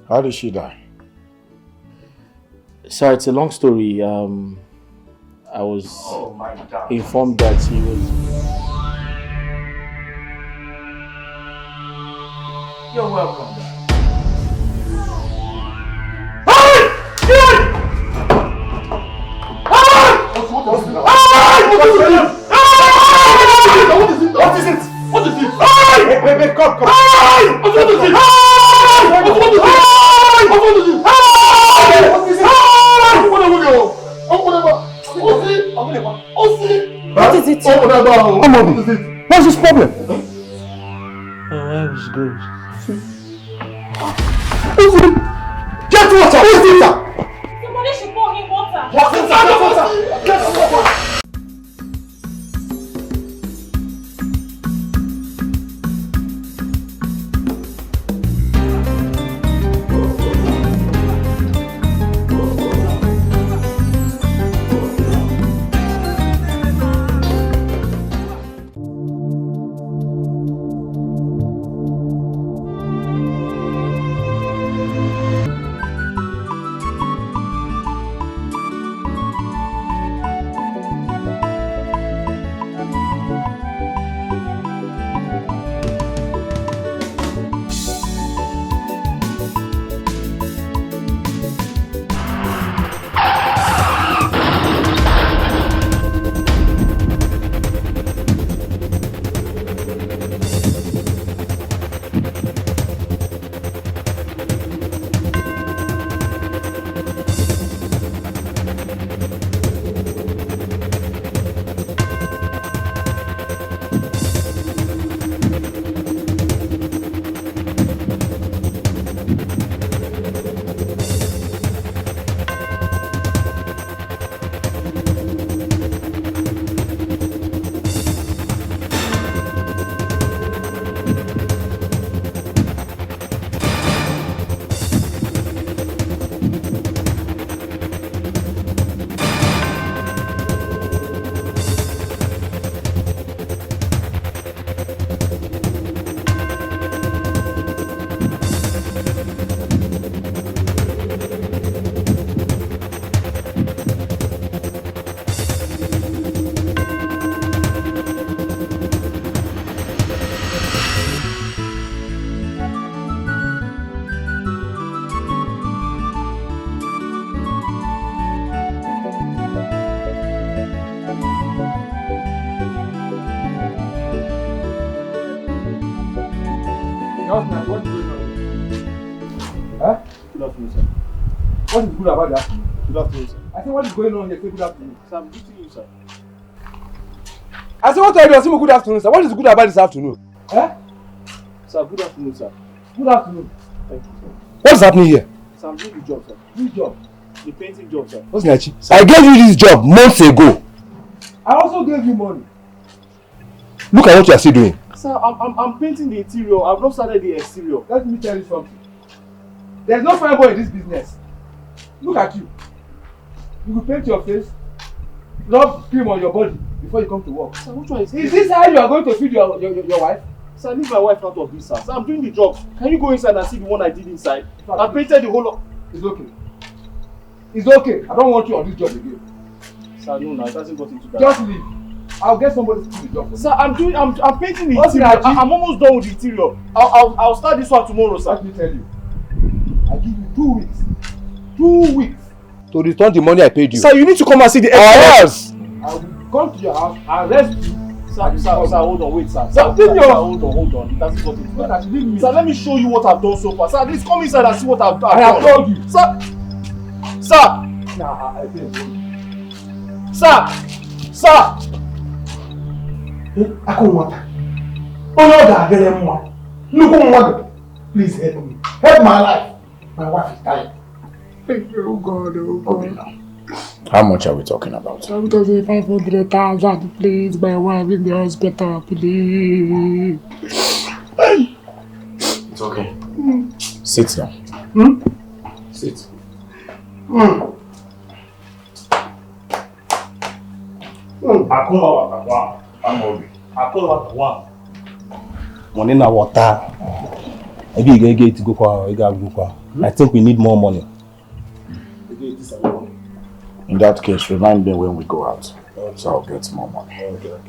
How did she die? Sir, it's a long story. I was informed that she was... You're welcome. What is it? What is it? Hey, come. What is it? What is it? What's this problem? I was good. Get water! Who's it? Somebody should pour him water. Get water! What is going on? Huh? Good afternoon, sir. What is good about that? Good afternoon, sir. I said, what is going on here? Say good afternoon. Sir, I'm greeting you, sir. I said, what are you doing? Say good afternoon, sir. What is good about this afternoon? Huh? Sir, good afternoon, sir. Good afternoon. Thank you, sir. What is happening here? Sir, I'm doing the job, sir. Which job? The painting job, sir. What's Nachi? I gave you this job months ago. I also gave you money. Look at what you are still doing. Sir, I'm painting the interior. I've not started the exterior. Let me tell you something. There's no fine boy in this business. Look at you. You will paint your face, rub cream on your body before you come to work. Sir, which one is this how you are going to feed your wife? Sir, leave my wife out of this, sir. Sir, I'm doing the job. Can you go inside and see the one I did inside? I painted the whole lot. It's okay. It's okay. I don't want you on this job again. Sir, no, it hasn't got into that. Just leave. I'll get somebody to do the job for me. Sir, I'm painting the interior. I'm almost done with the interior. I'll start this one tomorrow, sir. Let me tell you. I give you 2 weeks. 2 weeks. To return the money I paid you. Sir, you need to come and see the else. I will come to your house and arrest you. Sir, hold on, wait, sir. Sir, hold on. It hasn't got into that. Sir, let me show you what I've done so far. Sir, please come inside and see what I've done. I have told you. Sir. Nah, I didn't. Sir. I can't want that. Oh no, that very much. Look on what. Please help me. Help my life. My wife is dying. Oh God. Okay, now. How much are we talking about? I'm talking 500,000. Please, my wife in the hospital. Please. It's okay. Sit down. Sit. Money na water. Maybe you get to go for I think we need more money. In that case, remind me when we go out. So I'll get more money. Okay.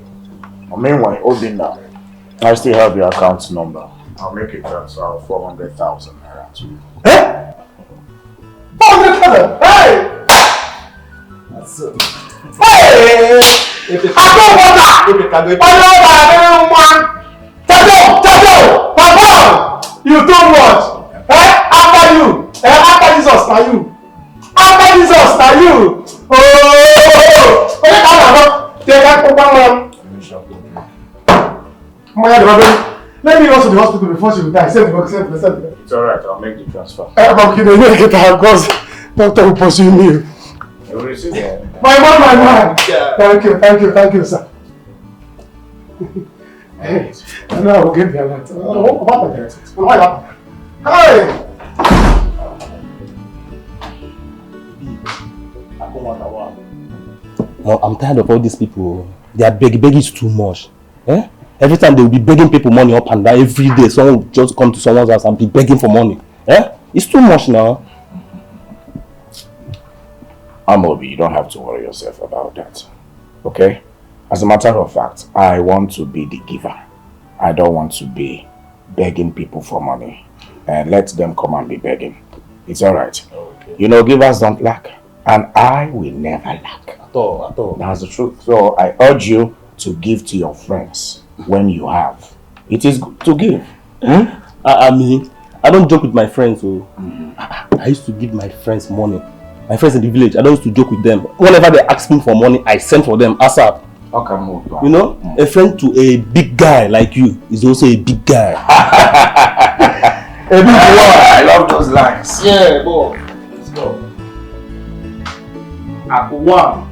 Meanwhile, Obinna, I still have your account number. I'll make a transfer of 400,000 naira to you. Eh? 400,000? Hey! That's it. Hey! I don't want that! Tonto! Papa! You too much! Eh? After you! After Jesus, now you! After Jesus, now you! Oh! Take that let me go to the hospital before she will die. Send me. It's alright, I'll make the transfer. I'm kidding. You get her because doctor will pursue me. You will receive it. My man. Yeah. Thank you, sir. Hey, I know I will get there later. What Hey! No, I'm tired of all these people. They are begging is too much. Eh? Every time they will be begging people money up and down every day. Someone will just come to someone's house and be begging for money. Eh? It's too much now. Amobi, you don't have to worry yourself about that. Okay? As a matter of fact, I want to be the giver. I don't want to be begging people for money. And let them come and be begging. It's alright. Okay. You know, givers don't lack. And I will never lack. At all. That's the truth. So I urge you to give to your friends when you have. It is good to give. I mean, I don't joke with my friends. So I used to give my friends money. My friends in the village, I don't used to joke with them. Whenever they ask me for money, I send for them ASAP. Okay, move on. You know, a friend to a big guy like you is also a big guy. A big boy. I love those lines. Yeah, boy. Let's go. One.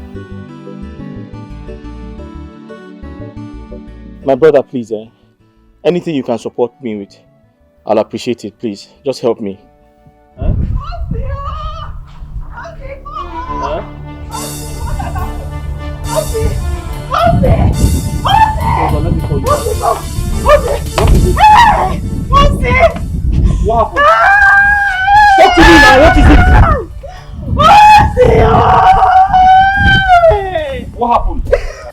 My brother, please, anything you can support me with, I'll appreciate it, please. Just help me. Huh? Let me call you. What happened? Talk to me now, what is it? What happened?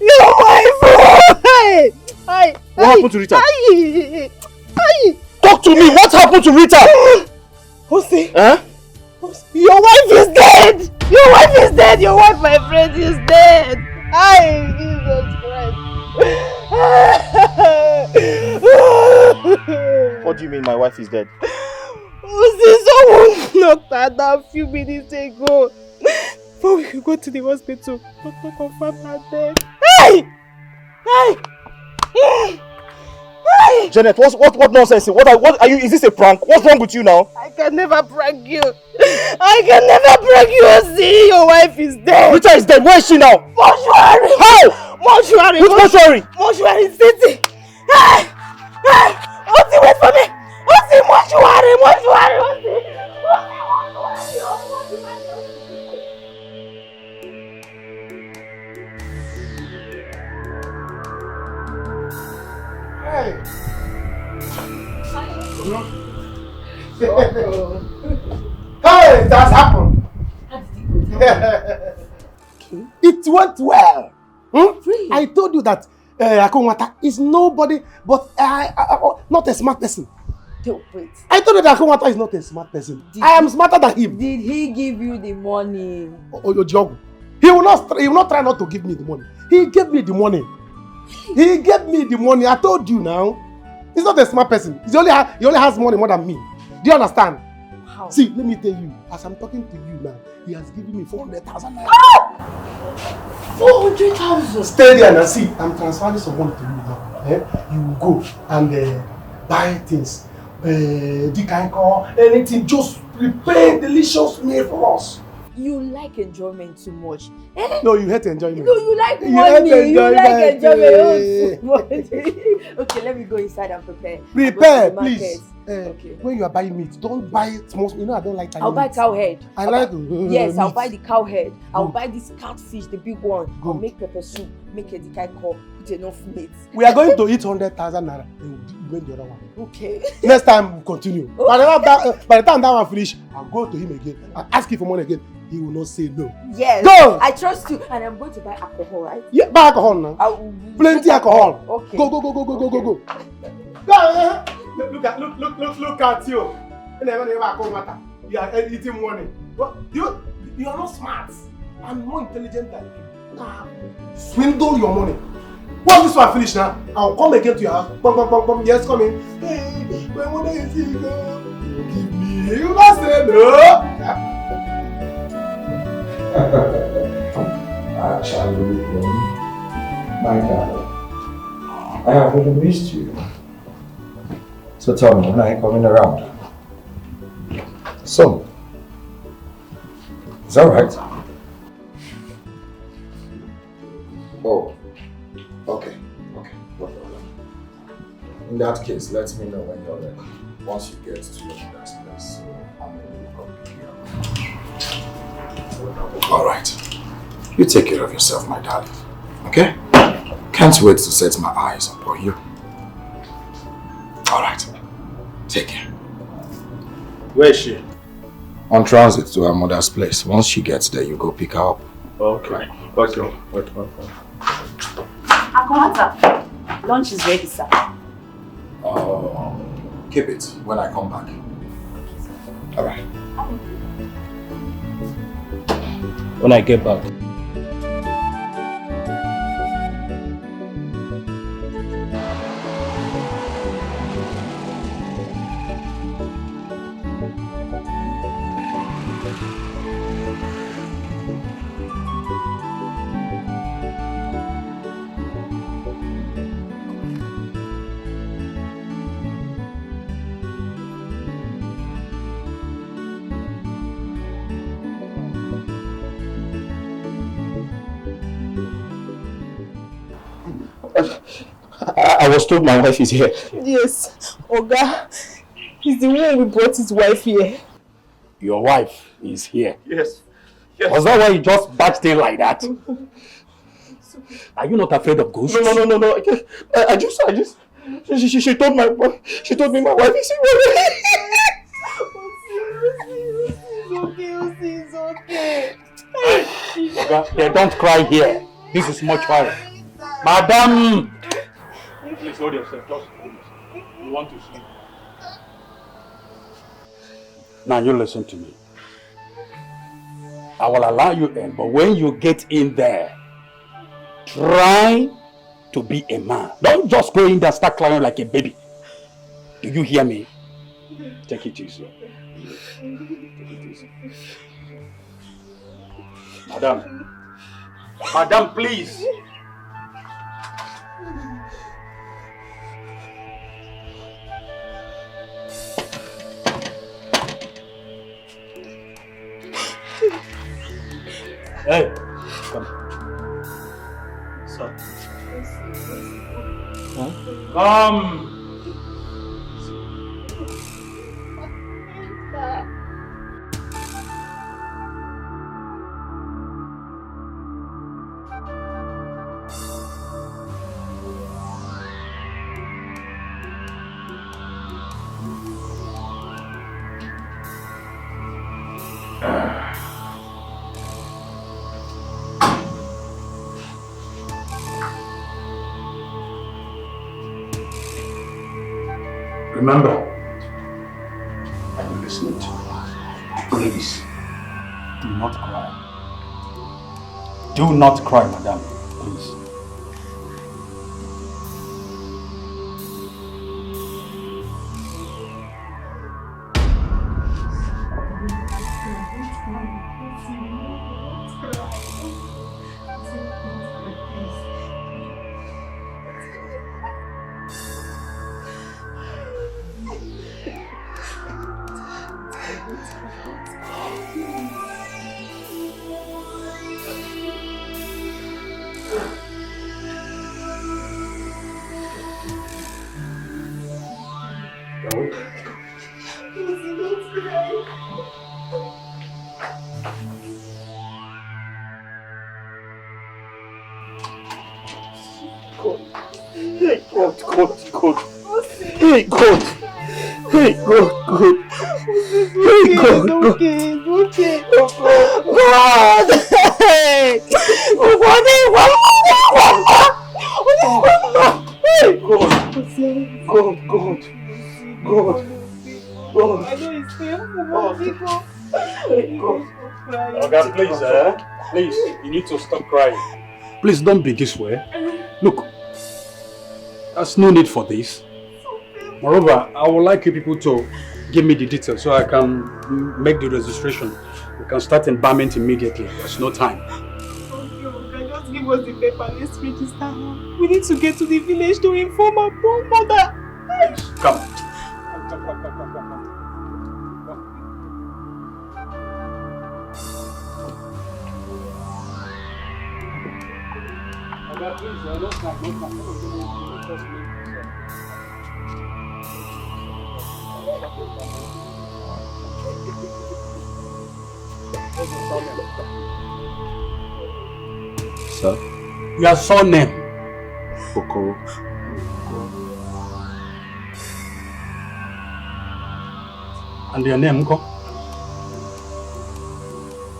Your wife! What happened to Rita? Talk to me, what happened to Rita? Jose, Huh? your wife is dead! Your wife is dead! Your wife, my friend, is dead! Jesus Christ! What do you mean my wife is dead? Jose, someone knocked at her a few minutes ago. Before we could go to the hospital, doctor confirmed her dead. Hey! Janet, what nonsense? What are you? Is this a prank? What's wrong with you now? I can never prank you. I can never prank you. See, your wife is dead. Rita is dead. Where is she now? Mortuary. How? Mortuary. Which mortuary? Mortuary city. Hey! Oti, wait for me. Oti, mortuary. Hey! Hey, that's happened. It went well. Really? I told you that Akunwata is nobody but not a smart person. Wait. I told you that Akunwata is not a smart person. I am smarter than him. Did he give you the money? Ojogo. He will not try not to give me the money. He gave me the money. He gave me the money. I told you now. He's not a smart person. He only has money more than me. Do you understand? How? See, let me tell you. As I'm talking to you now, he has given me 400,000 naira. 400,000. Stay there and see. I'm transferring some money to you now. You will go and buy things. Dikeh, anything. Just prepare delicious meal for us. You like enjoyment too much. Eh? No, you hate enjoyment. No, you like money. You like enjoyment. Okay, let me go inside and prepare. Prepare, please. when you are buying meat, don't buy small. You know I don't like tiny I'll buy meat. cow head. I like Yes, I'll meat. buy the cow head. I'll buy this catfish, the big one. I'll make pepper soup, make a Dikeh call, put enough meat. We are going to eat 100,000 naira. Then we'll bring the other one. Okay. Next time we'll continue. Okay. By the time that one finish, I'll go to him again and ask him for money again. He will not say no. Yes. Go! I trust you, and I'm going to buy alcohol, right? Yeah, buy alcohol now. Plenty alcohol. Okay. Go. Go. Go. Look at you. You are eating money. You are not smart. I'm more intelligent than you. Swindle your money. Once this one finish now, I'll come again to your house. Bum. Yes, come in. Hey, my money is here. Give me. You not say no. Actually, my darling, I have really missed you. So tell me, when are you coming around? So, is that right? Oh, okay, no problem. In that case, let me know when you're ready. Once you get to your mother's place, so I'm going to come pick you up. All right. You take care of yourself, my darling. Okay? Can't wait to set my eyes upon you. All right. Take care. Where is she? On transit to her mother's place. Once she gets there, you go pick her up. Okay. Wait. Akomata, lunch is ready, sir. Oh, keep it when I come back. All right. When I get back. I was told my wife is here. Yes, Oga. He's the one who brought his wife here. Your wife is here. Yes. Was that why you just barged in like that? Are you not afraid of ghosts? No. I just. She told me my wife is here. It's okay. They don't cry here. This is mortuary. Madam! Please hold yourself. Just hold yourself. You want to sleep. Now you listen to me. I will allow you in, but when you get in there, try to be a man. Don't just go in there and start crying like a baby. Do you hear me? Take it easy. Take it easy. Madam, please. Hey, come. Sir. Huh? Come. Remember, are you listening to me? Please, do not cry. Do not cry, madam. Please. Hey, God. Hey, God. Hey, God. Hey, God. Okay. God. Hey! One Hey, God. God. I know it's painful, Okay, please, please, you need to stop crying. Please don't be this way. Look, there's no need for this. Moreover, I would like you people to give me the details so I can make the registration. We can start embalming immediately. There's no time. Okay, just give us the paper. Let's register her. We need to get to the village to inform our poor mother. Come. Sir? Your surname? Okoro. And your name, Uncle?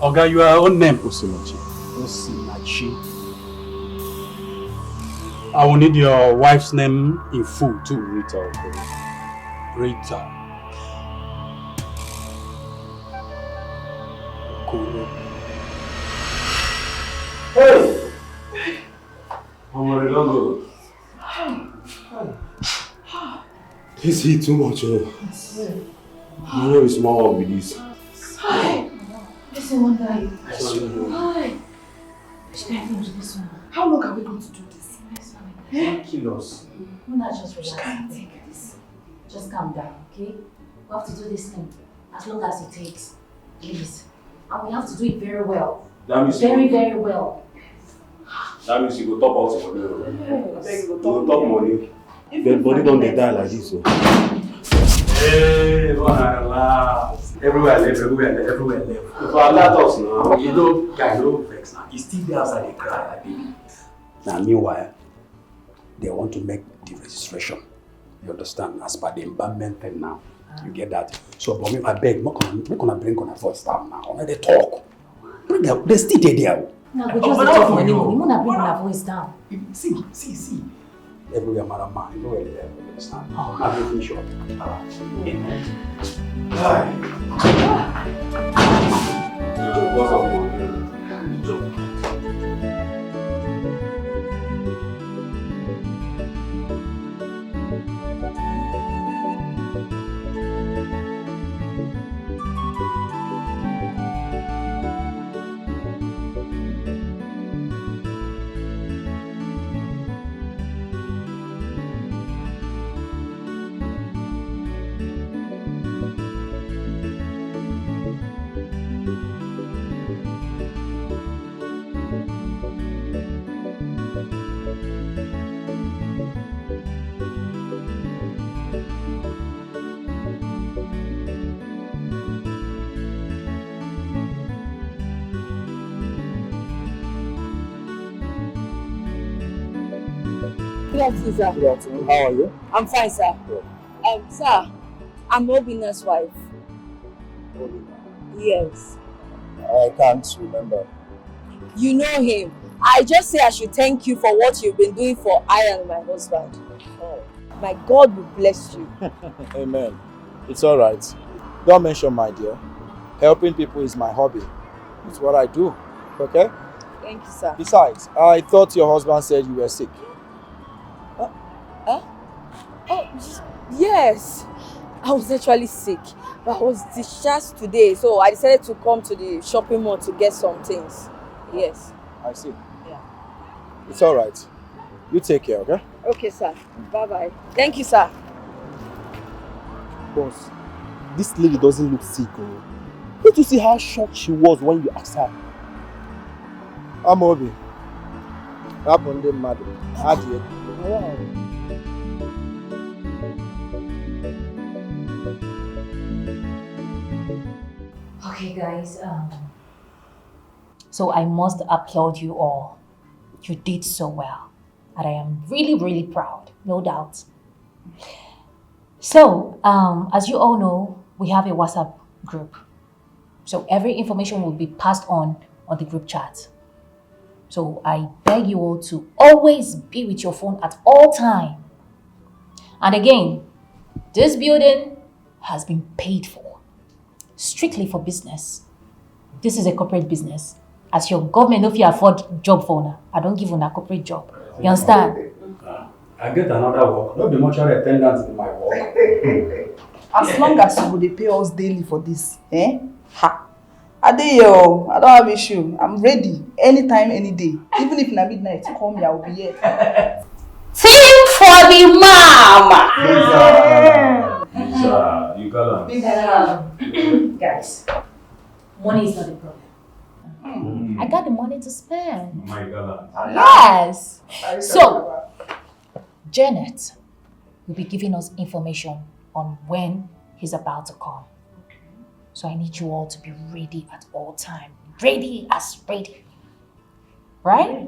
Oga, your own name? Osinachi. Osinachi. I will need your wife's name in full too. Rita Okoro. Rita. Okoro. Hey! Oh my God. This heat too much, oh. I know it's more with this. Listen, one guy. Hi. How long are we going to do this? Kill us. We're not just relax. Take this. Just calm down, okay? We have to do this thing as long as it takes. Please. And we have to do it very well. That means very well. That means you go top out for money. Yes. You go top money. Dead body don't get die like this, so. Hey, voila. Everywhere left. If I let us now, you know, guy, no vex now. He's still there outside, they cry like baby. Now, meanwhile, they want to make the registration. You understand? As per the embalmment thing now. You get that? So, but if I beg, we're gonna bring on a voice down now. When they talk, bring them. They still there. No, we just talk money. We're gonna bring our voice down. See. Everywhere, madam, you know where they are. You understand? I'm making sure. Amen. Because of money. Good afternoon, sir. Good afternoon. How are you? I'm fine, sir. Good. Sir, I'm Obina's wife. Yes. I can't remember. You know him. I just say I should thank you for what you've been doing for I and my husband. Oh. My God will bless you. Amen. It's all right. Don't mention my dear. Helping people is my hobby. It's what I do. Okay? Thank you, sir. Besides, I thought your husband said you were sick. Oh, yes. I was actually sick. But I was discharged today, so I decided to come to the shopping mall to get some things. Yes. I see. Yeah. It's all right. You take care, okay? Okay, sir. Bye-bye. Thank you, sir. Boss, this lady doesn't look sick. Oh. Don't you see how shocked she was when you asked her? I'm Obi. Happened, madam. Adieu. Wow. Okay, guys. So I must applaud you all. You did so well. And I am really, really proud, no doubt. So, as you all know, we have a WhatsApp group. So every information will be passed on the group chat. So I beg you all to always be with your phone at all time. And again, this building has been paid for, strictly for business. This is a corporate business. As your government, if you afford job for owner, I don't give you a corporate job. You understand? I get another work. Not be mortuary attendant in my work. As long as you would pay us daily for this, eh? Ha! Adeyo, I don't have issue. I'm ready. Anytime, any day. Even if na midnight, call me, I will be here. Team for the mama! Lisa, you got Guys, money is not a problem. I got the money to spend. my God. Yes. So, Janet will be giving us information on when he's about to come. So I need you all to be ready at all time. Ready as ready. Right?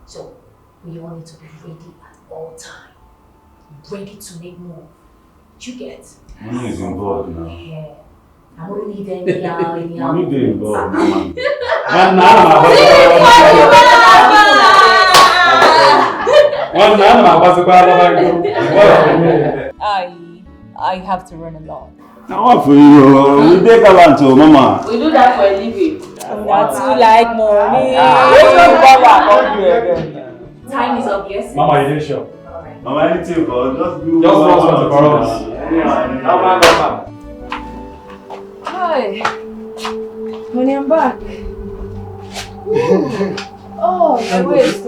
So we all need to be ready at all time. Ready to make move. You get? Money is involved now. Yeah. I don't need any Money is involved. I have to run along. Now what for you? We take a lunch, mama. We do that for a living. That's too like money. Time is up, yes? Mama, you didn't show. Alright. Mama, anything, but just do something for us. Hi. Honey, I'm back. Oh, my waist.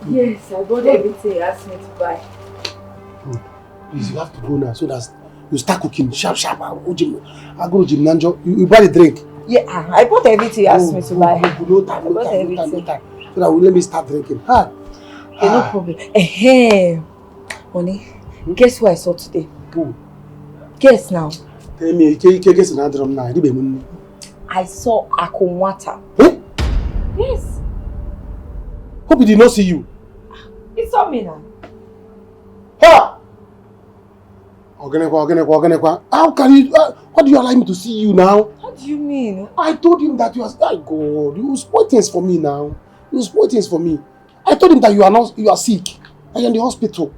Yes, I got everything you asked me to buy. Please, you have to go now so that you start cooking sharp. I go gym Nanjo. You buy the drink. Yeah, I bought everything you asked me to buy. No time. So that will let me start drinking. Okay, no problem. Honey, guess who I saw today? Who? Guess now. Tell me, guess another drum now. I saw Akunwata. Eh? Yes. Hope he did not see you. He saw me now. Ha! Ogenekwa. How can you? What do you allow me to see you now? What do you mean? I told him that you are. Oh God, you spoil things for me now. You spoil things for me. I told him that you are sick. I am in the hospital.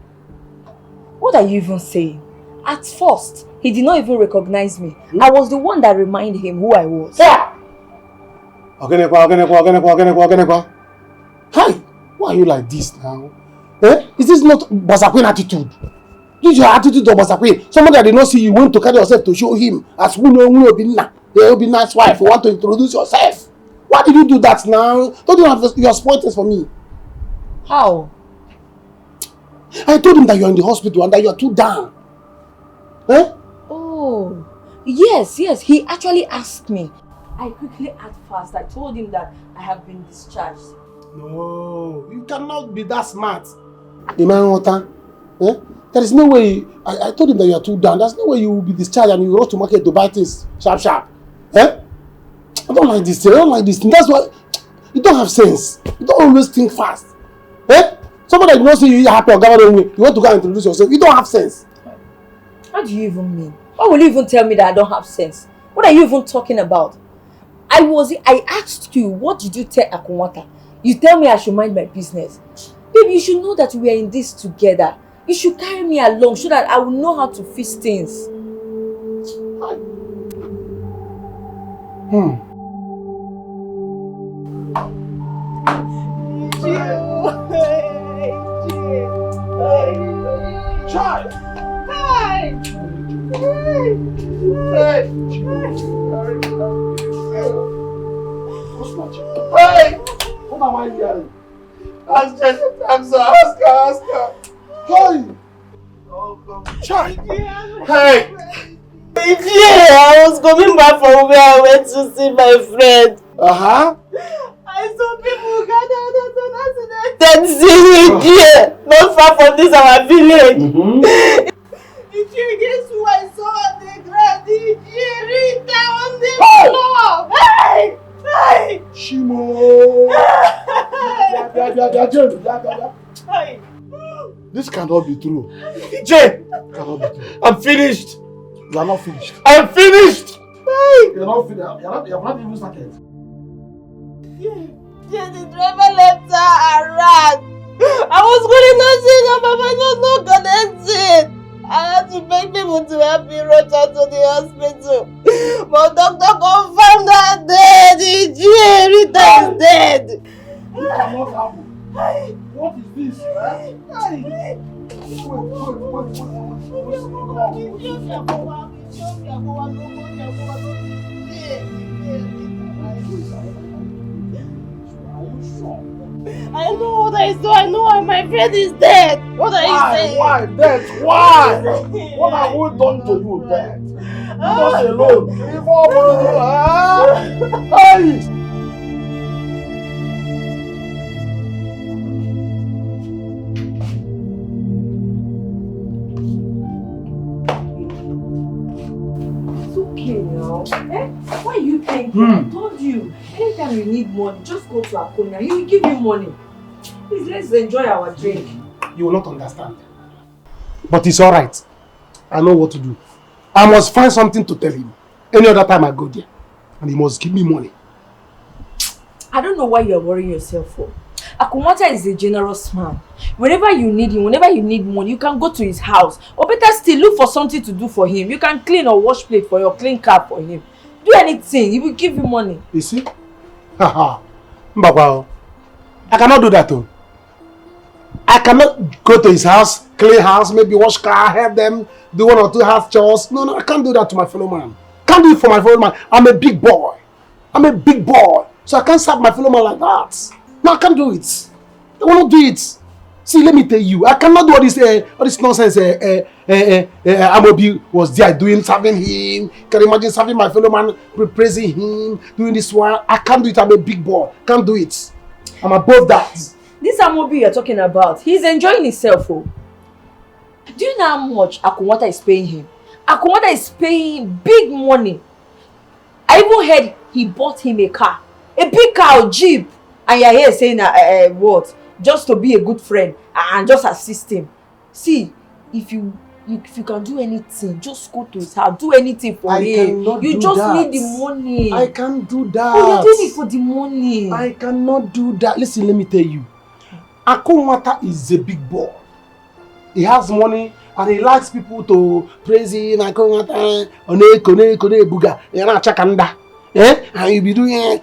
What are you even saying? At first, he did not even recognize me. I was the one that reminded him who I was. Yeah. Ogenekwa. Hi, why are you like this now? Eh? Is this not Basakwin attitude? This is your attitude of Basakwin. Someone that did not see you went to carry yourself to show him as who will be nice wife. You want to introduce yourself. Why did you do that now? Don't you have your spoilers for me? How? I told him that you are in the hospital and that you are too down. Eh? Oh, yes. He actually asked me. I quickly act fast. I told him that I have been discharged. No, you cannot be that smart. Eh? There is no way. I told him that you are too down. There's no way you will be discharged and you rush to market to buy things sharp. Eh? I don't like this thing. That's why you don't have sense. You don't always think fast. Eh? Somebody that you not see you happy or gather way. You want to go and introduce yourself. You don't have sense. What do you even mean? Why will you even tell me that I don't have sense? What are you even talking about? I asked you, what did you tell Akunwata? You tell me I should mind my business. Baby, you should know that we are in this together. You should carry me along so that I will know how to fix things. Child! Hey! What am I hearing? Ask her. Hey! Child! Hey! Yeah, I was coming back from where I went to see my friend. Uh-huh. I saw people gathered at an accident. Then see here, not far from this our village. Guess who I saw on the ground? Rita on the floor. Hey! Shimo! This cannot be true. Jay, Cannot be true. I'm finished. You are not finished. I'm finished. You are not finished. You have not even started. Jay, the driver left her and ran. I was going to say that Papa was not connected. I had to beg people to help me rush her to the hospital. But doctor confirmed her dead. Rita is dead. This cannot happen. What is this? I know what I saw. I know my friend is dead. What are you saying? Why? Death? Why? What have we done to you, Death? Leave us alone. Leave us alone. Hey! Now. Why are you thinking? I told you. Anytime you need money, just go to Akonya. He will give you money. Please, let's enjoy our drink. You will not understand. But it's alright. I know what to do. I must find something to tell him. Any other time I go there. And he must give me money. I don't know why you are worrying yourself for. Akunwata is a generous man. Whenever you need him, whenever you need money, you can go to his house. Or better still, look for something to do for him. You can clean or wash plate for your clean car for him. Do anything, he will give you money. You see? Haha. Mbakwa, I cannot do that too. I cannot go to his house, clean house, maybe wash car, help them, do 1 or 2 house chores. No, I can't do that to my fellow man. Can't do it for my fellow man. I'm a big boy. So I can't serve my fellow man like that. No, I can't do it. I will not do it. See, let me tell you, I cannot do all this nonsense. Amobi was there doing, serving him. Can you imagine serving my fellow man, praising him, doing this one? I can't do it. I'm a big boy. Can't do it. I'm above that. This Amobi you're talking about, he's enjoying himself. Oh. Do you know how much Akunwata is paying him? Akunwata is paying him big money. I even heard he bought him a car. A big car or jeep. And you're here saying what? Just to be a good friend and just assist him. See, if you can do anything, just go to his house. Do anything for him. You just need the money. I can't do that. Oh, you're doing it for the money. I cannot do that. Listen, let me tell you. Akunwata is a big boy. He has money and he likes people to praise him. Akunwata, kone buga, yana chakanda. And you'll be doing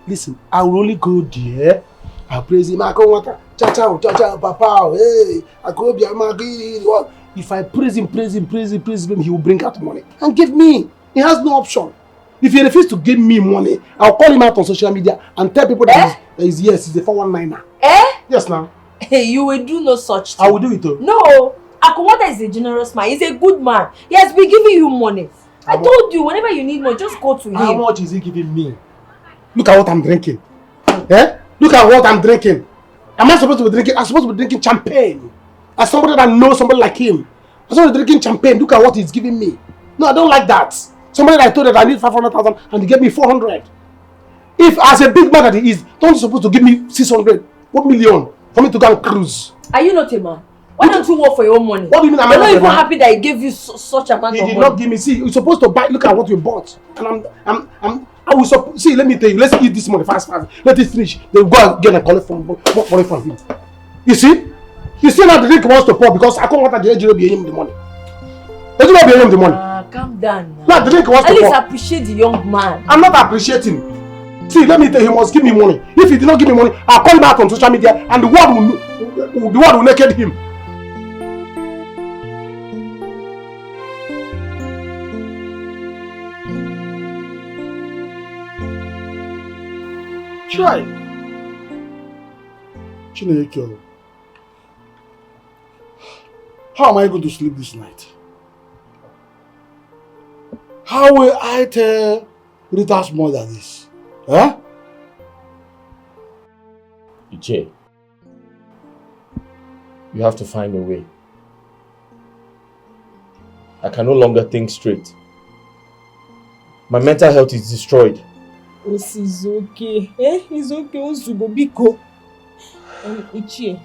listen, I will only go there. I praise him. Akunwata, cha papa, hey, if I praise him, he will bring out money and give me. He has no option. If he refuses to give me money, I'll call him out on social media and tell people that he's a 419er. Yes, now. Hey, you will do no such thing. I will do it too. No, Akunwata is a generous man. He's a good man. He has been giving you money. I told you, whenever you need money, just go to him. How much is he giving me? Look at what I'm drinking. Look at what I'm drinking. Am I supposed to be drinking? I'm supposed to be drinking champagne. As somebody that knows somebody like him. I'm supposed to be drinking champagne. Look at what he's giving me. No, I don't like that. Somebody that I told that I need 500,000 and he gave me 400. If as a big man that he is, don't you supposed to give me 600? 1 million for me to go and cruise? Are you not a man? Why don't you work for your own money? What do you mean? You're not even happy that he gave you such amount of money. He did not give me. See, you're supposed to buy. Look at what you bought. And I will see. Let me tell you. Let's eat this money fast. Let it finish. Then go again and collect money from him. You see? You see now the drink wants to pour because I can't want the agent to be him the money. The agent will be him the money. Calm down. Now the drink wants to pour. At least appreciate the young man. I'm not appreciating. See, let me tell you, he must give me money. If he did not give me money, I'll call him out on social media and the world will naked him. Try. Chineke. How am I going to sleep this night? How will I tell Rita's mother this? Huh? Ije, you have to find a way. I can no longer think straight. My mental health is destroyed. It's okay. It's okay, Biko. Ichie,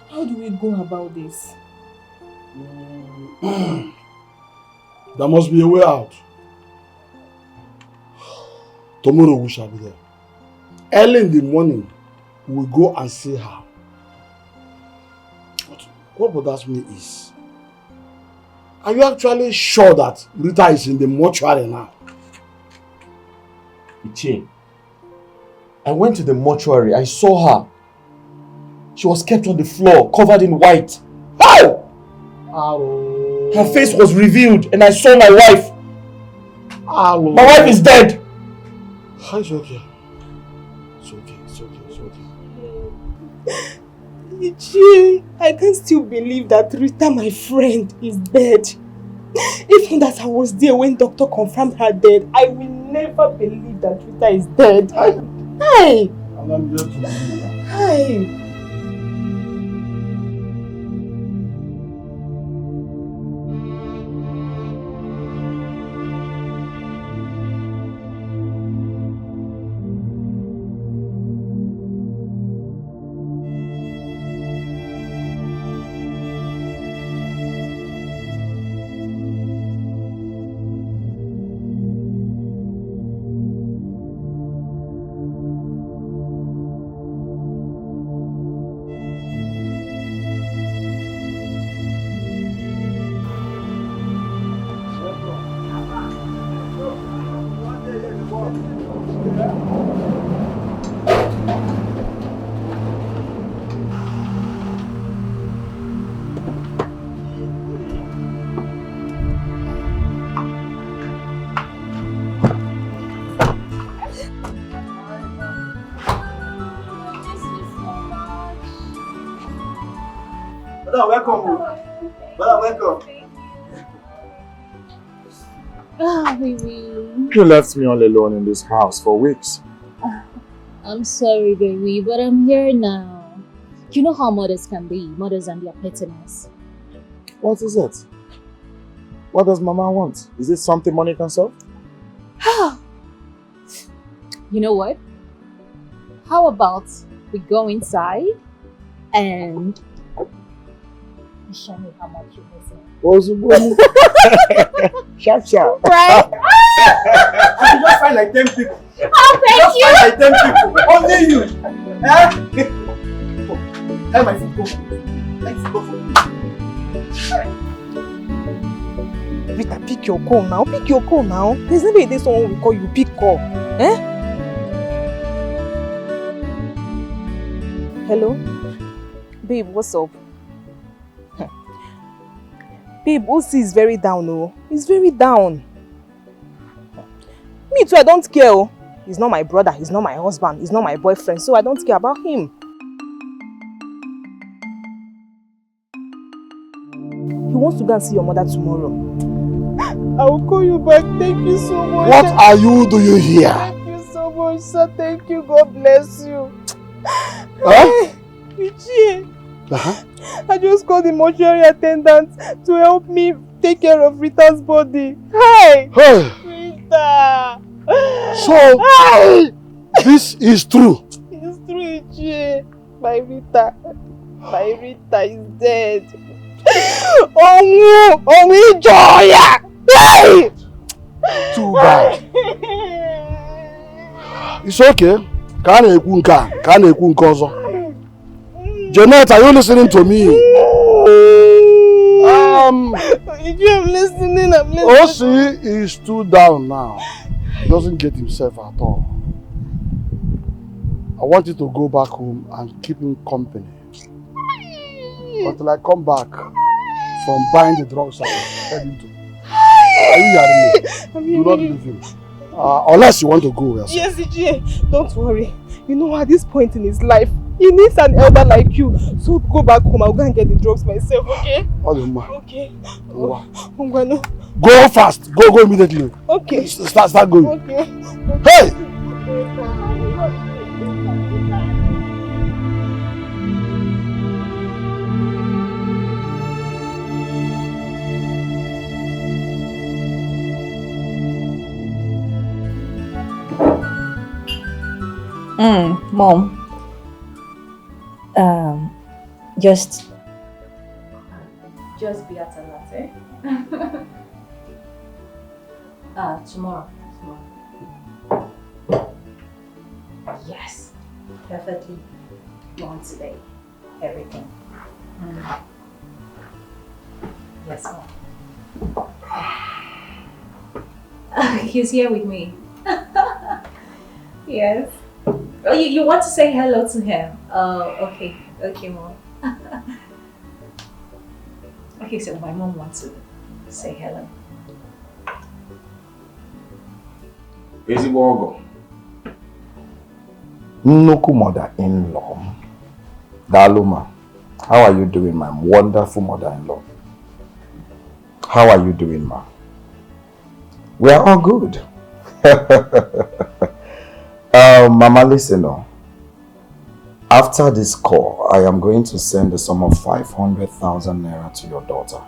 how do we go about this? There must be a way out. Tomorrow we shall be there. Early in the morning, we will go and see her. But what bothers me is, are you actually sure that Rita is in the mortuary now? Ichie, I went to the mortuary. I saw her. She was kept on the floor, covered in white. How? Hello. Her face was revealed and I saw my wife. Hello. My wife is dead. It's okay. It's okay. Ichie, I can't still believe that Rita, my friend, is dead. Even that I was there when doctor confirmed her dead, I will never believe that Rita is dead. Hey! And I'm here to believe that. Hey! Welcome. Welcome. Ah, baby. You left me all alone in this house for weeks. I'm sorry, baby, but I'm here now. You know how mothers can be, mothers and their pettiness. What is it? What does Mama want? Is it something money can solve? You know what? How about we go inside and you show me how much you miss me. Sharp. Right? I should just find like 10 people. Oh, thank you! Just find like 10 people. Only you. Tell my food go. Let's go for Rita, pick your call now. Pick your call now. There's never a day someone will call you. Pick call. Eh? Hello? Babe, what's up? Babe, OC is very down, oh. He's very down. Me too, I don't care, oh. He's not my brother, he's not my husband, he's not my boyfriend, so I don't care about him. He wants to go and see your mother tomorrow. I will call you back. Thank you so much. What are you doing here? Thank you so much, sir. Thank you. God bless you. Huh? Ichie, I just called the mortuary attendant to help me take care of Rita's body. Hi! Hey! Rita! So, this is true. It's true, Ichie. My Rita is dead. Oh, Joya! Hey! Too bad. It's okay. Janet, are you listening to me? I'm listening. OC is too down now. He doesn't get himself at all. I want you to go back home and keep him company until I come back from buying the drugs I'm heading to. Are you hearing me? Do not leave him. Unless you want to go. Yes, Ichie. Don't worry. You know, at this point in his life, he needs an elder like you. So go back home. I'll go and get the drugs myself, okay? Okay. Go fast. Go immediately. Okay. Start going. Okay. Hey! Mom. Just be at a latte. Tomorrow. Yes, perfectly born today. Everything. Yes, Mom. He's here with me. Yes. Oh, you want to say hello to him? Okay. Okay, Mom. Okay, so my mom wants to say hello. Ezigbo Ogo. Nnukwu mother-in-law. Daluma. How are you doing, my wonderful mother-in-law? How are you doing, ma? We are all good. Mama, listen. After this call, I am going to send the sum of 500,000 naira to your daughter.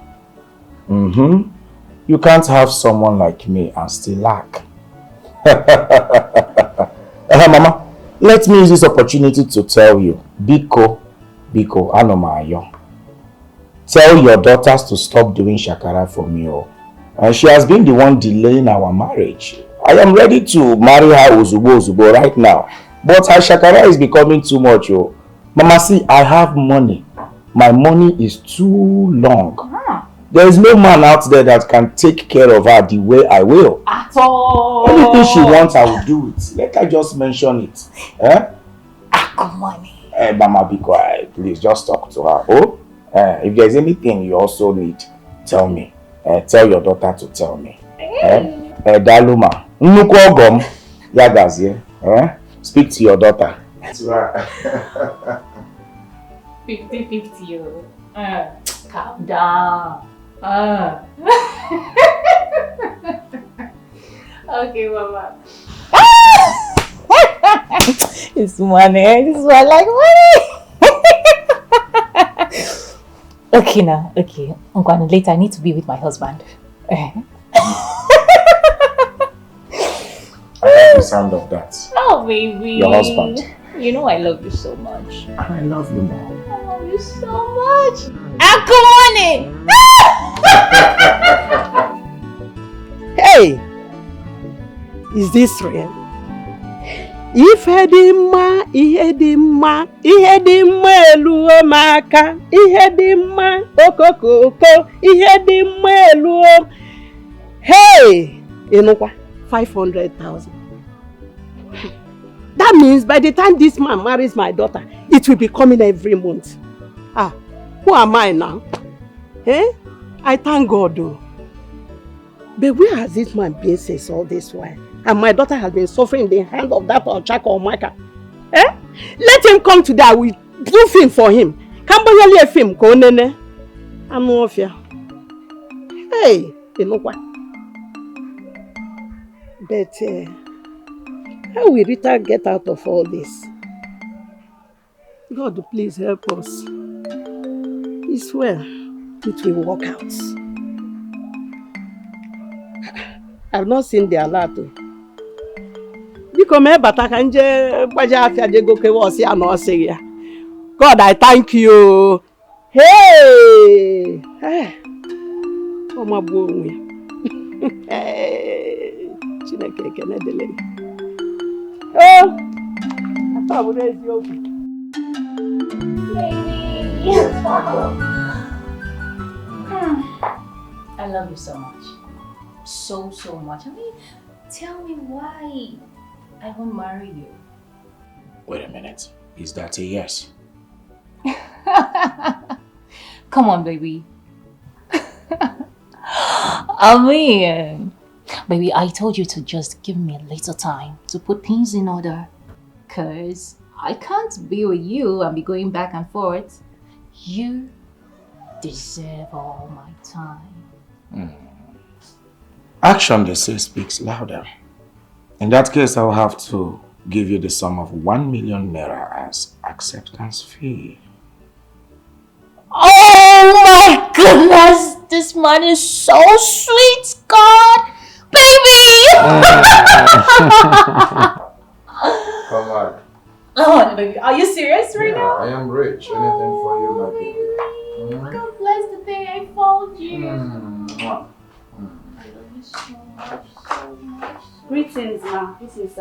You can't have someone like me and still lack. Mama, let me use this opportunity to tell you, Biko, Anomayo. Tell your daughters to stop doing shakara for me. And she has been the one delaying our marriage. I am ready to marry her Uzubo right now. But her shakara is becoming too much. Mama, see, I have money. My money is too long. There is no man out there that can take care of her the way I will. At all. Anything she wants, I will do it. Let her just mention it. Money. Mama, be quiet. Please, just talk to her. If there's anything you also need, tell me. Tell your daughter to tell me. Daluma. Nnukwu ogom. Yagazie. Speak to your daughter. 50-50. Calm down. Okay, Mama. It's money. This is why I like money. Okay now. Okay. Later I need to be with my husband. I like the sound of that. Oh, baby. Your husband. You know I love you so much. I love you more. I love you so much. Come on in. Hey, is this real? Ihe dị mma eluo maka, ihe dị mma okokoko, ihe dị mma eluo. Hey, ịnụkwa 500,000. That means by the time this man marries my daughter, it will be coming every month. Who am I now? I thank God though. But where has this man been since all this while? And my daughter has been suffering in the hand of that Ochaka Omaka. Let him come today. I will do film for him. Kamboyali a film, Konene. I'm off here. Hey, you know what? But how will Rita get out of all this? God, please help us. It's well. It will work out. I've not seen the alert. God, I thank you. Hey! Oh, my boy. Oh, I thought we raised you. I love you so much. So much. I mean, tell me why I won't marry you. Wait a minute. Is that a yes? Come on, baby. I mean, baby, I told you to just give me a little time to put things in order. Because I can't be with you and be going back and forth. You deserve all my time. Action, they say, speaks louder. In that case, I'll have to give you the sum of 1 million naira as acceptance fee. Oh my goodness! This man is so sweet, God! Baby! Come on. I want to baby. Are you serious right now? I am rich. Anything for you, my baby. God bless the day I found you. I love you so much. Greetings, ma. This is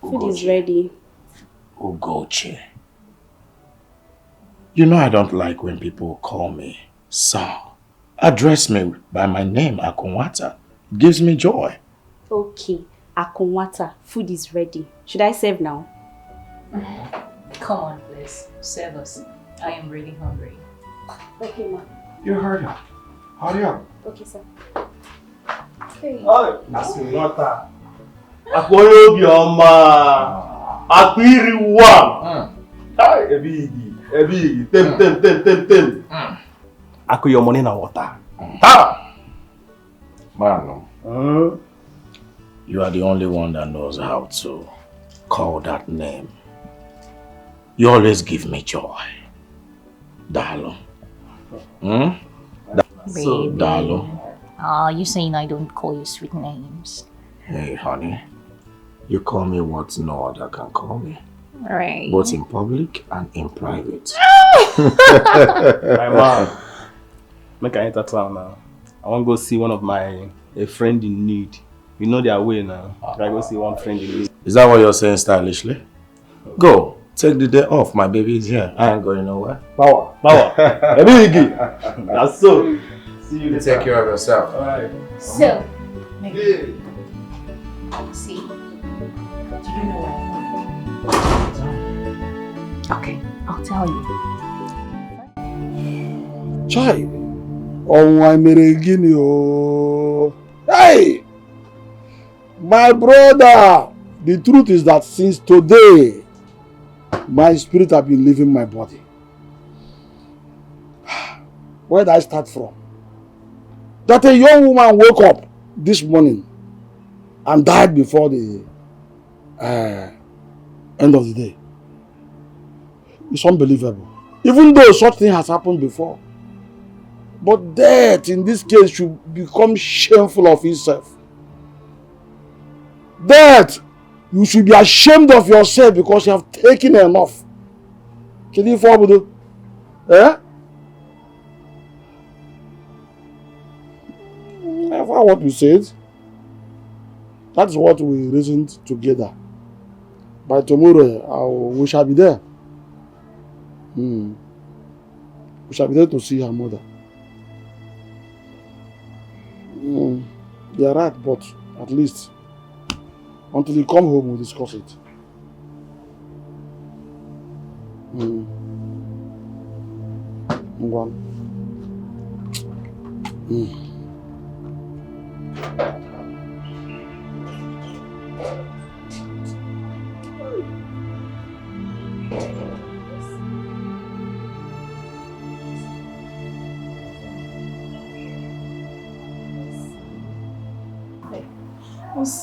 food is ready. Ugochi. You know I don't like when people call me sir. Address me by my name, Akunwata. It gives me joy. Okay, Akunwata, food is ready. Should I serve now? Come on, please. Serve us. I am really hungry. Okay, ma. You heard him. Hurry up. Okay, sir. Okay. Akunwata. Akoyo bioma. Akiriwa. Hi, Ebigi. Tem. Ako your money na water. Man, you are the only one that knows how to call that name. You always give me joy. Dalo. Baby. Dalo. You saying I don't call you sweet names. Hey, honey. You call me what no other can call me. Right. Both in public and in private. My mom. Make I enter town now. I want to go see one of a friend in need. You know their way now. I go see one friend in need. Is that what you're saying stylishly? Go. Take the day off. My baby is here. I ain't going nowhere. Power. Ebigi. That's so. See you later. Take care of yourself. Alright. So, see, do you know what? Okay, I'll tell you. Chai. Oh, I made guinea. Oh. Hey! My brother! The truth is that since today, my spirit has been leaving my body. Where did I start from? That a young woman woke up this morning and died before the end of the day. It's unbelievable. Even though such thing has happened before. But death in this case should become shameful of itself. Death, you should be ashamed of yourself because you have taken enough. Can you follow me? Eh? I heard what you said. That's what we reasoned together. By tomorrow, we shall be there. We shall be there to see her mother. They are right, but at least until you come home, we'll discuss it.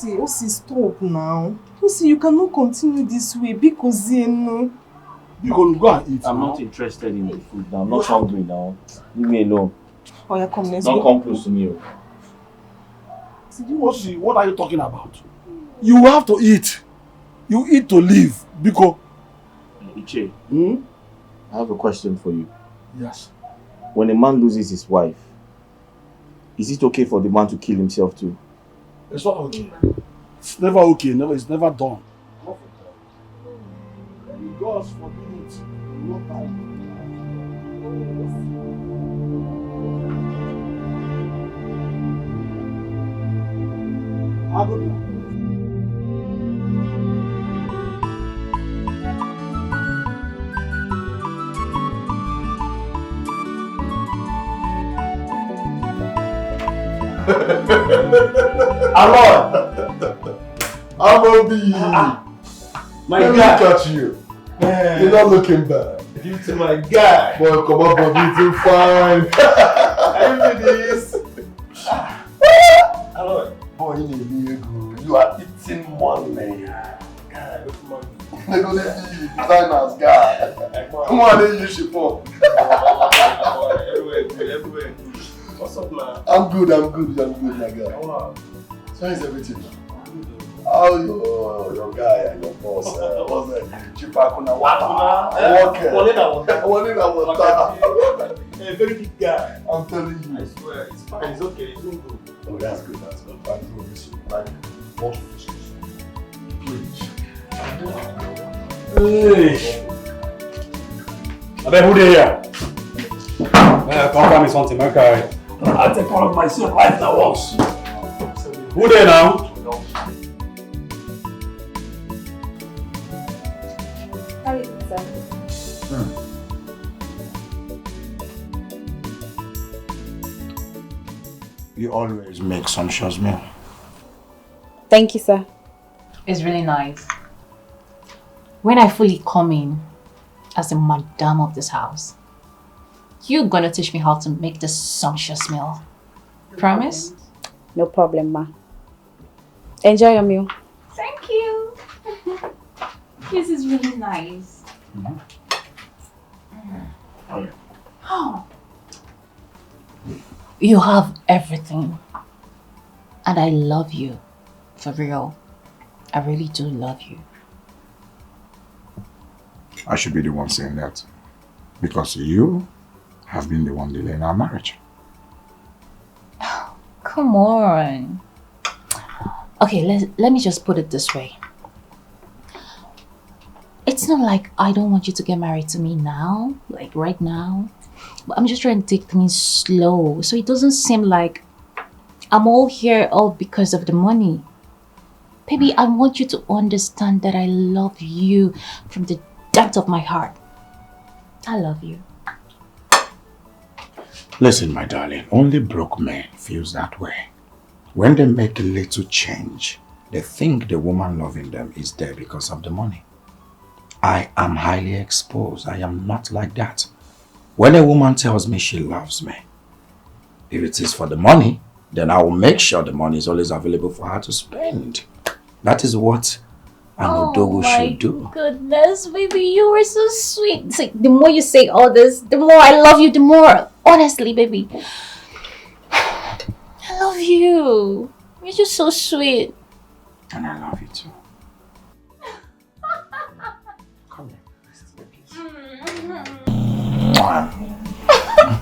Osi, stop now. Osi, you cannot continue this way because you can go and eat. I'm not interested in the food now. I'm not hungry now. Leave me alone. Oh yeah, come, let's Don't go. come close to me. Osi, what are you talking about? You have to eat. You eat to live. Because Iche, I have a question for you. Yes. When a man loses his wife, is it okay for the man to kill himself too? It's not okay. It's never okay. It's never done. God's forbid it. Not time. Amobi! My Let me guy! catch you. You're not looking bad. Due to my guy! Boy, come on, Bobby, too fine. I do this! Hello. Boy, you are eating money. God, what's money? They're going to be designers, guy. Come on, they use your phone. Everywhere. What's up, man? I'm good, my guy. So how's everything? How your guy and your boss was Chipakuna walking. A very big guy. I'm telling you. I swear, it's fine, it's okay, it's doing good. Oh, that's good, that's good. I promise you, like, what would you please? Hey! I bet who they here? Come find me something, my guy. I'll take care of myself right now once. Who there now? How is it, sir? You always make sumptuous meal. Thank you, sir. It's really nice. When I fully come in as the madam of this house, you're gonna teach me how to make this sumptuous meal. Promise? No problem, ma. Enjoy your meal. Thank you. This is really nice. Oh. You have everything. And I love you. For real. I really do love you. I should be the one saying that. Because you have been the one delaying our marriage. Come on. Okay, let me just put it this way. It's not like I don't want you to get married to me now, like right now. But I'm just trying to take things slow so it doesn't seem like I'm all here all because of the money. Baby, I want you to understand that I love you from the depth of my heart. I love you. Listen, my darling, only broke men feels that way. When they make a little change, they think the woman loving them is there because of the money. I am highly exposed. I am not like that. When a woman tells me she loves me, if it is for the money, then I will make sure the money is always available for her to spend. That is what an Odogo should do. Goodness, baby, you are so sweet. See, the more you say all this, the more I love you, the more. Honestly, baby. I love you. You're just so sweet. And I love you too. Come here.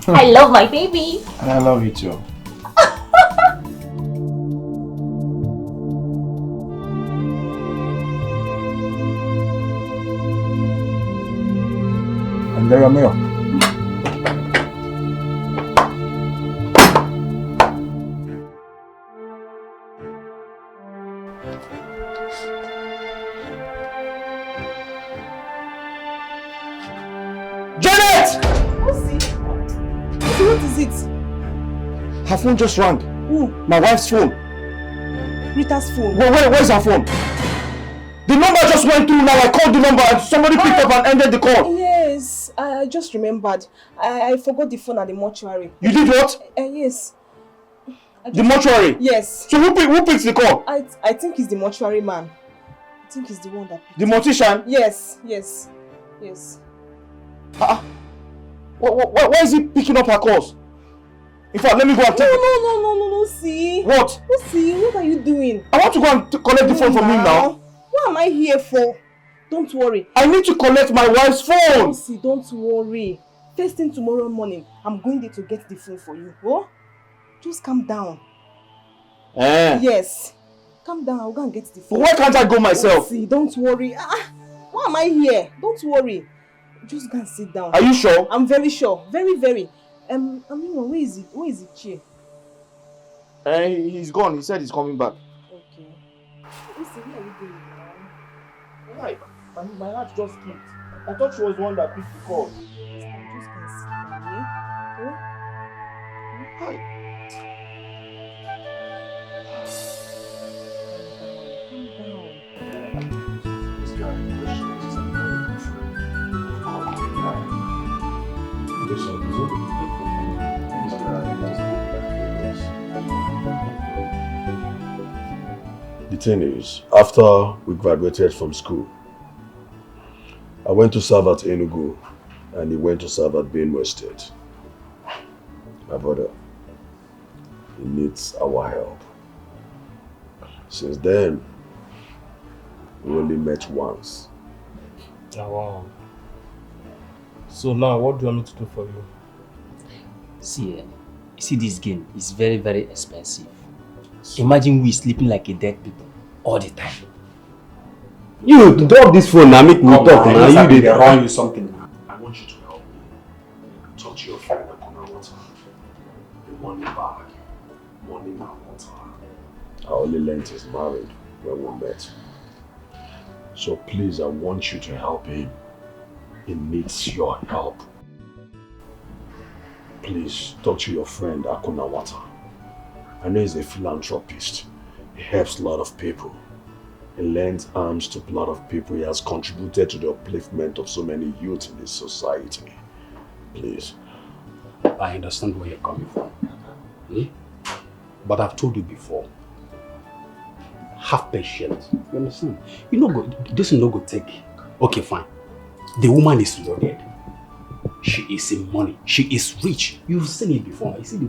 I love my baby. And I love you too. Enjoy your meal. What is it? Her phone just rang. Who? My wife's phone. Rita's phone. Where's her phone? The number just went through now. I called the number and somebody picked up and ended the call. Yes, I just remembered. I forgot the phone at the mortuary. You did what? Yes. The mortuary? Yes. So who picks the call? I think it's the mortuary man. I think he's the one that picked the mortician? Yes. Why is he picking up her calls? In fact, let me go and take No, see. What? See, what are you doing? I want to go and collect the phone from him now. What am I here for? Don't worry. I need to collect my wife's phone. See, don't worry. First thing tomorrow morning, I'm going there to get the phone for you. Oh? Just calm down. Yes. Calm down, I'll go and get the phone. But why can't I go myself? See, don't worry. Why am I here? Don't worry. Just go and sit down. Are you sure? I'm very sure. Very, very. Where is it? Where is the chair? He's gone. He said he's coming back. Okay. Listen, what are you doing now? Why? My heart just skipped. I thought she was the one that picked the call. I'm just going to sit down, yeah? Hi. This guy questions and the thing is, after we graduated from school, I went to serve at Enugu and he went to serve at Benue State. My brother, he needs our help. Since then, We only met once. Oh, wow. So now, what do you want me to do for you? See, you see this game is very, very expensive. Imagine we sleeping like a dead people all the time. You drop this phone now, make me talk now. You did run you something. I want you to help me. Talk to your friend Akuna Water. The money bag. Money now water. I only learned he's married when we met. So please, I want you to help him. He needs your help. Please, talk to your friend Akuna Water. I know he's a philanthropist. He helps a lot of people. He lends arms to a lot of people. He has contributed to the upliftment of so many youth in this society. Please. I understand where you're coming from. Hmm? But I've told you before. Have patience. You understand? You know, this is not going to take. Okay, fine. The woman is loaded. She is in money. She is rich. You've seen it before. You see the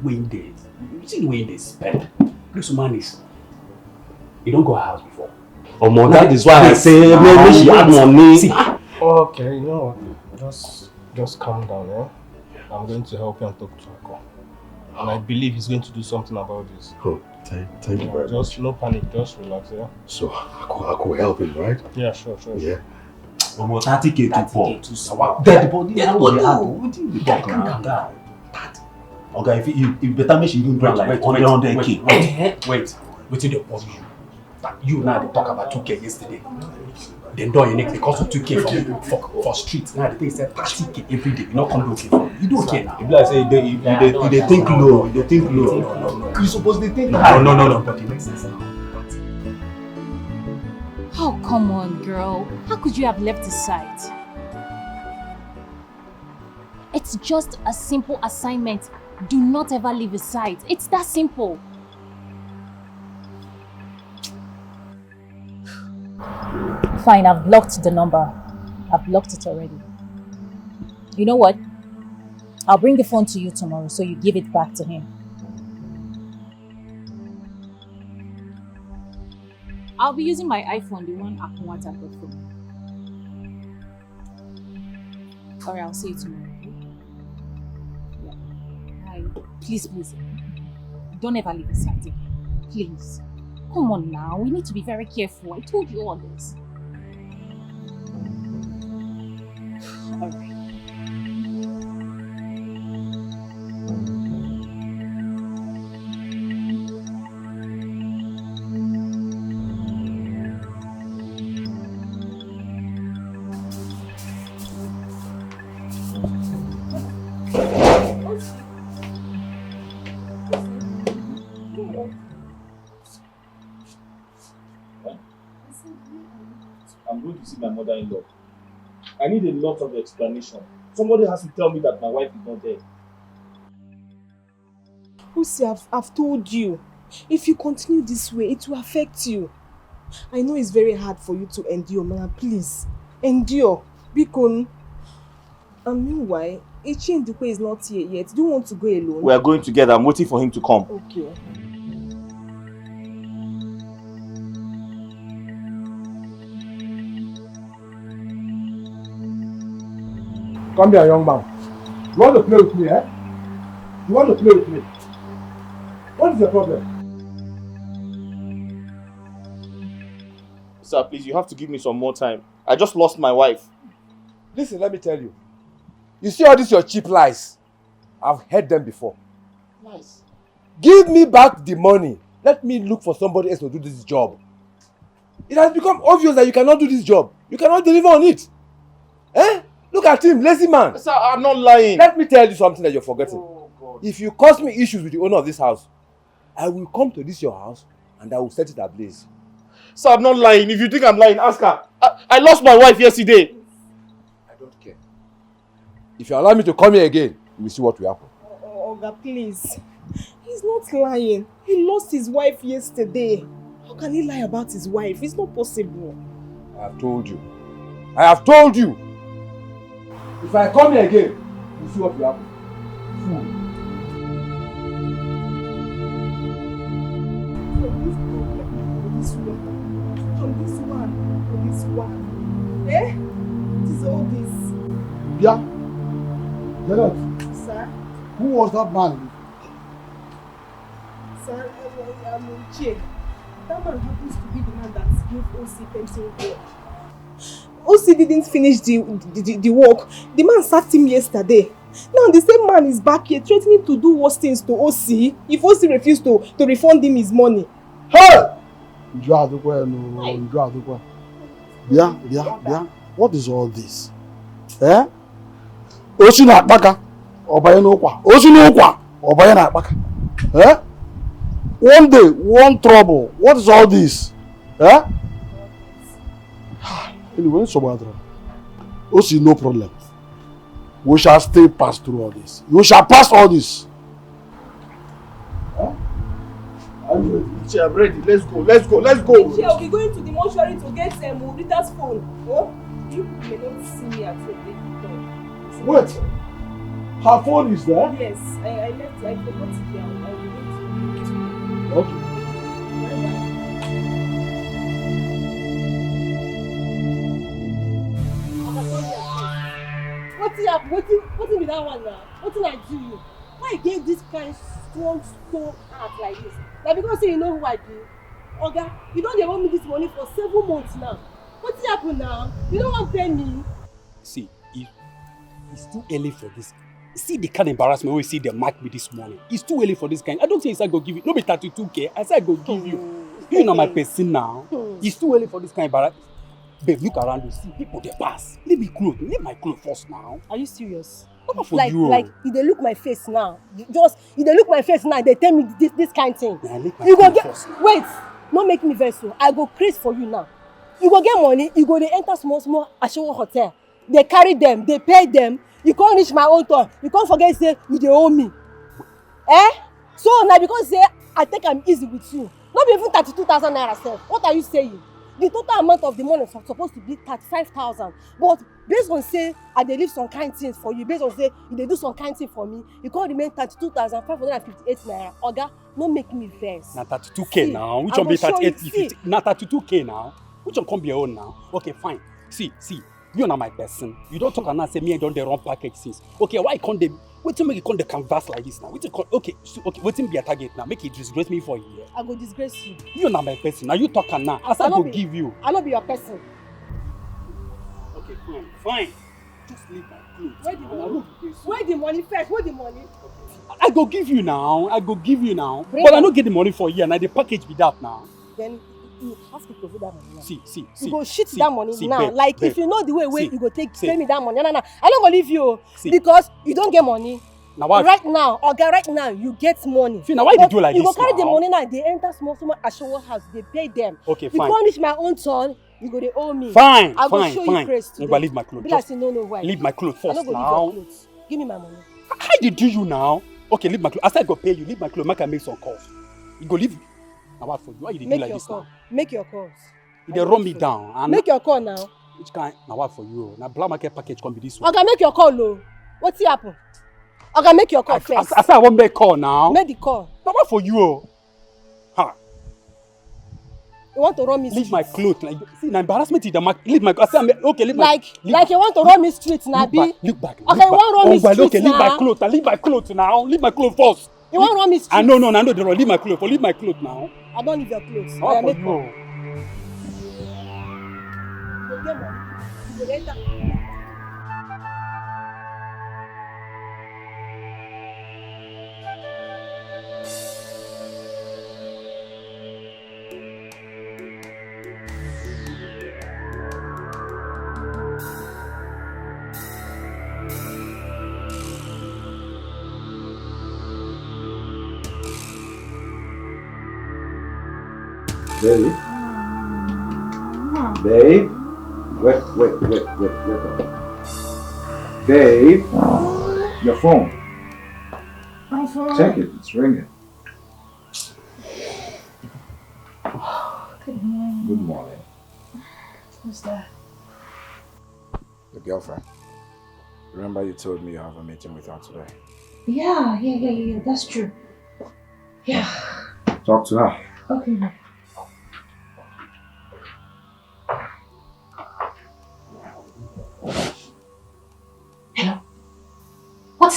way they spend. This woman is. You don't go her house before. Oh, mom, that is why I say maybe she had money. See. Okay, you know what? Just calm down, yeah? I'm going to help you and talk to Ako. And I believe he's going to do something about this. Oh, thank you very much. Just no panic, just relax, yeah? So, Ako will help him, right? Yeah, sure. Yeah. Almost 30K to poor. Dead body. Calm down. Okay, if you better make sure you don't like 100K. Wait. Wait till they pause you. You now they talk about 2K yesterday. Then do you next because of 2K for streets. Now they say 30K every day. You not come okay for you. don't care now. If like say you think low, you think low. You supposed to think high. No. But it makes sense now. Oh, come on, girl. How could you have left his side? It's just a simple assignment. Do not ever leave his side. It's that simple. Fine, I've blocked the number. I've blocked it already. You know what? I'll bring the phone to you tomorrow so you give it back to him. I'll be using my iPhone, the one Akunwata got for me. Alright, I'll see you tomorrow. Yeah. Bye. Please. Don't ever leave his side again. Please. Come on now, we need to be very careful. I told you all this. Alright. I'm going to see my mother-in-law. I need a lot of explanation. Somebody has to tell me that my wife is not there. Lucy, I've told you. If you continue this way, it will affect you. I know it's very hard for you to endure, Mama. Please, endure. Bikon. And meanwhile, Ichi Ndukwe is not here yet. Do you want to go alone? We are going together. I'm waiting for him to come. Okay. Come here, young man. You want to play with me, eh? You want to play with me? What is the problem? Sir, please, you have to give me some more time. I just lost my wife. Listen, let me tell you. You see all these your cheap lies? I've heard them before. Nice. Give me back the money. Let me look for somebody else to do this job. It has become obvious that you cannot do this job. You cannot deliver on it. Eh? Look at him, lazy man. Sir, I'm not lying. Let me tell you something that you're forgetting. Oh, God. If you cause me issues with the owner of this house, I will come to this your house and I will set it ablaze. Sir, I'm not lying. If you think I'm lying, ask her. I lost my wife yesterday. I don't care. If you allow me to come here again, you will see what will happen. Oga, please. He's not lying. He lost his wife yesterday. How can he lie about his wife? It's not possible. I have told you. I have told you. If I come here again, you will see what will happen. Fool. This one. Yeah. Janet, Sir? who was that man? Sir, I'm in check. That man happens to be the man that gave OC painting work. OC didn't finish the work. The man sacked him yesterday. Now the same man is back here threatening to do worse things to OC if OC refused to refund him his money. Hey! Yeah. What is all this? Eh? Osi na akpaka, obaye n'okwa. Osi n'okwa, obaye na akpaka. Eh? One day, one trouble. What is all this? Eh? Anyway, so bad. Osi, no problem. We shall still pass through all this. You shall pass all this. Huh? I'm ready. Let's go. I'll be going to the mortuary to get Rita's phone. Oh? You may not see me at the Wait. Her phone is there? Yes. I left it. I forgot it here. I'll be going to Okay. What's with that one now? What did I do you? Why I gave this kind strong heart like this? Now because you know who I do. Oga, you don't owe me this money for 7 months now. What's happened now? You don't want to pay me. See, it's too early for this. See the kind of embarrassment we see them mark me this morning. It's too early for this kind. I don't say I go give you. No be 32K. I say I go give you. You know my person now. It's too early for this kind of embarrassment. Babe, look around you. See people they pass. Leave me clothes. Leave my clothes first now. Are you serious? Not for you. Like if they look my face now, if they look my face now, they tell me this kind of thing. Nah, you go get first. Wait, not make me vex so. I go crazy for you now. You go get money, you go they enter small Ashowo hotel. They carry them, they pay them. You can't reach my own turn. You can't forget say you they owe me. Eh? So now because say I think I'm easy with you. Not even 32,000 naira self. What are you saying? The total amount of the money is supposed to be 35,000. But based on say I dey leave some kind things for you, based on say you dey do some kind thing for me, you can't remain 32,558 naira. Oga, no make me vex. Na 32K now. Which one be 38? Na 32K now. Which one come be your own now? Okay, fine. See. You are my person. You don't talk and now say me I don't the wrong package since. Okay, why can't they? Wait till make it come the canvas like this now. Okay. Wait till be a target now. Make it disgrace me for a year. I go disgrace you. You are not my person. Now you talk and now. As I go give you. I not be your person. Okay, fine. Just leave my clothes. Where the money first? Where the money? I go give you now. Bring but I don't get the money for a year. Now the package be that now. Then you have to provide that money now. See. You go shit that money now. Babe, like babe. if you know the way you go pay me that money. No. I don't go leave you See. because you don't get money. Now what? Right now you get money. See, now why you do like you this go carry now? the money now. They enter small Ashowo house. They pay them. Okay, You fine. can't reach my own turn. You go they owe me. Fine. I go show you grace today. I'm gonna leave my clothes. Be like say no why. Leave my clothes I first no go now. leave your clothes. Give me my money. How did you now? Okay, leave my clothes. After I go pay you, leave my clothes. Make I make some calls. You go leave. Now what for you? Why you dey do like this now? Make your calls. You dey run me down. And Make your call now. which kind? Now what for you? Now black market package can be this one. Okay, make your call, no. What's happen? Okay, make your call first. I said I won't make call now. Make the call. Now what for you? Ha! You want to run me Leave street? my clothes. Like, see, now embarrassment is the mark. Leave my. I said okay. Leave my. Like you want to run me street, Nabi? Look back. Okay, you want to run me street okay, leave my now? clothes. Now leave my clothes now. Leave my clothes first. You want to run me street? I know. Leave my clothes. Leave my clothes now. I don't leave your clothes. How for make you? call. You get money. You go enter. Babe? Babe? Wait. Babe? Your phone. My phone. Check it, it's ringing. Good morning. Good morning. Who's that? Your girlfriend. Remember you told me you have a meeting with her today? Yeah, that's true. Yeah. Talk to her. Okay.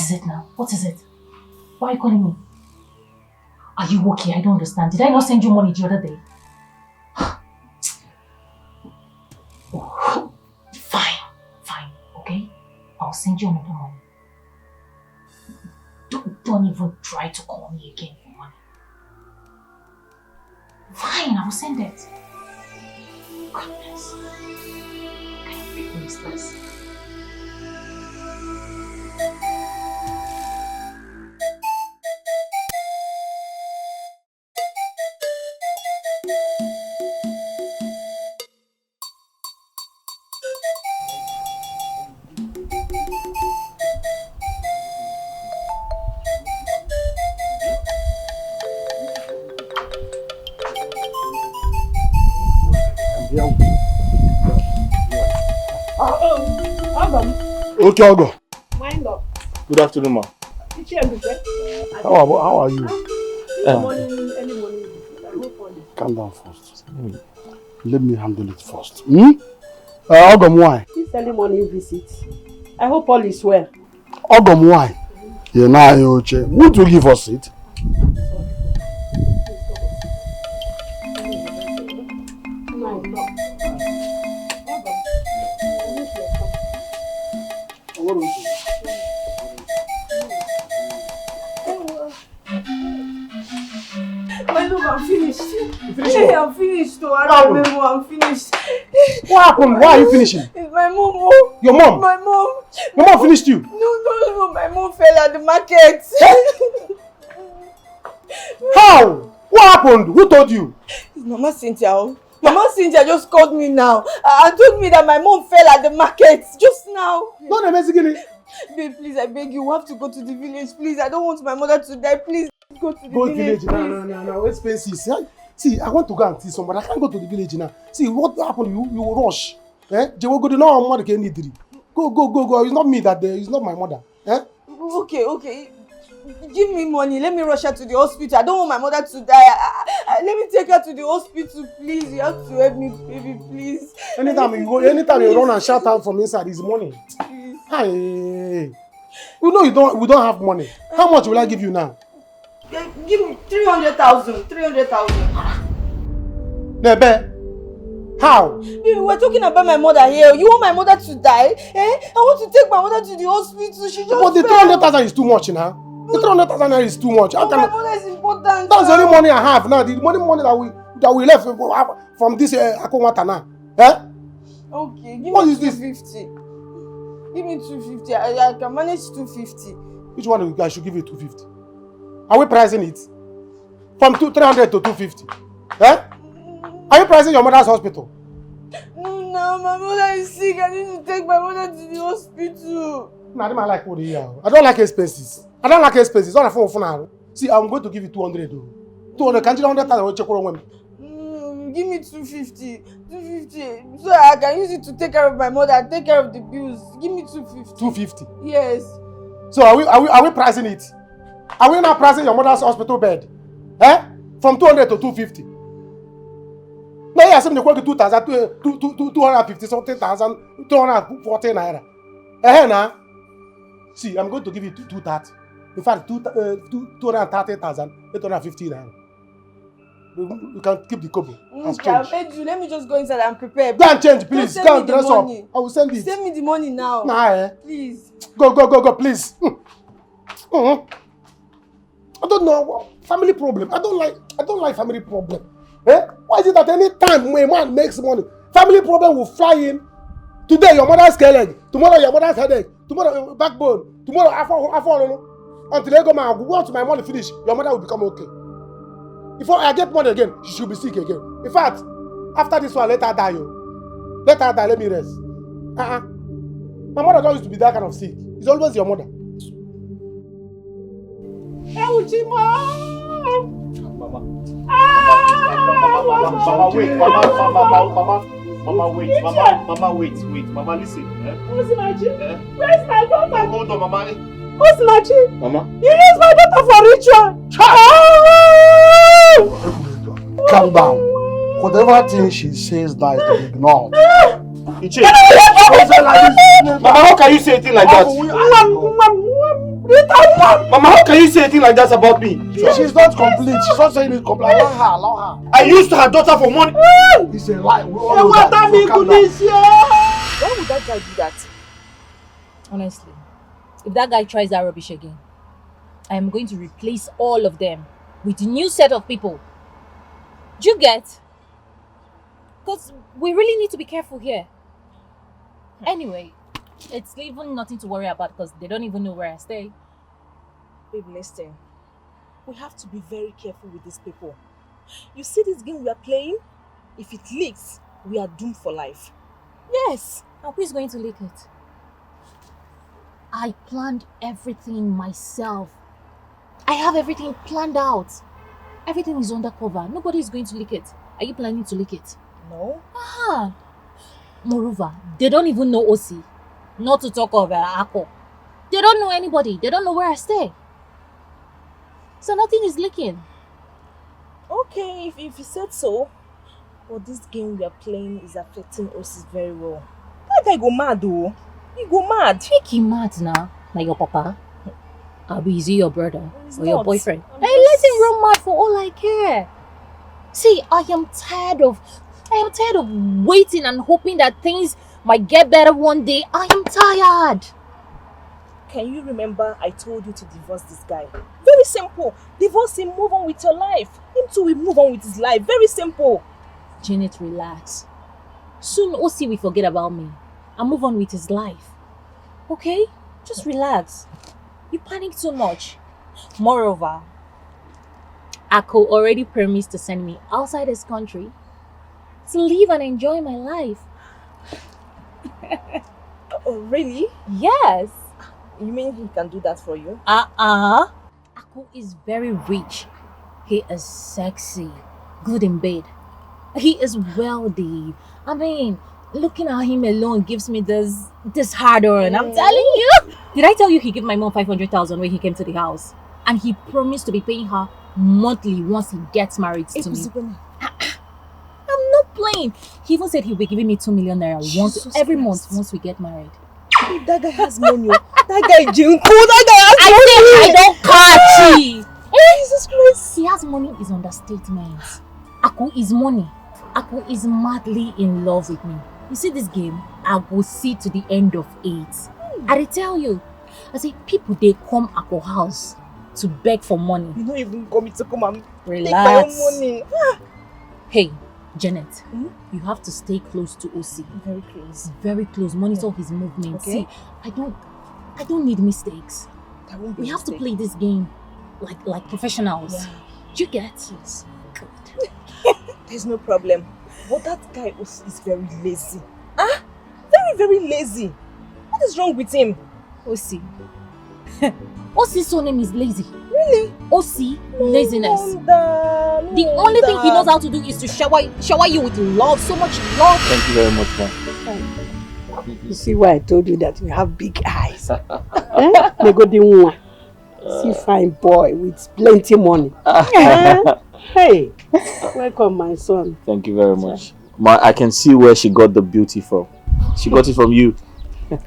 is it now? What is it? Why are you calling me? Are you okay? I don't understand. Did I not send you money the other day? Oh, fine, okay? I'll send you another money. Don't even try to call me again for money. Fine, I will send it. Goodness. What kind of people is this? Okay, I'll go. Wind up. Good afternoon, ma. How are you? Early morning. Calm down first. Let me handle it first. Ogom, why? This early morning visit. I hope all is well. Ogom, why? You're not okay. Won't you give us it? I'm finished. Hey, I'm finished. I'm finished. What happened? Why are you finishing? It's my mom. Your mom? My mom. Your mom finished you? No. My mom fell at the market. How? What happened? Who told you? It's Mama Cynthia. Mama Cynthia just called me now and told me that my mom fell at the market just now. Don't investigate. Babe, please, I beg you, we have to go to the village. Please, I don't want my mother to die. Please, go to the village. No, expenses. See, I want to go and see somebody. I can't go to the village now. See, what happened? You will rush. They will go to no mother can need. Go. It's not me that it's not my mother. Okay. Give me money. Let me rush her to the hospital. I don't want my mother to die. Let me take her to the hospital, please. You have to help me, baby, please. Anytime you run and shout out from inside, it's money. Please. Hey. We know we don't have money. How much will I give you now? Give me 300,000. Nebe. How? Baby, we're talking about my mother here. You want my mother to die? I want to take my mother to the hospital. She just But the 300,000 is too much now. The 300,000 is too much. My mother is important. That's the only money I have now. The money that we left from this Akonwata now. Okay, give me 250. Give me 250. I can manage 250. Which one of you guys should give you 250? Are we pricing it? From 300 to 250? Are you pricing your mother's hospital? No, my mother is sick. I need to take my mother to the hospital. I don't like what you I don't like expenses. All the phone for now. See, I'm going to give you 200. 200. Can't you 100,000? Check on give me 250. 250. So I can use it to take care of my mother and take care of the bills. Give me 250. 250? Yes. So are we pricing it? Are we not pricing your mother's hospital bed? From 200 to 250? No, you assume they quote 2,000, 250 something thousand, 240 naira. Now. See, I'm going to give you 230. In fact, 230,850 naira. You can keep the kobo. Let me just go inside and prepare. Go and change, please. Go and dress up. I will send it. Send me the money now. Please. Go, please. I don't know. Family problem. I don't like family problem. Why is it that any time a man makes money, family problem will fly in? Today your mother's leg, tomorrow your mother's headache, tomorrow backbone, tomorrow after until I go once my money finish, your mother will become okay. If I get money again, she should be sick again. In fact, after this one, let her die. Let me rest. My mother don't used to be that kind of sick. It's always your mother. Mama, wait. Mama, wait. Mama, listen. Osinachi, where's my daughter? Hold on, Mama. Osinachi, Mama. You use my daughter for ritual. Calm down. Whatever thing she says now is to be ignored. Mama, how can you say a thing like that? Mama, how can you say a thing like that about me? She's not complete. She's not saying it complete. Allow her. I used her daughter for money. It's a lie. We all Hey, know what that. that So calm mean, down. Why would that guy do that? Honestly, if that guy tries that rubbish again, I am going to replace all of them with a new set of people. Do you get? Because we really need to be careful here. Anyway, it's even nothing to worry about because they don't even know where I stay. Babe, listen. We have to be very careful with these people. You see this game we are playing? If it leaks, we are doomed for life. Yes. And who is going to leak it? I planned everything myself. I have everything planned out. Everything is undercover. Nobody is going to leak it. Are you planning to leak it? No. Ah. Moreover, they don't even know OC. Not to talk of Ako. They don't know anybody. They don't know where I stay. So nothing is leaking. Okay, if you said so. But this game we are playing is affecting us very well. That guy go mad though. He go mad. Make him mad now. Like your papa. Abi, is he your brother? He's or your not. boyfriend? Hey, let him run mad for all I care. See, I am tired of waiting and hoping that things might get better one day. I am tired. Can you remember I told you to divorce this guy? Very simple. Divorce him, move on with your life. Him too will move on with his life. Very simple. Janet, relax. Soon OC will forget about me and move on with his life. Okay? Just relax. You panic too much. Moreover, Ako already promised to send me outside his country to live and enjoy my life. Oh, really? Yes. You mean he can do that for you? Ako is very rich. He is sexy, good in bed. He is wealthy. I mean, looking at him alone gives me this hard on. I'm telling you. Did I tell you he gave my mom 500,000 when he came to the house? And he promised to be paying her monthly once he gets married to me. I'm not playing. He even said he'll be giving me 2 million naira every month once we get married. That guy has money. That guy Junko. That guy has I don't catch it. Jesus Christ. He has money is understatement. Aku is money. Aku is madly in love with me. You see this game? I will see to the end of it. I tell you. I say people they come Aku house to beg for money. You don't even come to come and relax. Take my own money. Hey, Janet, you have to stay close to OC. Very close. Very close. Monitor his movements. Okay. See, I don't need mistakes. We have to play this game like professionals. Yeah. Do you get? Yes. Good. There's no problem. But that guy is very lazy. Very, very lazy. What is wrong with him? OC. OC's surname is lazy. Really? OC, laziness. No the only thing he knows how to do is to shower you with love, so much love. Thank you very much, ma'am. You see why I told you that you have big eyes. They go the one. See fine boy with plenty money. Hey, welcome my son. Thank you very much. I can see where she got the beauty from. She got it from you.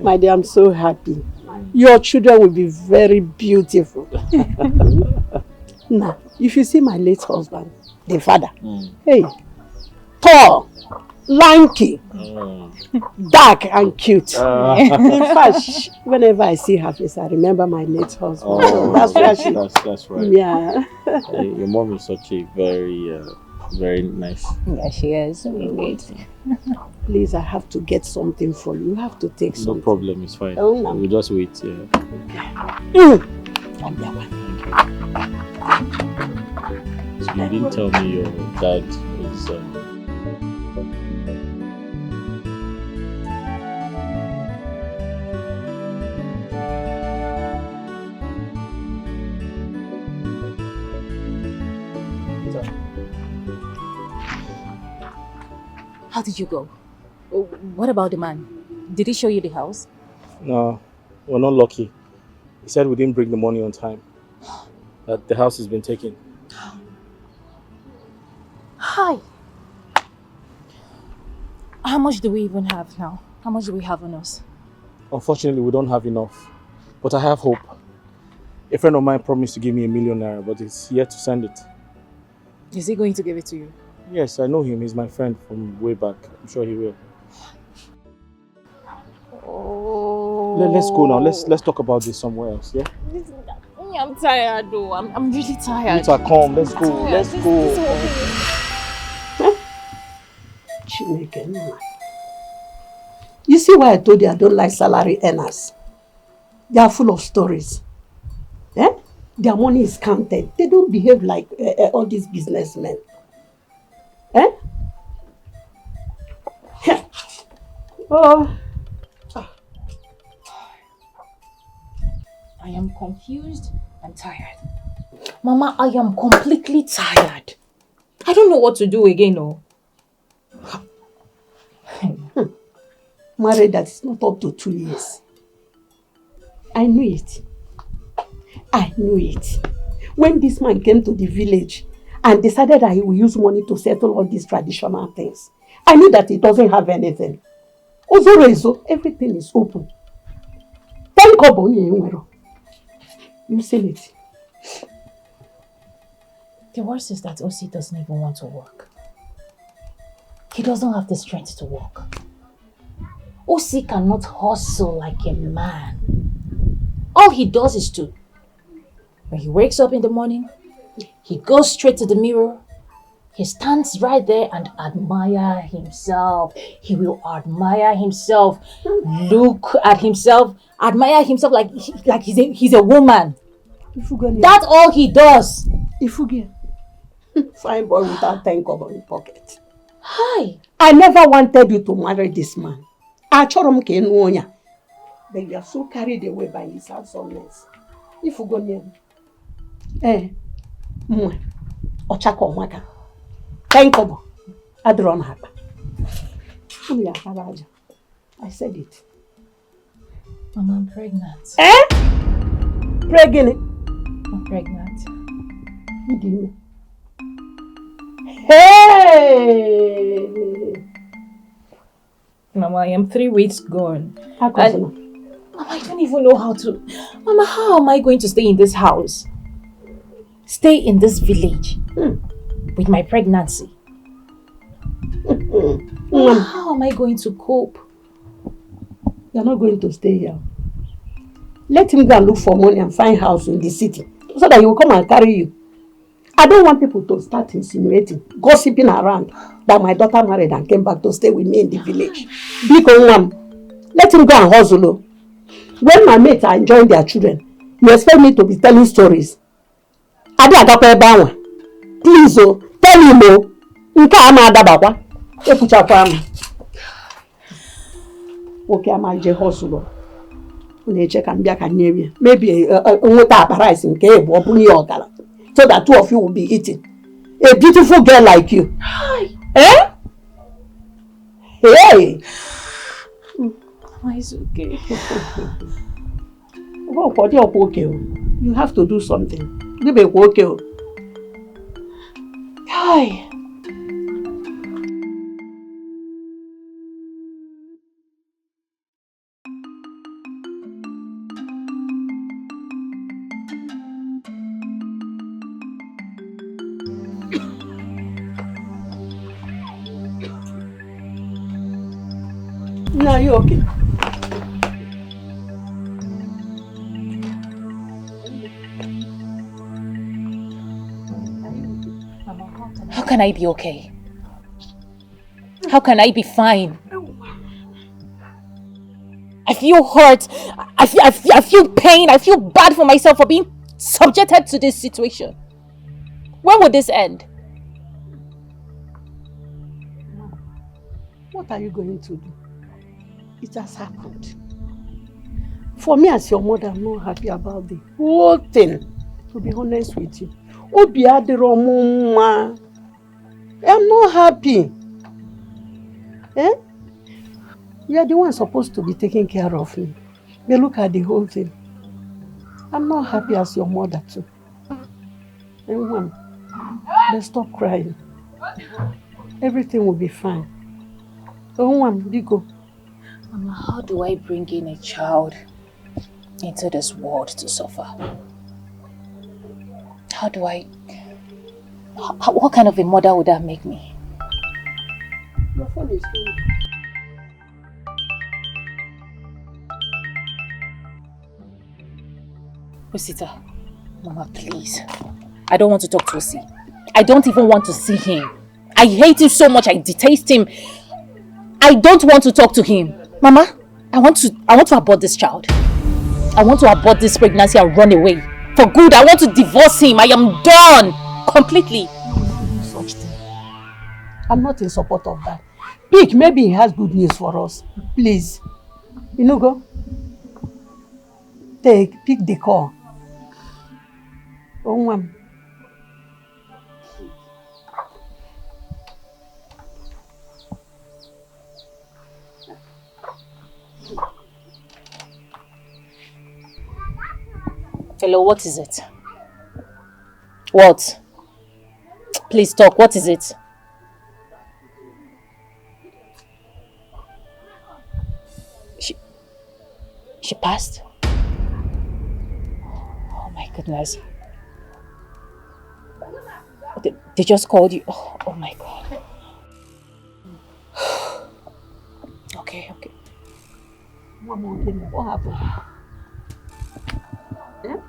My dear, I'm so happy. Your children will be very beautiful. Now, if you see my late husband, the father, hey, tall, lanky, dark and cute. In fact, whenever I see her face, I remember my late husband. Oh, that's right. Yeah. Your mom is such a very nice. Yeah, she is. Please, I have to get something for you. You have to take something. No problem, it's fine. Oh, no. We'll just wait. So you didn't tell me your dad is... How did you go? What about the man? Did he show you the house? No, we're not lucky. He said we didn't bring the money on time. That the house has been taken. Hi. How much do we even have now? How much do we have on us? Unfortunately, we don't have enough. But I have hope. A friend of mine promised to give me ₦1,000,000, but he's yet to send it. Is he going to give it to you? Yes, I know him. He's my friend from way back. I'm sure he will. Oh. Let's go now. Let's talk about this somewhere else, yeah? I'm tired though. I'm really tired. Rita, come. Let's go. Let's go. You see why I told you I don't like salary earners? They are full of stories. Eh? Their money is counted. They don't behave like all these businessmen. Eh? Oh. I am confused and tired. Mama, I am completely tired. I don't know what to do again, no. Married that is not up to 2 years. I knew it. I knew it. When this man came to the village and decided that he will use money to settle all these traditional things, I knew that he doesn't have anything. Also, everything is open. You seen it. The worst is that Osi doesn't even want to work. He doesn't have the strength to work. Osi cannot hustle like a man. All he does is to, when he wakes up in the morning, he goes straight to the mirror. He stands right there and admire himself. He will admire himself, look at himself, admire himself like he's a woman. That's all he does. Fine boy without 10 kobo in pocket. Hi. I never wanted you to marry this man. But you are so carried away by his handsomeness. If you go near Ochako Maka. 10 kobo. Adron Haba. I said it. Mama, I'm pregnant. Pregnant? I'm pregnant. What do you mean? Hey! Mama, I am 3 weeks gone. How come? Mama, I don't even know how to... Mama, how am I going to stay in this house? Stay in this village with my pregnancy? Mama, how am I going to cope? You're not going to stay here. Let him go and look for money and find house in the city so that he will come and carry you. I don't want people to start insinuating, gossiping around that my daughter married and came back to stay with me in the village. Let him go and hustle. When my mates are enjoying their children, you expect me to be telling stories. Please, tell him, okay, I'm a hustle. Maybe so that 2 of you will be eating. A beautiful girl like you. Hi. Eh? Hey! It's okay. You have to do something. Okay. Hi. No, you okay? How can I be okay? How can I be fine? I feel hurt. I feel pain. I feel bad for myself for being subjected to this situation. When will this end? What are you going to do? It has happened. For me as your mother, I'm not happy about the whole thing. To be honest with you. I'm not happy. Eh? You are the one supposed to be taking care of me. But look at the whole thing. I'm not happy as your mother too. Everyone, let's stop crying. Everything will be fine. Everyone, go. Mama, how do I bring in a child into this world to suffer? how do I... what kind of a mother would that make me? Your phone is ringing. Rosita, Mama, please. I don't want to talk to Osi. I don't even want to see him. I hate him so much, I detest him. I don't want to talk to him. Mama, I want to abort this child. I want to abort this pregnancy and run away. For good, I want to divorce him. I am done. Completely. You will not do such thing. I'm not in support of that. Pick, maybe he has good news for us. Please. You know, go. Pick the call. Oh, Hello, what is it? What? Please talk, what is it? She passed? Oh my goodness. They just called you. Oh my God. Okay. Mama, what happened? Yeah?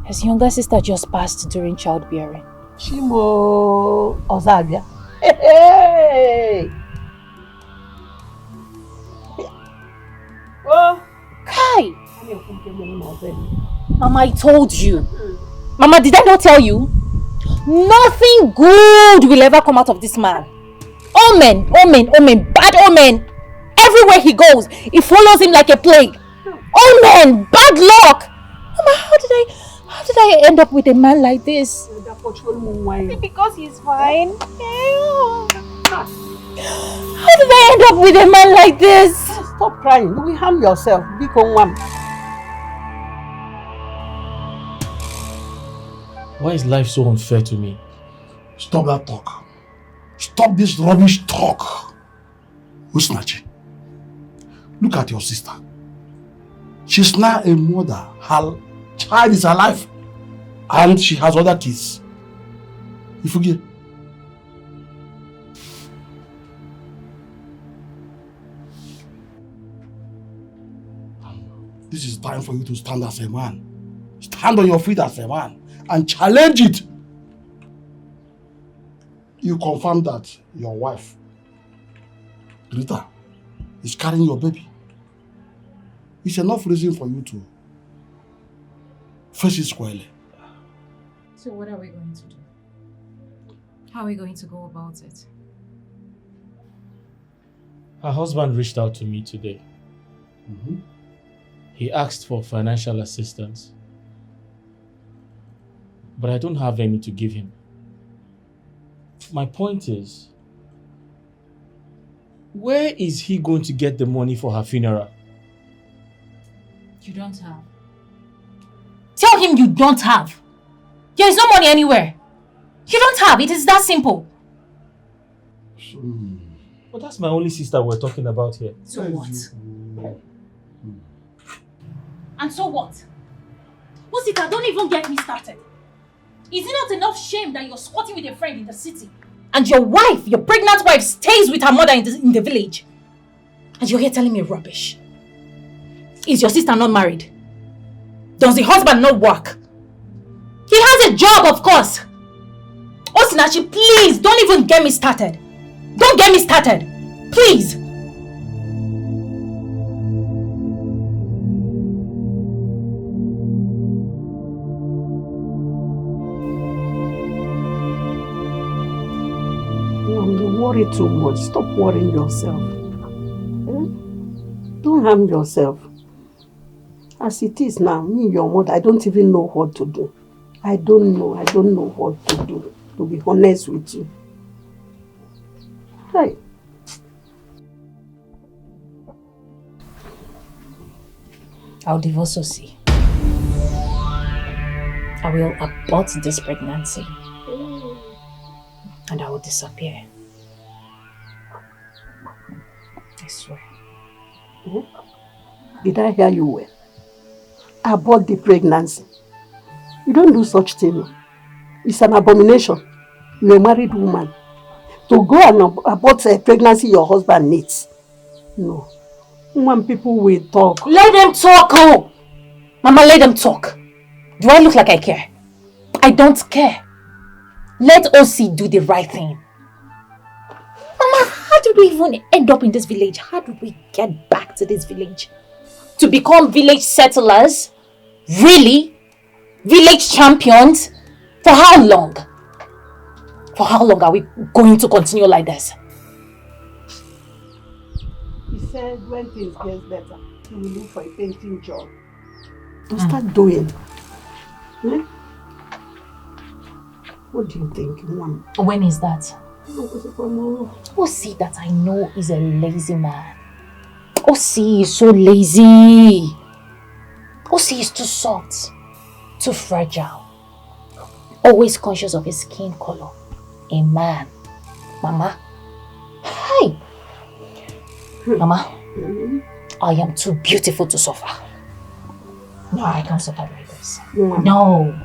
His younger sister just passed during childbearing. Chimo Ozabia. Hey! Oh! Kai! Mama, I told you. Mama, did I not tell you? Nothing good will ever come out of this man. Omen, bad omen. Everywhere he goes, it follows him like a plague. Omen, bad luck. Mama, how did I end up with a man like this? Because he's fine. How did I end up with a man like this? Stop crying. You will harm yourself. Why is life so unfair to me? Stop that talk. Stop this rubbish talk. Usnachi, look at your sister. She's now a mother. Her child is alive. And she has other kids. You forget? This is time for you to stand as a man. Stand on your feet as a man and challenge it. You confirm that your wife, Rita, is carrying your baby. It's enough reason for you to face it squarely. So what are we going to do? How are we going to go about it? Her husband reached out to me today. He asked for financial assistance, but I don't have any to give him. My point is, where is he going to get the money for her funeral? You don't have. Tell him you don't have. There is no money anywhere. You don't have. It is that simple. But that's my only sister we're talking about here. So what? And so what? Osita, don't even get me started. Is it not enough shame that you're squatting with a friend in the city? And your wife, your pregnant wife, stays with her mother in the village? And you're here telling me rubbish. Is your sister not married? Does the husband not work? He has a job, of course. Osinachi, please, don't even get me started. Don't get me started. Please. You worry too much. Stop worrying yourself. Don't harm yourself. As it is now, me, your mother, I don't even know what to do. I don't know what to do, to be honest with you. Hey. I'll divorce Osi. I will abort this pregnancy. And I will disappear. I swear. Did I hear you well? Abort the pregnancy. You don't do such thing. It's an abomination. You're a married woman. To go and abort a pregnancy your husband needs. No. When people will talk. Let them talk, oh! Mama, let them talk. Do I look like I care? I don't care. Let OC do the right thing. Mama, how did we even end up in this village? How did we get back to this village? To become village settlers? Really? Village champions? For how long? For how long are we going to continue like this? He said when things get better, he will look for a painting job. To start doing. Hmm? What do you think, Mom? When is that? OC that I know is a lazy man. OC is so lazy. OC is too soft, too fragile, always conscious of his skin color. A man. Mama. Hi. Mama. I am too beautiful to suffer. No, I can't suffer like this. No.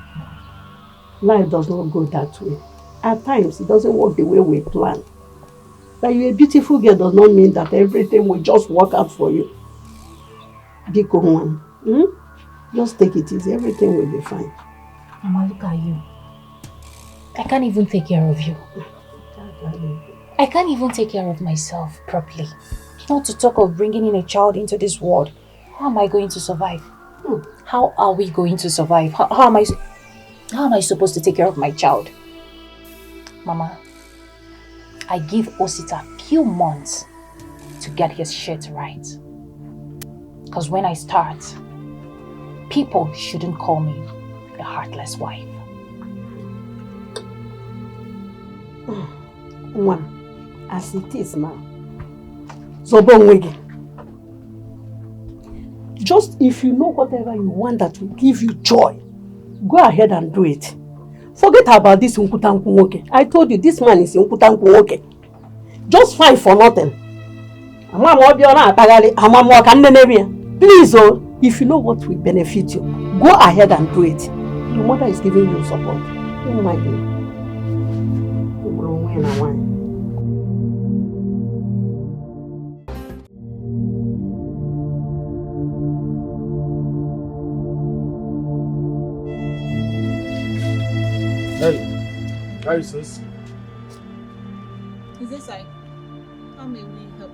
Life does not go that way. At times, it doesn't work the way we plan. That you're a beautiful girl does not mean that everything will just work out for you. Biko one. Just take it easy. Everything will be fine. Mama, look at you. I can't even take care of you. I can't even take care of myself properly. Not to talk of bringing in a child into this world. How am I going to survive? How are we going to survive? How am I supposed to take care of my child? Mama, I give Osita a few months to get his shit right. Because when I start, people shouldn't call me a heartless wife. One, as it is now, Zobongwege. Just if you know whatever you want that will give you joy, go ahead and do it. Forget about this Unkutanku Woke. I told you this man is Unkutanku Woke. Just fight for nothing. Please, oh, if you know what will benefit you, go ahead and do it. Your mother is giving you support. Oh my God. Hey, where is this? Is this side? How may we help?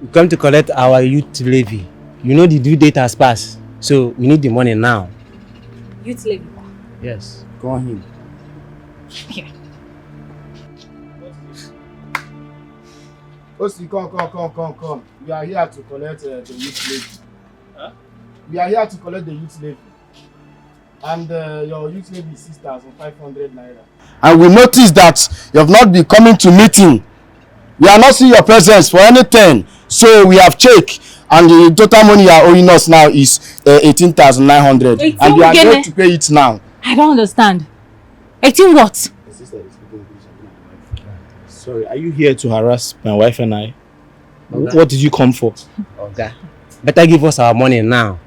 We come to collect our youth levy. You know the due date has passed, so we need the money now. Youth levy? Yes, go on in. Here. Osi, come. We are here to collect the youth levy. Huh? We are here to collect the youth levy. And your youth levy is 6,500 naira. And we noticed that you have not been coming to meeting. We are not seeing your presence for anything. So we have checked. And the total money you are owing us now is 18,900. And you are going to pay it now. I don't understand. 18 what? Sorry, are you here to harass my wife and I? Okay. What did you come for? Okay. Better give us our money now.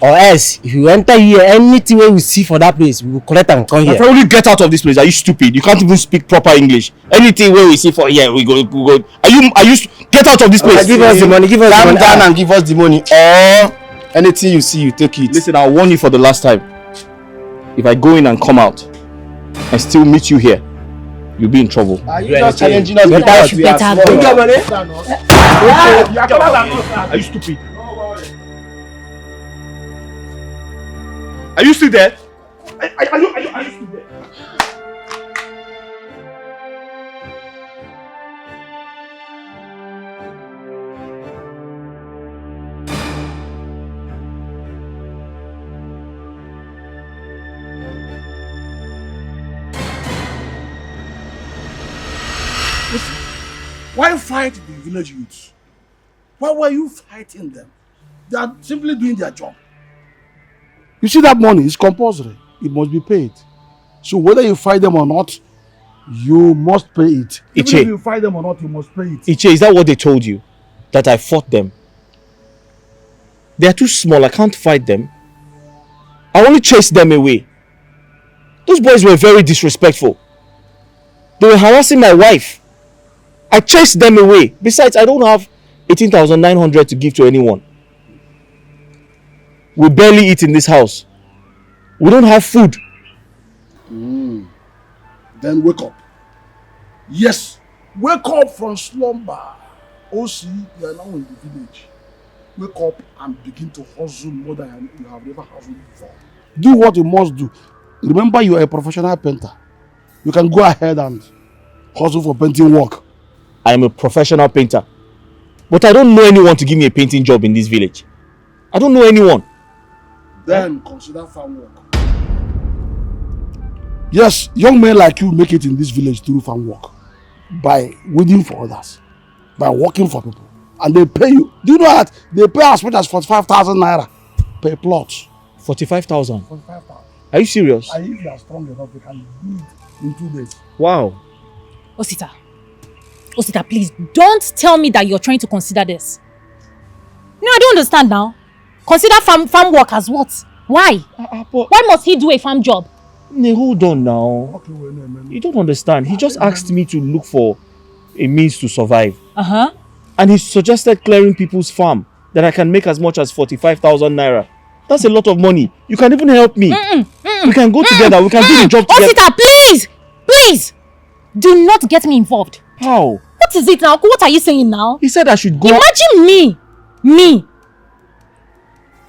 Or else, if you enter here, anything we see for that place, we will collect and come here. Probably get out of this place. Are you stupid? You can't even speak proper English. Anything we see for here, we go. Are you? Get out of this place. Give us the money. Give us the money. Calm down and give us the money. Or anything you see, you take it. Listen, I'll warn you for the last time. If I go in and come out, and still meet you here, you'll be in trouble. Are you just challenging us? Are you stupid? Are you still there? Are you still there? Why fight the village youths? Why were you fighting them? They are simply doing their job. You see, that money is compulsory. It must be paid. So whether you fight them or not, you must pay it. Even if you fight them or not, you must pay it. Iche, is that what they told you? That I fought them? They are too small. I can't fight them. I only chased them away. Those boys were very disrespectful. They were harassing my wife. I chased them away. Besides, I don't have 18,900 to give to anyone. We barely eat in this house. We don't have food. Then wake up. Yes, wake up from slumber. OC, you are now in the village. Wake up and begin to hustle more than you have never hustled before. Do what you must do. Remember, you are a professional painter. You can go ahead and hustle for painting work. I am a professional painter. But I don't know anyone to give me a painting job in this village. I don't know anyone. Then consider farm work. Yes, young men like you make it in this village through farm work. By weeding for others. By working for people. And they pay you. Do you know that they pay as much as 45,000 naira per plot? 45,000? 45,000. Are you serious? And if they are strong enough, they can do it in 2 days. Wow. Osita, please don't tell me that you're trying to consider this. No, I don't understand now. Consider farm work as what? Why? Why must he do a farm job? Hold on now. You don't understand. He just asked me to look for a means to survive. And he suggested clearing people's farm that I can make as much as 45,000 naira. That's a lot of money. You can even help me. We can go together. We can do the job together. Osita, please! Please! Do not get me involved. How? What is it now? What are you saying now? He said I should go. Imagine me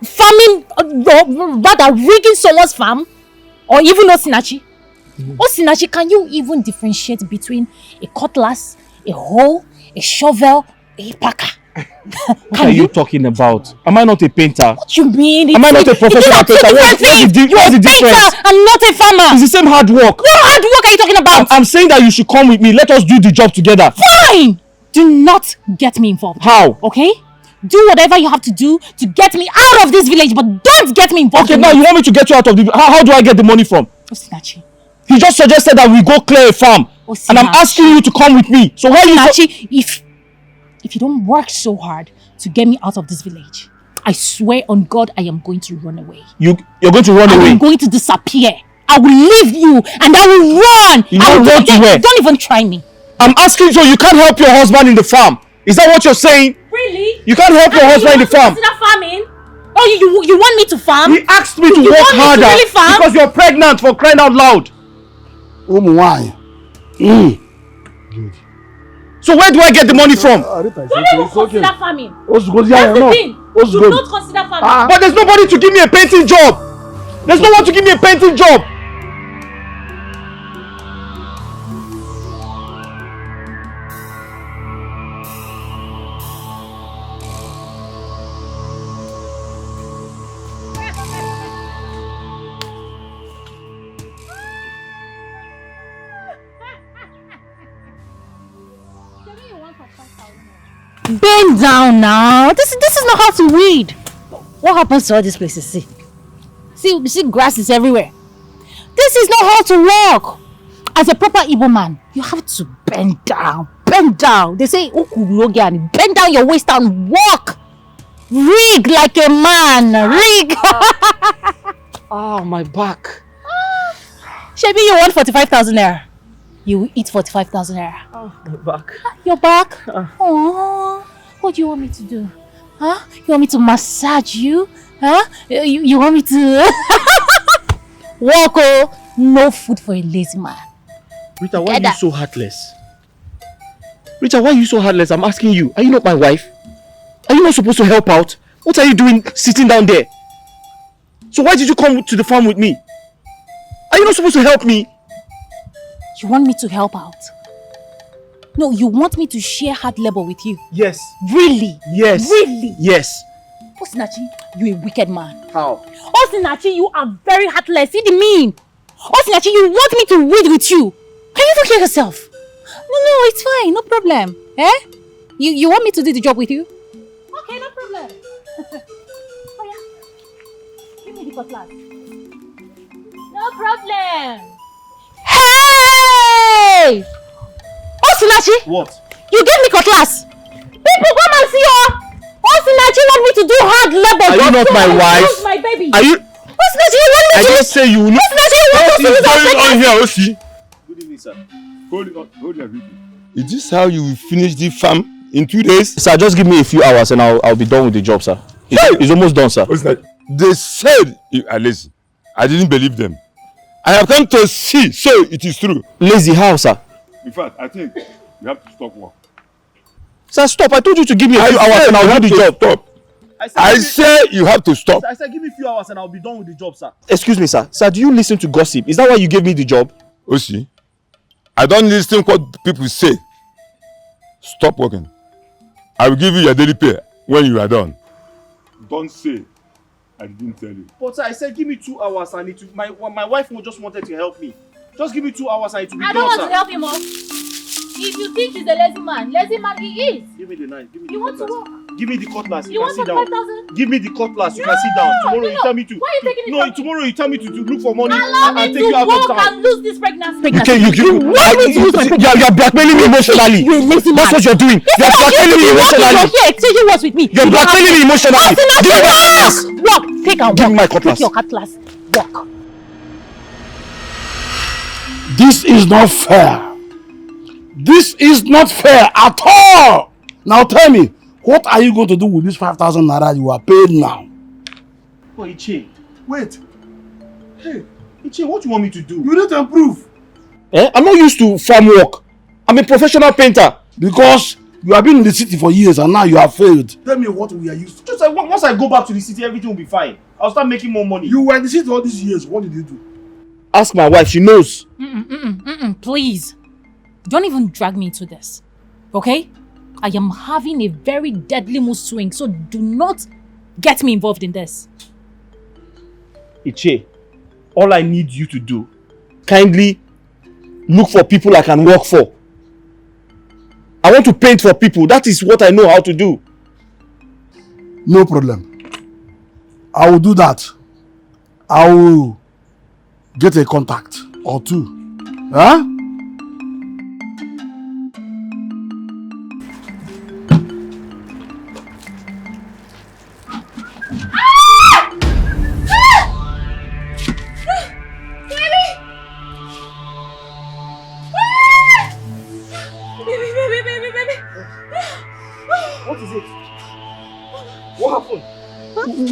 farming, rather rigging someone's farm, or even Osinachi. Osinachi, can you even differentiate between a cutlass, a hoe, a shovel, a packer? What are you talking about? Am I not a painter? What you mean? Am I not a professional painter? What's the difference? I'm not a farmer. It's the same hard work. What hard work are you talking about? I'm saying that you should come with me. Let us do the job together. Fine! Do not get me involved. How? Okay? Do whatever you have to do to get me out of this village, but don't get me involved. Okay, now you want me to get you out of the... How do I get the money from? Osinachi. He just suggested that we go clear a farm. And I'm asking you to come with me. So why Osinachi, if you don't work so hard to get me out of this village, I swear on God, I am going to run away. You're going to run away? I'm going to disappear. I will leave you and I will run. You will run to where? Don't even try me. I'm asking you, you can't help your husband in the farm. Is that what you're saying? Really? You can't help your husband in the farm. Consider farming? Oh, you want me to farm? He asked me to work harder really farm? because you're pregnant, for crying out loud. Why? So where do I get the money from? Don't even consider farming. That's the thing. Do not consider farming. But there's nobody to give me a painting job. There's no one to give me a painting job. Bend down now. This is not how to weed. What happens to all these places? See grass is everywhere. This is not how to walk. As a proper Igbo man, you have to bend down. Bend down. They say bend down your waist and walk. Rig like a man. Rig. Oh, my back. Shebi, you want 45,000 naira. You will eat 45,000 naira. Oh, my back. Your back? Oh, what do you want me to do? Huh? You want me to massage you? Huh? You want me to walk? Oh, no food for a lazy man. Rita, why are you so heartless? Rita, why are you so heartless? I'm asking you. Are you not my wife? Are you not supposed to help out? What are you doing sitting down there? So why did you come to the farm with me? Are you not supposed to help me? You want me to help out? No, you want me to share hard labor with you? Yes. Really? Yes. Really? Yes. Osinachi, you a wicked man. How? Osinachi, you are very heartless. See the mean? Osinachi, you want me to weed with you? Can you even hear yourself? No, it's fine. No problem. Eh? You want me to do the job with you? Okay, no problem. Oh yeah. Give me the cutlass. No problem. Hey! Osinachi! What? You gave me cutlass! People come and see her! Osinachi want me to do hard labor! Are you not my wife? My baby! Are you... I just say you look. What is going on here, Osi? Good evening, sir. Hold everything. Is this how you will finish the farm in 2 days? Sir, just give me a few hours and I'll be done with the job, sir. It's almost done, sir. They said you are lazy. I didn't believe them. I have come to see, so it is true. Lazy how, sir? In fact, I think you have to stop work. Sir, stop. I told you to give me a few hours and I'll do the job. Stop. I say you have to stop. I said give me a few hours and I'll be done with the job, sir. Excuse me, sir. Sir, do you listen to gossip? Is that why you gave me the job? Osi, I don't listen to what people say. Stop working. I will give you your daily pay when you are done. Don't say I didn't tell you. But sir, I said give me 2 hours and it will, my wife just wanted to help me. Just give me 2 hours and it will be done, I don't want sir. to help him up. If you think he's a lazy man he is. Give me the knife. Give me You the want to cutlass. work? Give me the cutlass. You You can want sit for down. 5,000? Give me the cutlass. You can sit down. Tomorrow you tell me to. Why are you taking it No, from tomorrow you tell me to look for money Allow me and take to you out of work town. and lose this pregnancy. You're blackmailing me emotionally. That's what you're doing. You're blackmailing me emotionally. Here, say you was with me. You're blackmailing me emotionally. Give me my cutlass. Walk. Take and walk. Give me my cutlass. Take your cutlass. Walk. This is not fair. This is not fair at all. Now tell me, what are you going to do with this 5,000 naira you are paid now? Oh, Ichi, wait. Hey, Ichi, what do you want me to do? You need to improve. I'm not used to farm work. I'm a professional painter. Because you have been in the city for years and now you have failed. Tell me what we are used to. Just like once I go back to the city, everything will be fine. I'll start making more money. You were in the city all these years. What did you do? Ask my wife. She knows. Please. Don't even drag me into this. Okay? I am having a very deadly mood swing, so do not get me involved in this. Iche, all I need you to do, kindly look for people I can work for. I want to paint for people. That is what I know how to do. No problem. I will do that. I will get a contact or two. Huh?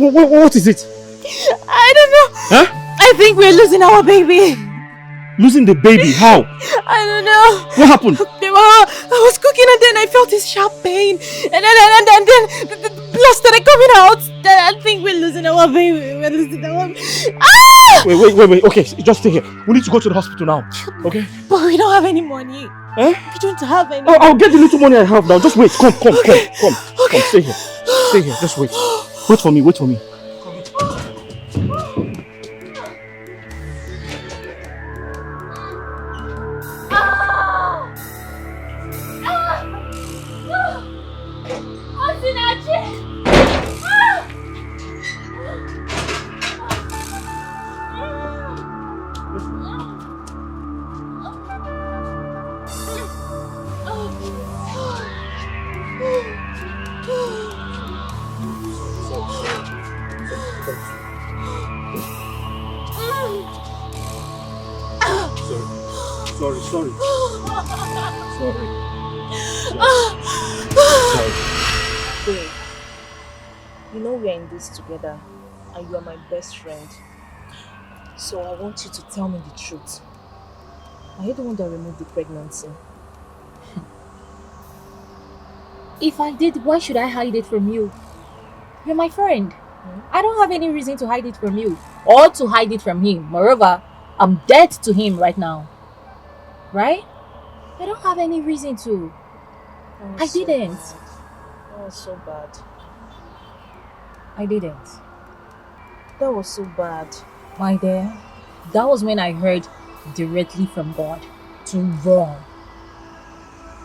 What is it? I don't know. Huh? I think we're losing our baby. Losing the baby? How? I don't know. What happened? I was cooking and then I felt this sharp pain. And then the blood started coming out. Then I think we're losing our baby. We're losing our Ah! Wait. Okay, just stay here. We need to go to the hospital now. Okay? But we don't have any money. Eh? We don't have any I'll get the little money I have now. Just wait. Come. Okay. Come. Stay here. Stay here. Just wait. Wait for me. Sorry. Babe, you know we are in this together and you are my best friend. So I want you to tell me the truth. Are you the one that removed the pregnancy? If I did, why should I hide it from you? You're my friend. I don't have any reason to hide it from you or to hide it from him. Moreover, I'm dead to him right now. Right? I don't have any reason to. I didn't. That was so bad. I didn't. That was so bad. My dear, that was when I heard directly from God to run.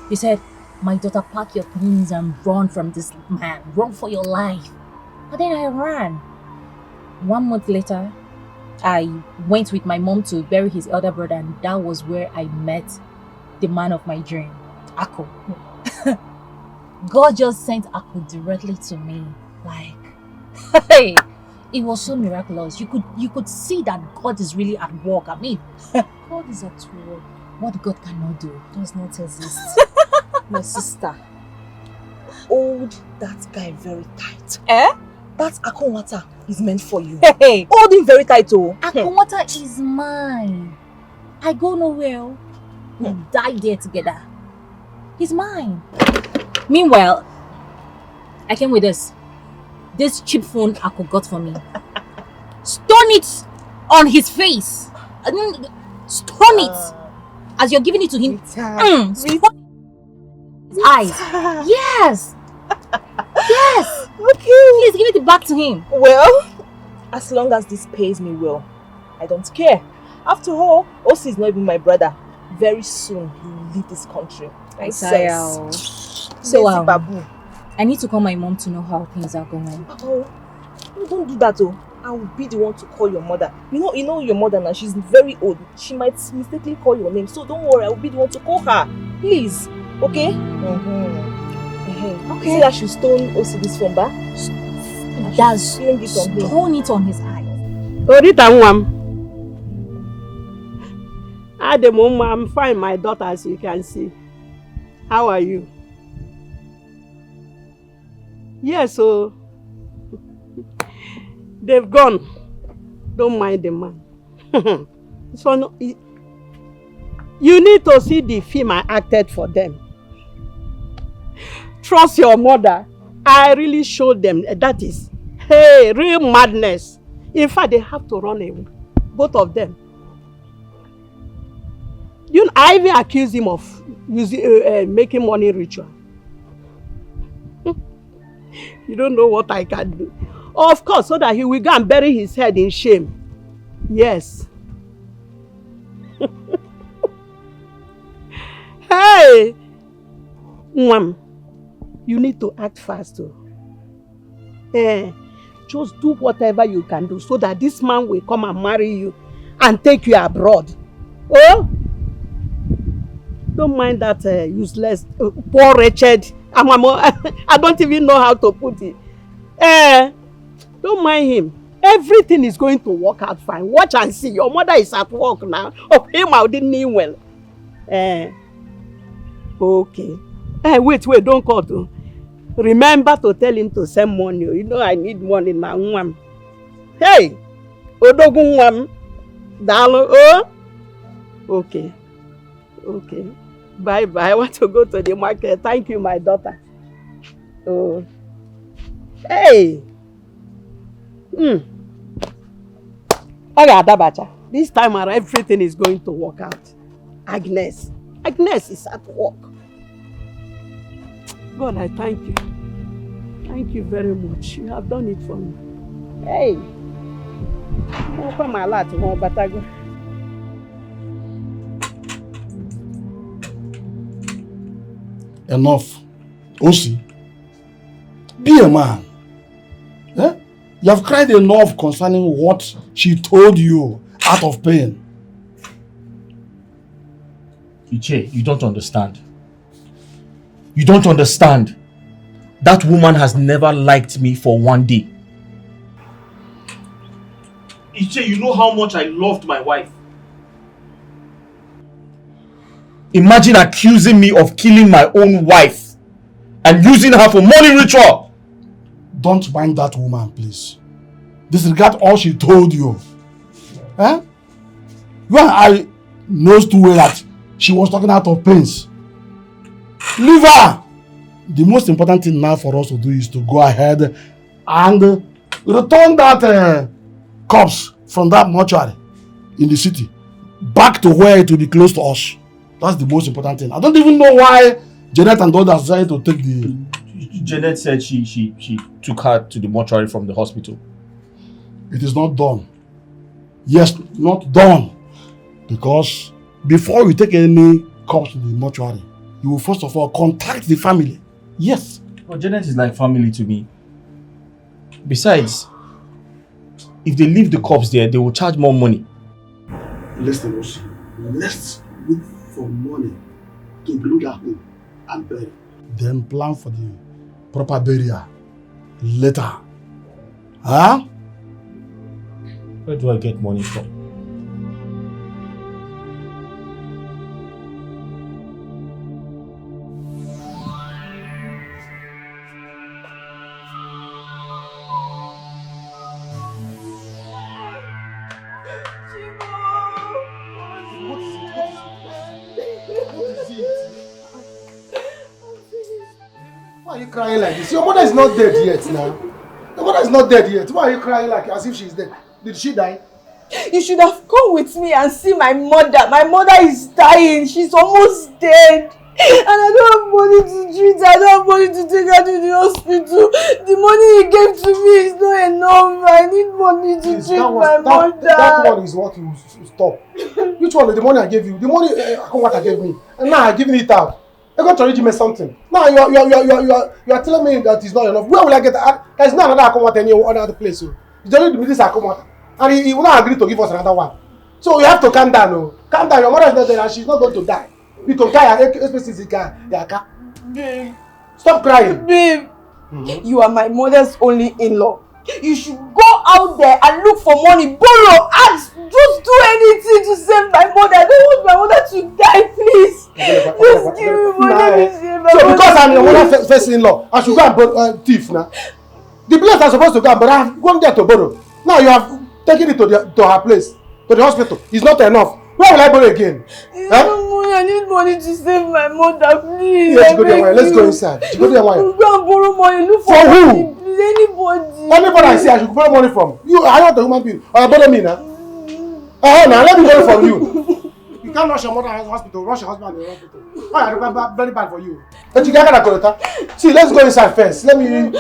He said, my daughter, pack your things and run from this man. Run for your life. But then I ran. 1 month later, I went with my mom to bury his elder brother, and that was where I met the man of my dream, Akko. God just sent Akko directly to me. Like, hey, It was so miraculous. You could see that God is really at work. I mean, God is at work. What God cannot do does not exist. My sister, hold that guy very tight. That Akonwata is meant for you. Hey, hold him very tight, oh. Akonwata is mine. I go nowhere. We die there together. He's mine. Meanwhile, I came with this cheap phone Ako got for me. Stone it on his face. Stone it as you're giving it to him. Stone his eyes. Yes. Yes. Okay. Please give it back to him. Well, as long as this pays me well, I don't care. After all, Osi is not even my brother. Very soon he will leave this country. So Babu, I need to call my mom to know how things are going. Oh, don't do that, oh. I will be the one to call your mother. You know your mother now, she's very old. She might mistakenly call your name. So don't worry, I will be the one to call her. Please. Okay? Okay. See, I should stone Osi this phone back. Does stone it on his eyes. At the moment, I'm fine, my daughter, as you can see. How are you? Yes, so they've gone. Don't mind the man. So no, you need to see the film I acted for them. Trust your mother. I really showed them that is, real madness. In fact, they have to run away. Both of them. I even accused him of making money ritual. You don't know what I can do. Of course, so that he will go and bury his head in shame. Yes. Hey! Mom, you need to act fast too. Just do whatever you can do so that this man will come and marry you and take you abroad. Oh? Don't mind that useless, poor wretched. I don't even know how to put it. Don't mind him. Everything is going to work out fine. Watch and see. Your mother is at work now. Of him, I didn't mean well. Okay. Wait, don't call to. Remember to tell him to send money. You know I need money now. Hey! Odogun Dalo. Oh? Okay. Okay. Bye-bye. I want to go to the market. Thank you, my daughter. Oh. Hey! Okay, Adabacha. This time around, everything is going to work out. Agnes is at work. God, I thank you. Thank you very much. You have done it for me. Hey! Enough. Osi, be a man. Eh? You have cried enough concerning what she told you out of pain. Iche, you don't understand. You don't understand. That woman has never liked me for one day. Iche, you know how much I loved my wife. Imagine accusing me of killing my own wife and using her for money ritual. Don't mind that woman, please. Disregard all she told you. Eh? You and I knows too well that she was talking out of pains. Leave her! The most important thing now for us to do is to go ahead and return that corpse from that mortuary in the city back to where it will be close to us. That's the most important thing. I don't even know why Janet and the others decided to take the... Janet said she took her to the mortuary from the hospital. It is not done. Yes, not done. Because before you take any corpse to the mortuary, you will first of all contact the family. Yes. But Janet is like family to me. Besides, if they leave the corpse there, they will charge more money. Listen, Osi. Let's look for money to bring her home and bury. Then plan for the proper burial later. Huh? Where do I get money from? Why are you crying like this? Your mother is not dead yet now. Your mother is not dead yet. Why are you crying like as if she's dead? Did she die? You should have come with me and see my mother. My mother is dying. She's almost dead. And I don't have money to treat her. I don't have money to take her to the hospital. The money he gave to me is not enough. I need money to treat my mother. That one is what you stop. Which one? The money I gave you? The money what I gave me. And now I'm giving it out. I got to read me something. Now you are telling me that it's not enough. Where will I get that? There's not another account any other place. So it's only this account. And he will not agree to give us another one. So you have to calm down. Oh. Calm down. Your mother is not there and she's not going to die. We can die, especially Babe. Stop crying. Babe, you are my mother's only in-law. You should go out there and look for money, borrow, ask, just do anything to save my mother. I don't want my mother to die, please. Just give me money to save my mother. So because I'm your mother's first in-law, I should go and borrow thief now. The place I'm supposed to go and borrow, I've gone there to borrow. Now you have taken it to her place, to the hospital. It's not enough. Where will I borrow again? I need money to save my mother, please. Yeah, let's go inside. Go there, why? Go and borrow money. Look for who? money, please. Anybody. Anybody I see, I should borrow money from. You are not a human being. Or borrow me now. Oh, now let me borrow from you. You can't rush your mother to the hospital, rush your husband to the hospital. Why? I very bad for you. But you can't. See, let's go inside first. Let me.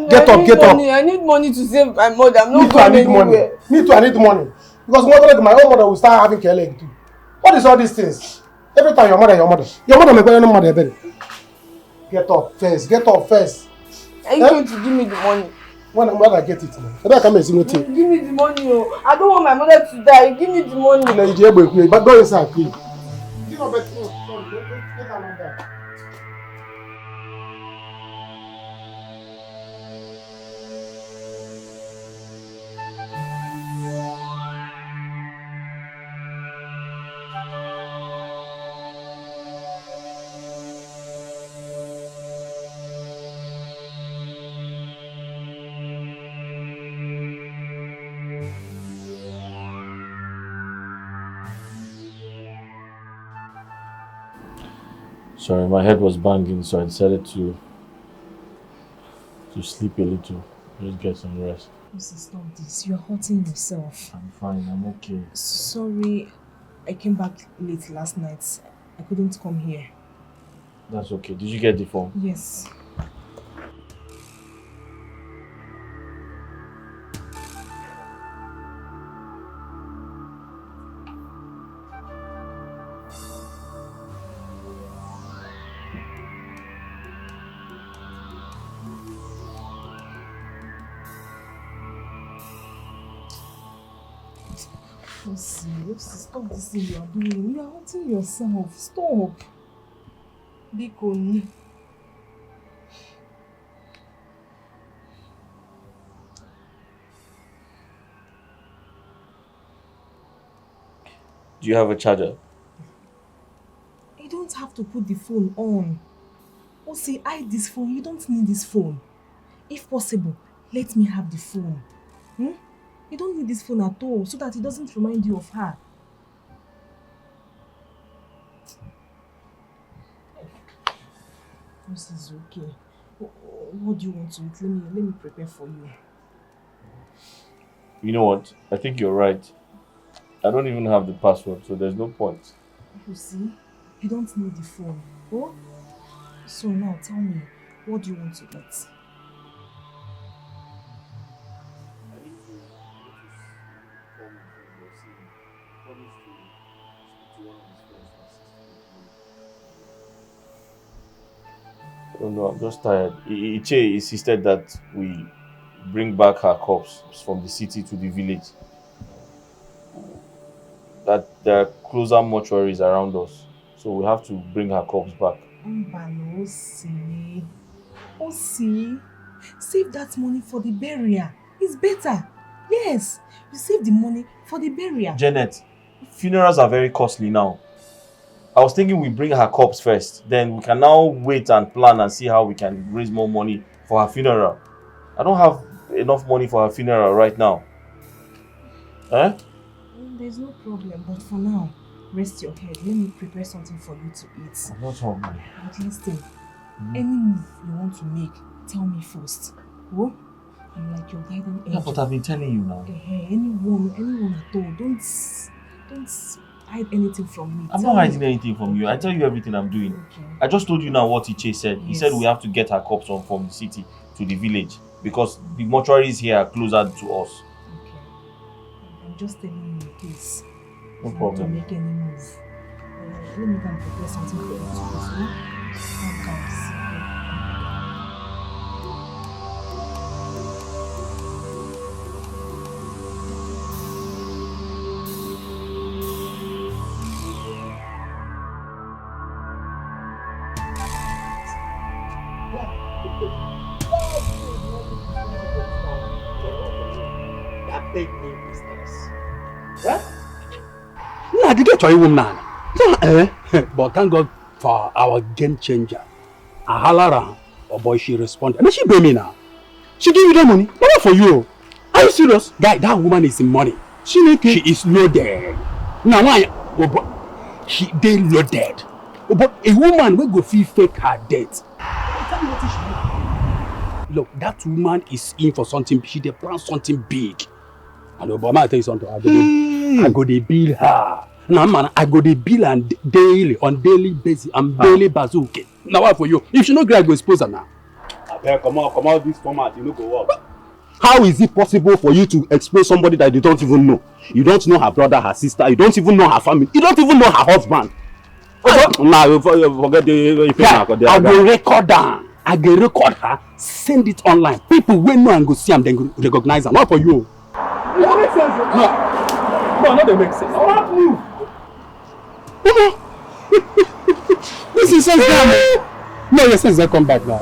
Get up. I need money to save my mother. I'm not going anywhere. Me too, I need money. Because my own mother will start having care leg too. What is all these things? Every time your mother may go no mother better. Get up first. Are you going to give me the money? When I get it now. I come and see what you. Give me the money. Oh. I don't want my mother to die. Give me the money. But go inside, please. You know better. Sorry, my head was banging, so I decided to sleep a little, just get some rest. Stop this. You're hurting yourself. I'm fine, I'm okay. Sorry, I came back late last night. I couldn't come here. That's okay. Did you get the form? Yes. Stop this thing you are doing. You are hurting yourself. Stop. Bikon. Do you have a charger? You don't have to put the phone on. Or say, hide this phone. You don't need this phone. If possible, let me have the phone. You don't need this phone at all, so that it doesn't remind you of her. This is okay. What do you want to eat? Let me prepare for you. You know what? I think you're right. I don't even have the password, so there's no point. You see, you don't need the phone. Oh? So now tell me, what do you want to eat? Oh no, I'm just tired. Iche insisted that we bring back her corpse from the city to the village. That there are closer mortuaries around us, so we have to bring her corpse back. See, save that money for the burial. It's better. Yes. You save the money for the burial. Janet, funerals are very costly now. I was thinking we bring her corpse first. Then we can now wait and plan and see how we can raise more money for her funeral. I don't have enough money for her funeral right now. Eh? There's no problem, but for now, rest your head. Let me prepare something for you to eat. I'm not hungry. But listen, any move you want to make, tell me first. Oh? I'm like your guiding angel. Yeah, but I've been telling you now. Anyone at all, don't hide anything from me. I'm not hiding anything from you. I tell you everything I'm doing. Okay. I just told you now what Iche said. Yes. He said we have to get her corpse from the city to the village because the mortuaries here are closer to us. Okay. I'm just telling you, please. No problem. To make any move. Let me go and prepare something for you to eat. Okay. Nah, did you tell you woman? But thank God for our game changer. Ahalara, oh boy, she responded. And she pay me now. She give you that money. Not for you. Are you serious? Guy, that woman is in money. She is loaded. Now why? Oh boy, they loaded. Oh, but a woman will go feel fake her death. Tell me what she do. Look, that woman is in for something. She dey plan something big. And Obama, I tell you something. I go dey bill her. Now, man, I go dey bill and daily, on daily basis, and daily bazooka. Now, what for you? If she no gree, I go expose her now. Come out this format, you no go work. How is it possible for you to expose somebody that you don't even know? You don't know her brother, her sister, you don't even know her family, you don't even know her husband. Nah, forget the I go record her. I go record her, send it online. People will know and go see them, then go recognize her. Not for you. It makes sense. No, not they make sense. What move? This is sense now. No, your sense come back now.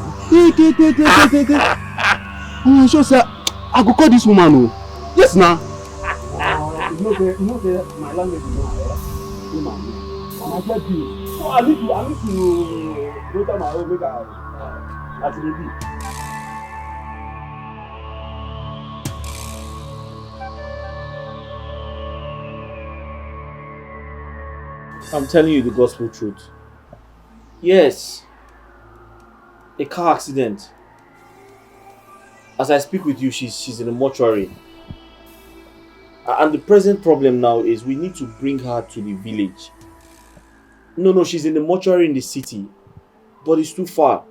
Oh, sure, sir. I go call this woman. Oh. Yes, now. You know, my language is not I get you. So I need to go to my own make at the baby. I'm telling you the gospel truth. Yes. A car accident. As I speak with you, she's in a mortuary. And the present problem now is we need to bring her to the village. No, she's in the mortuary in the city. But it's too far.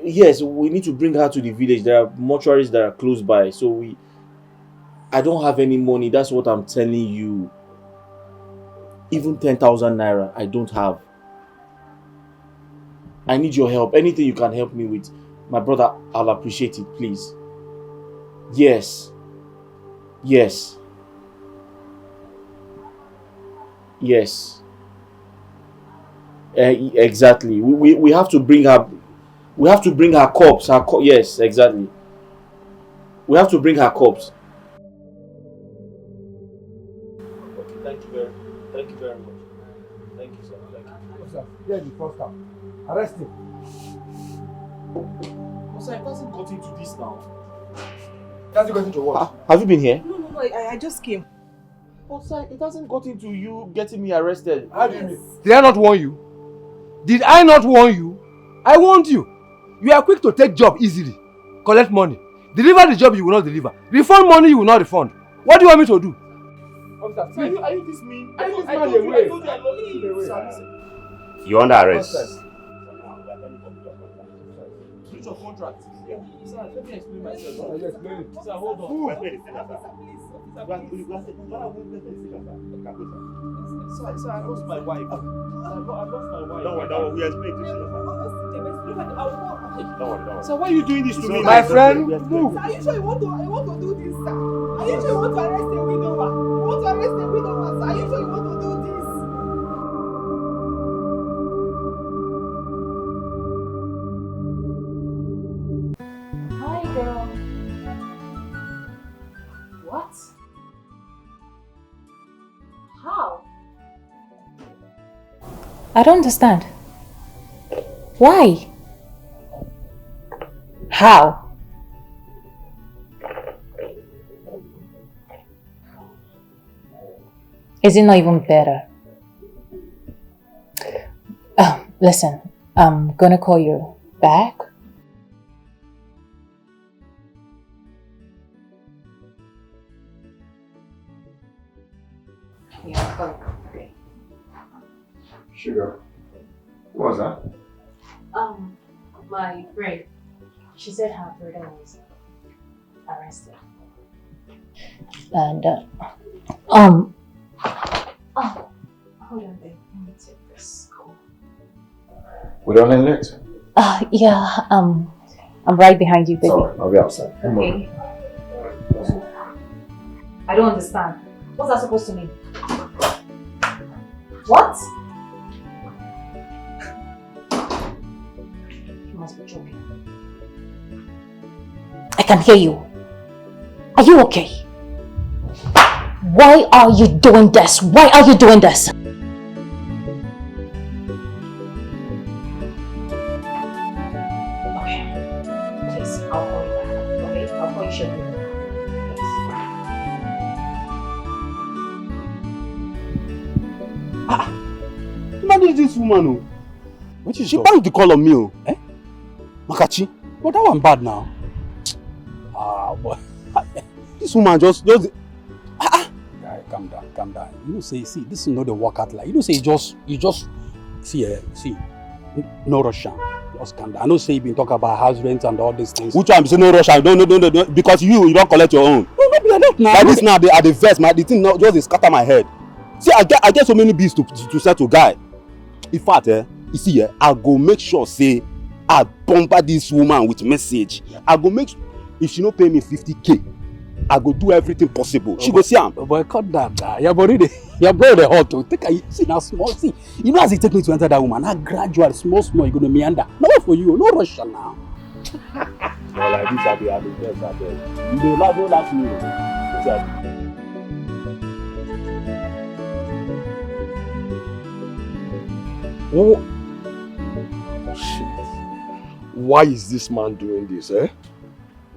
Yes, we need to bring her to the village. There are mortuaries that are close by. So I don't have any money. That's what I'm telling you. Even 10,000 naira, I don't have. I need your help. Anything you can help me with, my brother, I'll appreciate it, please. Yes. Exactly. We have to bring her. We have to bring her corpse. Yes, exactly. We have to bring her corpse. Okay, thank you very much. Thank you, sir. Thank you. Sir, here the first time. Arrest him. Sir, it hasn't got into this now. It hasn't got into what? Have you been here? No, I just came. Oh, sir, it hasn't got into you getting me arrested. How do you mean? Did I not warn you? Did I not warn you? I warned you. You are quick to take job easily. Collect money. Deliver the job you will not deliver. Refund money you will not refund. What do you want me to do? Officer, are you this mean? I told you I love you. You're under arrest. Switch your contract. Sir, let me explain myself. Sir, hold on. Sir, I lost my wife. I lost my wife. Don't worry, we explain this. Don't worry. Sir, why are you doing this to me? My friend, move. Sir, are you sure you want to do this, sir? Are you sure you want to arrest a widower? You want to arrest a widower, sir? Are you sure you want to do this? Hi, girl. I don't understand. Why? How? Is it not even better? Listen, I'm gonna call you back. Yeah, okay. Sugar. What was that? My friend. She said her brother was arrested. And, hold on, babe. Let me take this call. We're running late. Yeah, I'm right behind you, baby. Sorry, I'll be outside. Okay. I don't understand. What's that supposed to mean? What? You must be joking. I can hear you. Are you okay? Why are you doing this? Why are you doing this? Okay. Please, I'll call you back. Okay? I'll call you shortly. Imagine this woman, oh. She banged the call on me, oh. Eh? Makachi? But that one bad now. Ah, boy. This woman just. Guy, calm down. You know, see, this is not the workout like. You know, say you just, see, no Russian. Just calm down. I know, say you been talking about house rent and all these things. Which one? Say no Russian. No, because you don't collect your own. No, not like that now. Like this now, at the verse, the thing now just scatter my head. See, I get so many bills to settle, guy. In fact, you see, I go make sure, say, I bumper this woman with message. I go make, if she no pay me 50K, I go do everything possible. She go see am. But cut that. Your body the hot to take a see now small. See, you know as it take me to enter that woman, now gradual, small, you gonna meander. No for you, no rush now. Well, like this, I be best. You don't laugh me. Oh, shit. Why is this man doing this, eh?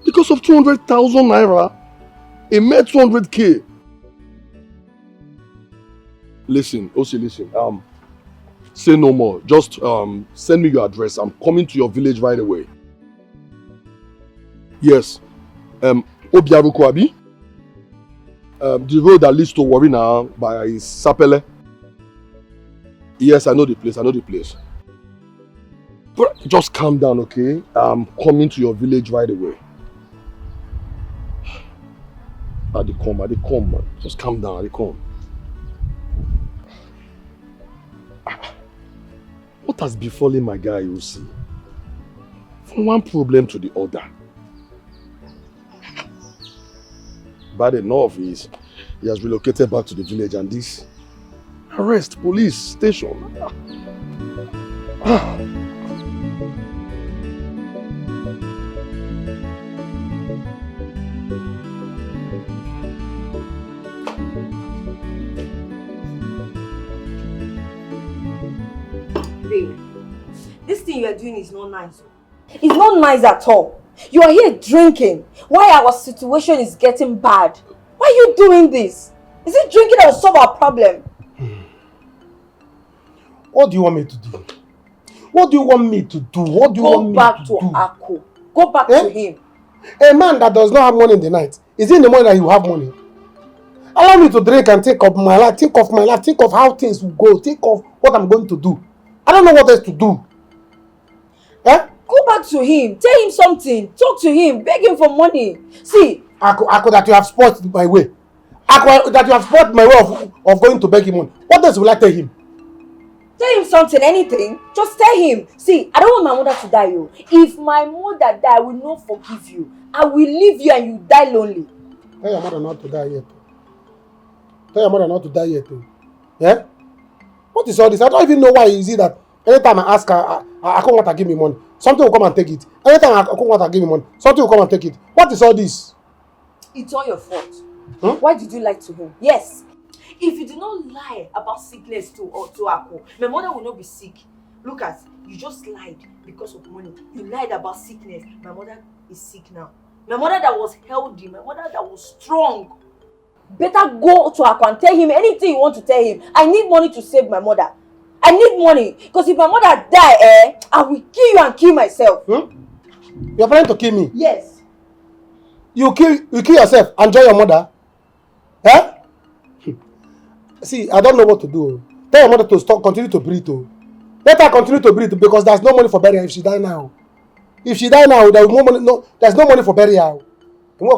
Because of 200,000 naira. A mere 200K. Listen, listen. Say no more. Just send me your address. I'm coming to your village right away. Yes. Obiaruku Abi. The road that leads to Warina by Sapele. Yes, I know the place. But just calm down, okay? I'm coming to your village right away. I dey come, man. Just calm down, I dey come. What has befallen my guy, you see? From one problem to the other. Bad enough is he has relocated back to the village and this arrest, police, station. Babe, this thing you are doing is not nice. It's not nice at all. You are here drinking while our situation is getting bad. Why are you doing this? Is it drinking that will solve our problem? What do you want me to do? What do you want me to do? What do you want me to do? Go back to Ako. Go back to him. A man that does not have money in the night, is it in the morning that you have money? Allow me to drink and think of my life, think of how things will go, think of what I'm going to do. I don't know what else to do. Go back to him. Tell him something. Talk to him. Beg him for money. See. Ako, that you have spoiled my way. Ako, that you have spoiled my way of going to beg him money. What else will I tell him? Tell him something, anything. Just tell him. See, I don't want my mother to die. Oh. If my mother die, I will not forgive you. I will leave you and you die lonely. Tell your mother not to die yet. Tell your mother not to die yet. Yeah? What is all this? I don't even know why is it that anytime I ask her, I can't want to give me money. Something will come and take it. Anytime I can't want to give me money, something will come and take it. What is all this? It's all your fault. Why did you lie to him? Yes. If you do not lie about sickness to Ako, my mother will not be sick. Look at, you just lied because of money. You lied about sickness. My mother is sick now. My mother that was healthy, my mother that was strong. Better go to Ako and tell him anything you want to tell him. I need money to save my mother. I need money. Because if my mother die, I will kill you and kill myself. You're planning to kill me? Yes. You kill yourself and join your mother? Eh? See, I don't know what to do. Tell your mother to stop, continue to breathe. Let her continue to breathe because there's no money for burial if she die now. If she die now, there's no money. No, there's no money for burial. Man,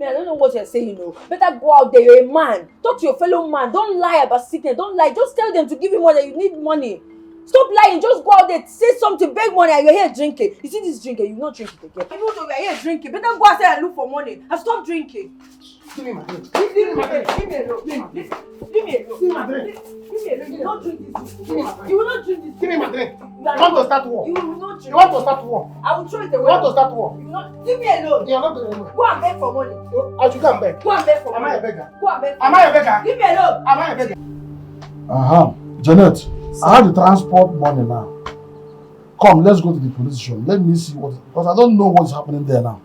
I don't know what you're saying, you know. Better go out there, you're a man. Talk to your fellow man. Don't lie about sickness. Don't lie. Just tell them to give you money. You need money. Stop lying. Just go out there, say something, beg money, and you're here drinking. You see this drinking, you not drink it again. Even though we're here drinking, better go outside and look for money. And stop drinking. Give me my drink. Leave me alone. Leave me alone. Leave me alone. Give me my drink. Leave me alone. You will not drink this. You will not drink this. Give me my drink. You want to start war? You will not drink. You want to start war? I will throw it away. You want to start war? You will not. Leave me alone. You are not going anywhere. Go and beg for money. I should go and beg. Go and beg for money. Am I a beggar? Go and beg for Am I a beggar? Leave me alone. Am I a beggar? Janet, I have the transport money now. Come, let's go to the police station. Let me see what, because I don't know what's happening there now.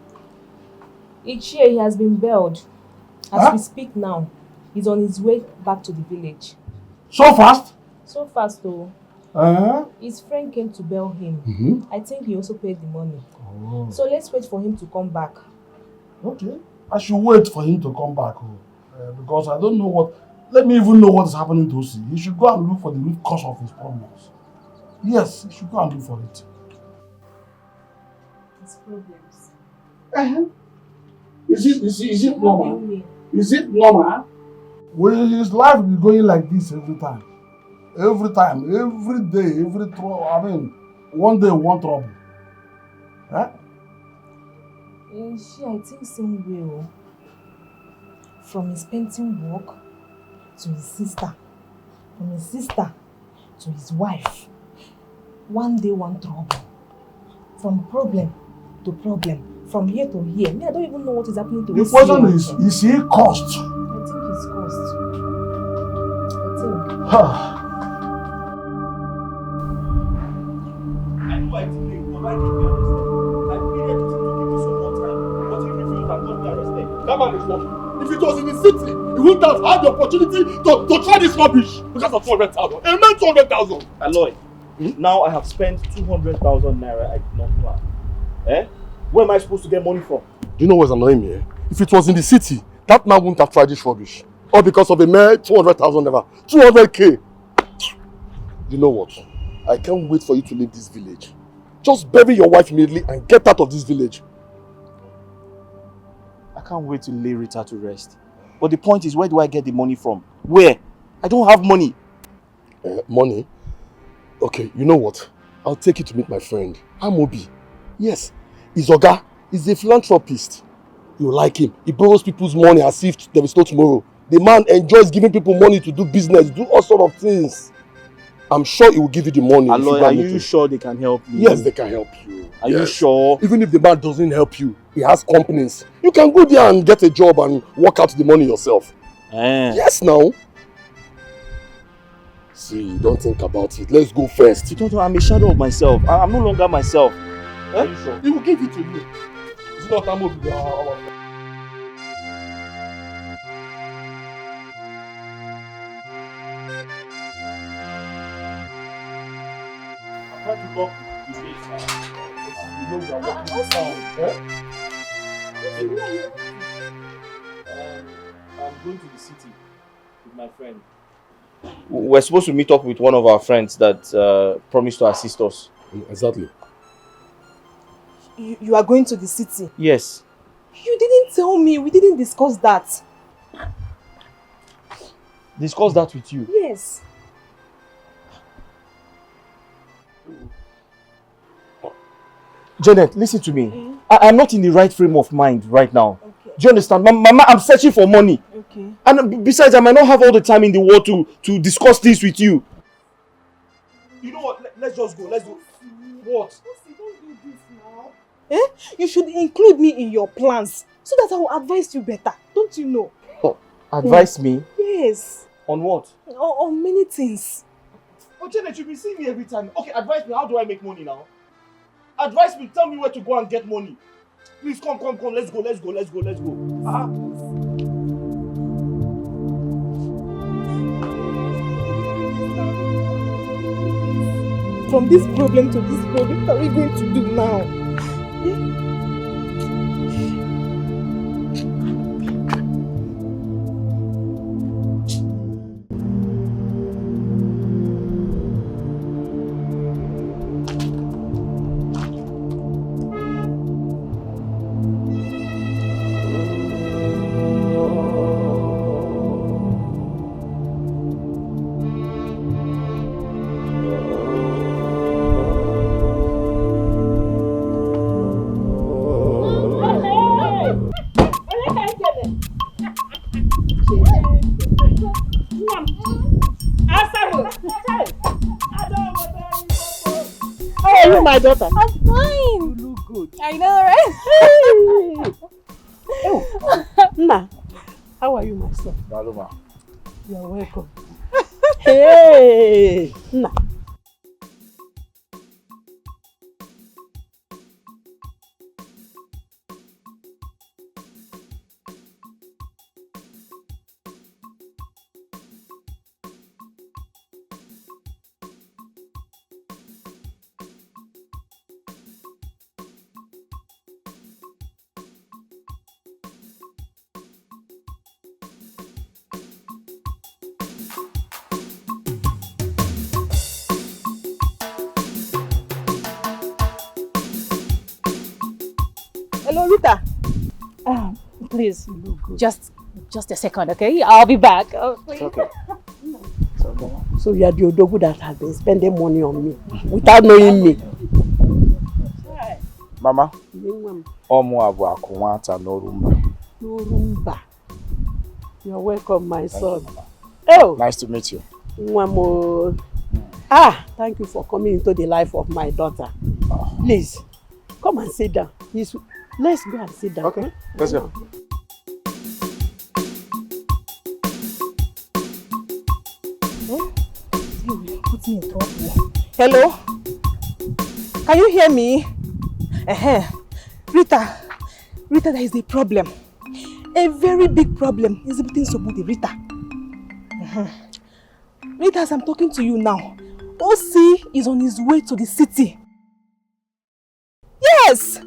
Each year he has been bailed. As we speak now, he's on his way back to the village. So fast? So fast though. His friend came to bail him. I think he also paid the money. Oh. So let's wait for him to come back. Okay. I should wait for him to come back. Because I don't know what, let me even know what is happening to us. He should go and look for the root cause of his problems. Yes, he should go and look for it. His problems. Is it normal? Is it normal? Will his life be going like this every time? Every time, every day, every trouble. I mean, one day, one trouble. Huh? I think same way. From his painting work to his sister, from his sister to his wife. One day, one trouble. From problem to problem. From here to here. I don't even know what is happening to his. The question is he cursed? I think he's cursed. I know I delayed, but why did you arrest I pleaded with him to give me some more time, but he refused and got me arrested. That man is lucky. If it was in the city, he wouldn't have had the opportunity to try this rubbish because of 200,000. It meant 200,000. Aloy, now I have spent 200,000 naira I did not plan. Where am I supposed to get money from? Do you know what's annoying me? If it was in the city, that man wouldn't have tried this rubbish. Or because of a mere 200,000 naira. 200k. You know what? I can't wait for you to leave this village. Just bury your wife immediately and get out of this village. I can't wait to lay Rita to rest. But the point is, where do I get the money from? Where? I don't have money. Money? Okay, you know what? I'll take you to meet my friend, Amobi. Yes, he's Oga. He's a philanthropist. You like him. He borrows people's money as if there is no tomorrow. The man enjoys giving people money to do business, do all sorts of things. I'm sure he will give you the money. Aloy, are you sure they can help you? Yes, they can help you. Are you sure? Even if the man doesn't help you, he has companies. You can go there and get a job and work out the money yourself. Yes, now. See, don't think about it. Let's go first. Tonto, I'm a shadow of myself. I'm no longer myself. Are you sure? He will give it to you. It's not Amobi, our friend. Try to lock the face now. You know we are working down. I'm going to the city with my friend. We're supposed to meet up with one of our friends that promised to assist us. Exactly. You are going to the city? Yes. You didn't tell me. We didn't discuss that. Discuss that with you? Yes. Janet, listen to me. I'm not in the right frame of mind right now. Okay. Do you understand? Mama, I'm searching for money. Okay. And besides, I might not have all the time in the world to discuss this with you. You know what? Let's just go. Let's go. What? Don't do this now. You should include me in your plans so that I will advise you better. Don't you know? Oh, Advise me? Yes. On what? On many things. Oh, Janet, you've been seeing me every time. Okay, advise me. How do I make money now? Advise me. Tell me where to go and get money. Please, come. Let's go. From this problem to this problem, what are we going to do now? How are you, my daughter? I'm fine. You look good. I know, right? Oh, Nna, how are you, my son? Daluma. You are welcome. Hey, Nna. Hello, Rita. Please, just a second, okay? I'll be back. It's okay. So you are the Odogu that has been spending money on me without knowing me. Mama, Omu Abu Akumata Norumba. Norumba. You are welcome, my son. Oh, nice to meet you. Mwamo. Thank you for coming into the life of my daughter. Please, come and sit down. Let's go and sit down. Okay, let's go. Put me in trouble. Hello? Can you hear me? Rita, there is a problem. A very big problem exhibiting somebody, Rita. Rita, as I'm talking to you now, OC is on his way to the city. Yes!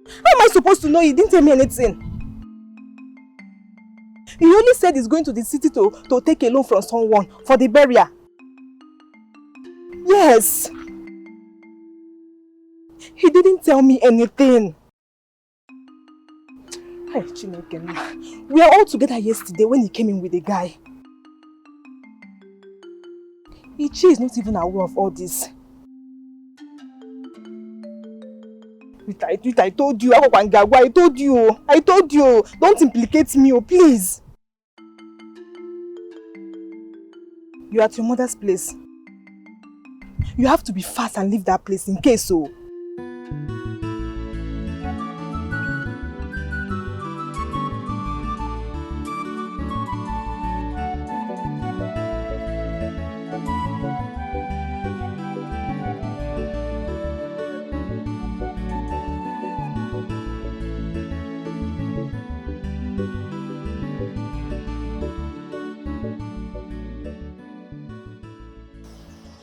How am I supposed to know? He didn't tell me anything. He only said he's going to the city to take a loan from someone for the burial. Yes. He didn't tell me anything. Hi, Chineke. We were all together yesterday when he came in with the guy. Ichi is not even aware of all this. I told you. I told you. Don't implicate me, please. You are at your mother's place. You have to be fast and leave that place in case so.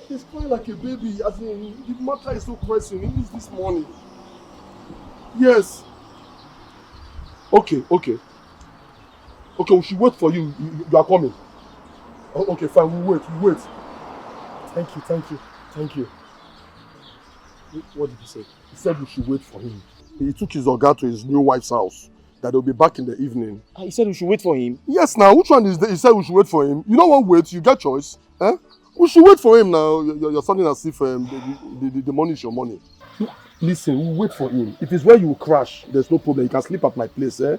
He's crying like a baby, as in, the matter is so pressing. He needs this money. Yes. Okay, we should wait for you. You are coming. Oh, okay, fine, we'll wait. Thank you. What did he say? He said we should wait for him. He took his Oga to his new wife's house. That they'll be back in the evening. He said we should wait for him? Yes, now, which one is the? He said we should wait for him. You don't want to wait, you get choice. Eh? We should wait for him now. You're sounding as if the money is your money. Listen, we'll wait for him. If it's where you crash, there's no problem. You can sleep at my place, eh?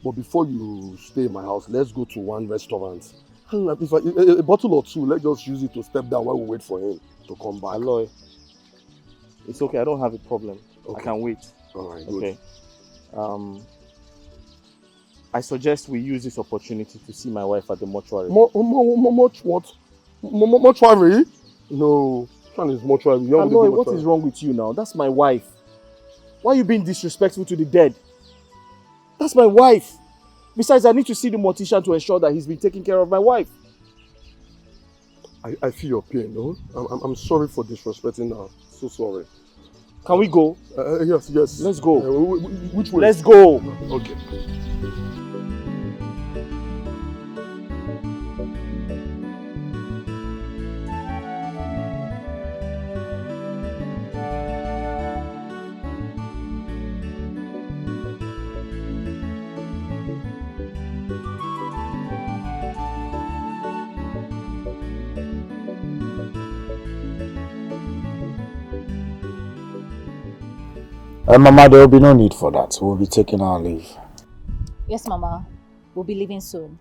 But before you stay in my house, let's go to one restaurant. If a bottle or two, let's just use it to step down while we wait for him to come back. Aloy, it's okay. I don't have a problem. Okay. I can wait. All right, okay. Good. I suggest we use this opportunity to see my wife at the mortuary. Much what? Mortuary? No, which one is mortuary? Aloy, what is wrong with you now? That's my wife. Why are you being disrespectful to the dead? That's my wife. Besides, I need to see the mortician to ensure that he's been taking care of my wife. I feel your pain, no? I'm sorry for disrespecting her. So sorry. Can we go? Yes. Let's go. Which way? Let's go. Okay. Mama, there will be no need for that. We'll be taking our leave. Yes, Mama. We'll be leaving soon.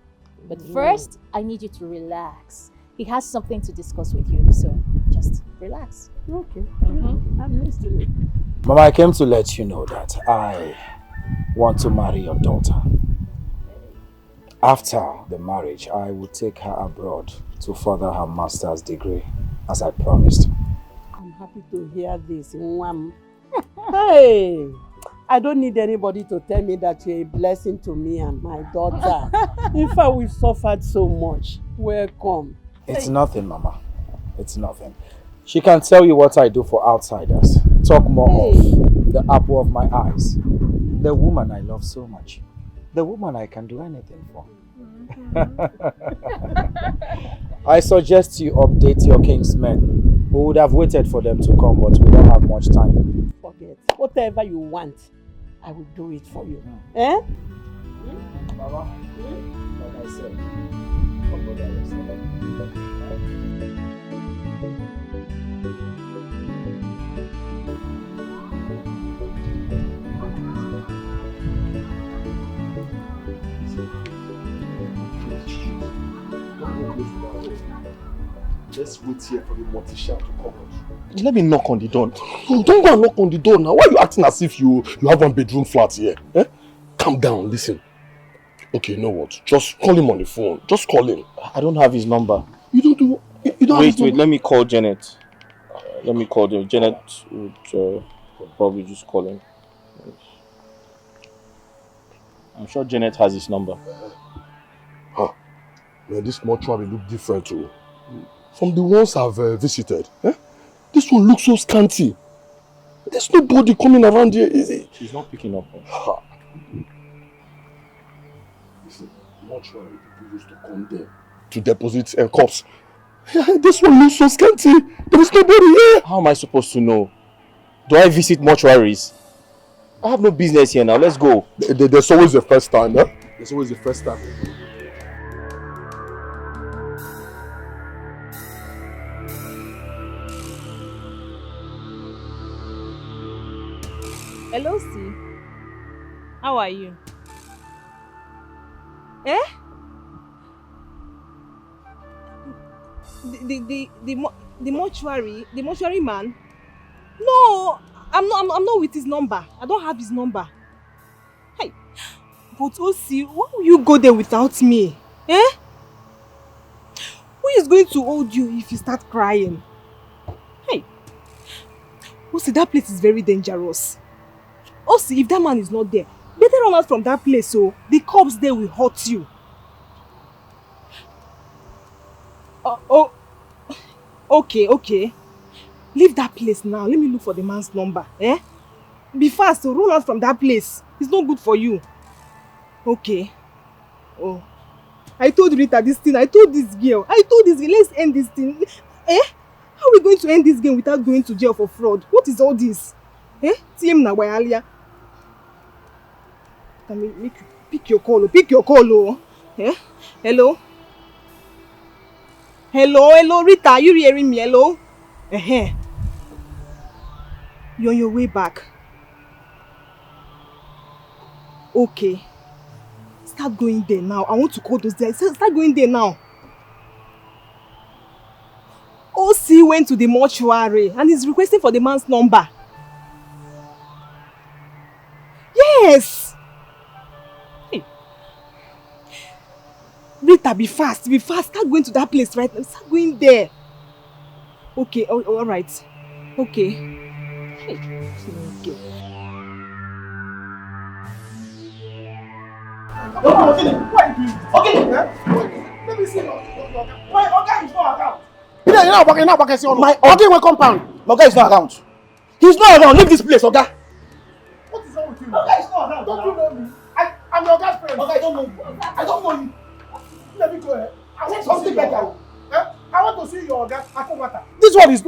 But first, I need you to relax. He has something to discuss with you, so just relax. Okay. I'm listening. Mama, I came to let you know that I want to marry your daughter. After the marriage, I will take her abroad to further her master's degree, as I promised. I'm happy to hear this, Nwam. Hey, I don't need anybody to tell me that you're a blessing to me and my daughter. In fact, we've suffered so much. Welcome. It's nothing, Mama. It's nothing. She can tell you what I do for outsiders. Talk more of the apple of my eyes. The woman I love so much. The woman I can do anything for. I suggest you update your kingsmen. We would have waited for them to come, but we don't have much time. Forget. Whatever you want, I will do it for you. Eh? Mama, like I said, come over there. Let's wait here for the mortician to come out. Let me knock on the door. No, don't go and knock on the door now. Why are you acting as if you have one bedroom flat here? Eh? Calm down, listen. Okay, you know what? Just call him on the phone. Just call him. I don't have his number. You don't have his number? Wait, let me call Janet. Let me call them. Janet would probably just call him. I'm sure Janet has his number. Man, this mortuary look different too. From the ones I've visited. Eh? This one looks so scanty. There's nobody coming around here, is it? She's not picking up. Listen, mortuary people used to come there to deposit corpse. This one looks so scanty. There is nobody here. How am I supposed to know? Do I visit mortuaries? I have no business here now. Let's go. There's always a first time, eh? There's always a first time. Hello, C. How are you? Eh? The mortuary man? No, I'm not with his number. I don't have his number. Hey, but OC, why will you go there without me? Eh? Who is going to hold you if you start crying? Hey, OC, that place is very dangerous. OC, if that man is not there, better run out from that place so the cops there will hurt you. Okay. Leave that place now. Let me look for the man's number. Eh? Be fast, so run out from that place. It's not good for you. Okay. Oh. I told Rita this thing. I told this girl. Let's end this thing. Eh? How are we going to end this game without going to jail for fraud? What is all this? Eh? TM na wayalia. Can make you pick your call. Pick your call. Eh? Hello? Hello, Rita. Are you hearing me? Hello? You're on your way back. Okay. Start going there now. I want to call those guys. Start going there now. OC went to the mortuary and is requesting for the man's number. Yes! Hey, Rita, be fast, be fast. Start going to that place right now. Start going there. Okay, all right. Okay. Hey, okay. Okay, what are you doing? Okay, let me see. My Oga is not around. You're not working. My Oga will compound. My Oga is not around. He's not around. Leave this place, Oga. What is wrong with you? Oga is not around. Don't you know me? I'm your Oga's friend. Oga, I don't know you. I don't know you. Let me go ahead. I want something better. I want to see your Oga Akomata. This boy is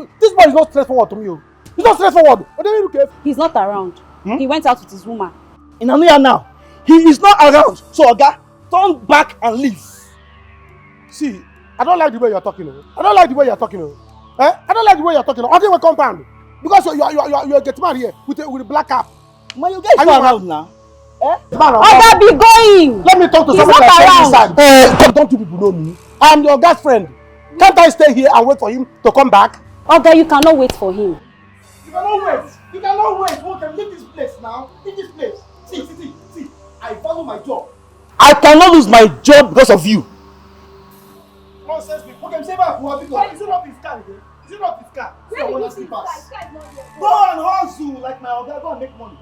not straightforward to me. He's not straightforward. He's not around. He went out with his woman. In Anuya now. He is not around. So Oga, turn back and leave. See, I don't like the way you're talking. I don't like the way you're talking. Oga will compound. Because you're getting married here with a black cap. My Oga is not around now. Oga, be going. Let me talk to someone like don't you people know me? I'm your Oga's friend. Can't I stay here and wait for him to come back? Oga, you cannot wait for him. You cannot wait. You cannot wait. Okay, leave this place now. Leave this place. See. I follow my job. I cannot lose my job because of you. Nonsense. Okay, say back. Is it not his car again? Is it not his car? Go and hustle like my Oga. Go and make money.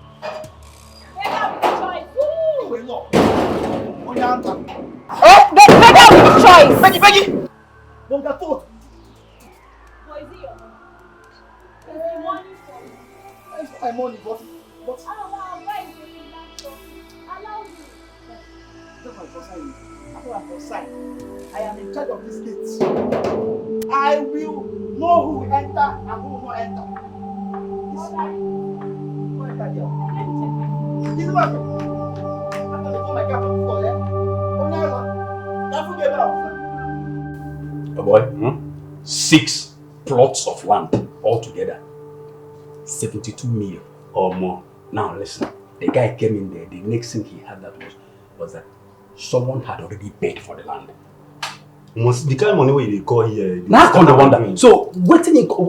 Wait, no. On your answer. Better with choice. Becky. Don't get told. What is it your money? Is the money for me? It's my money, but. Allow me. I am in charge of this gate. I will know who will enter and who will not enter. Who enter there? This is what I'm going to put my cap on the floor, Oh boy, 6 plots of land altogether. 72 million or more. Now listen, the guy came in there, the next thing he had that was that someone had already paid for the land. The kind of money where they call here. Now come the wonder. So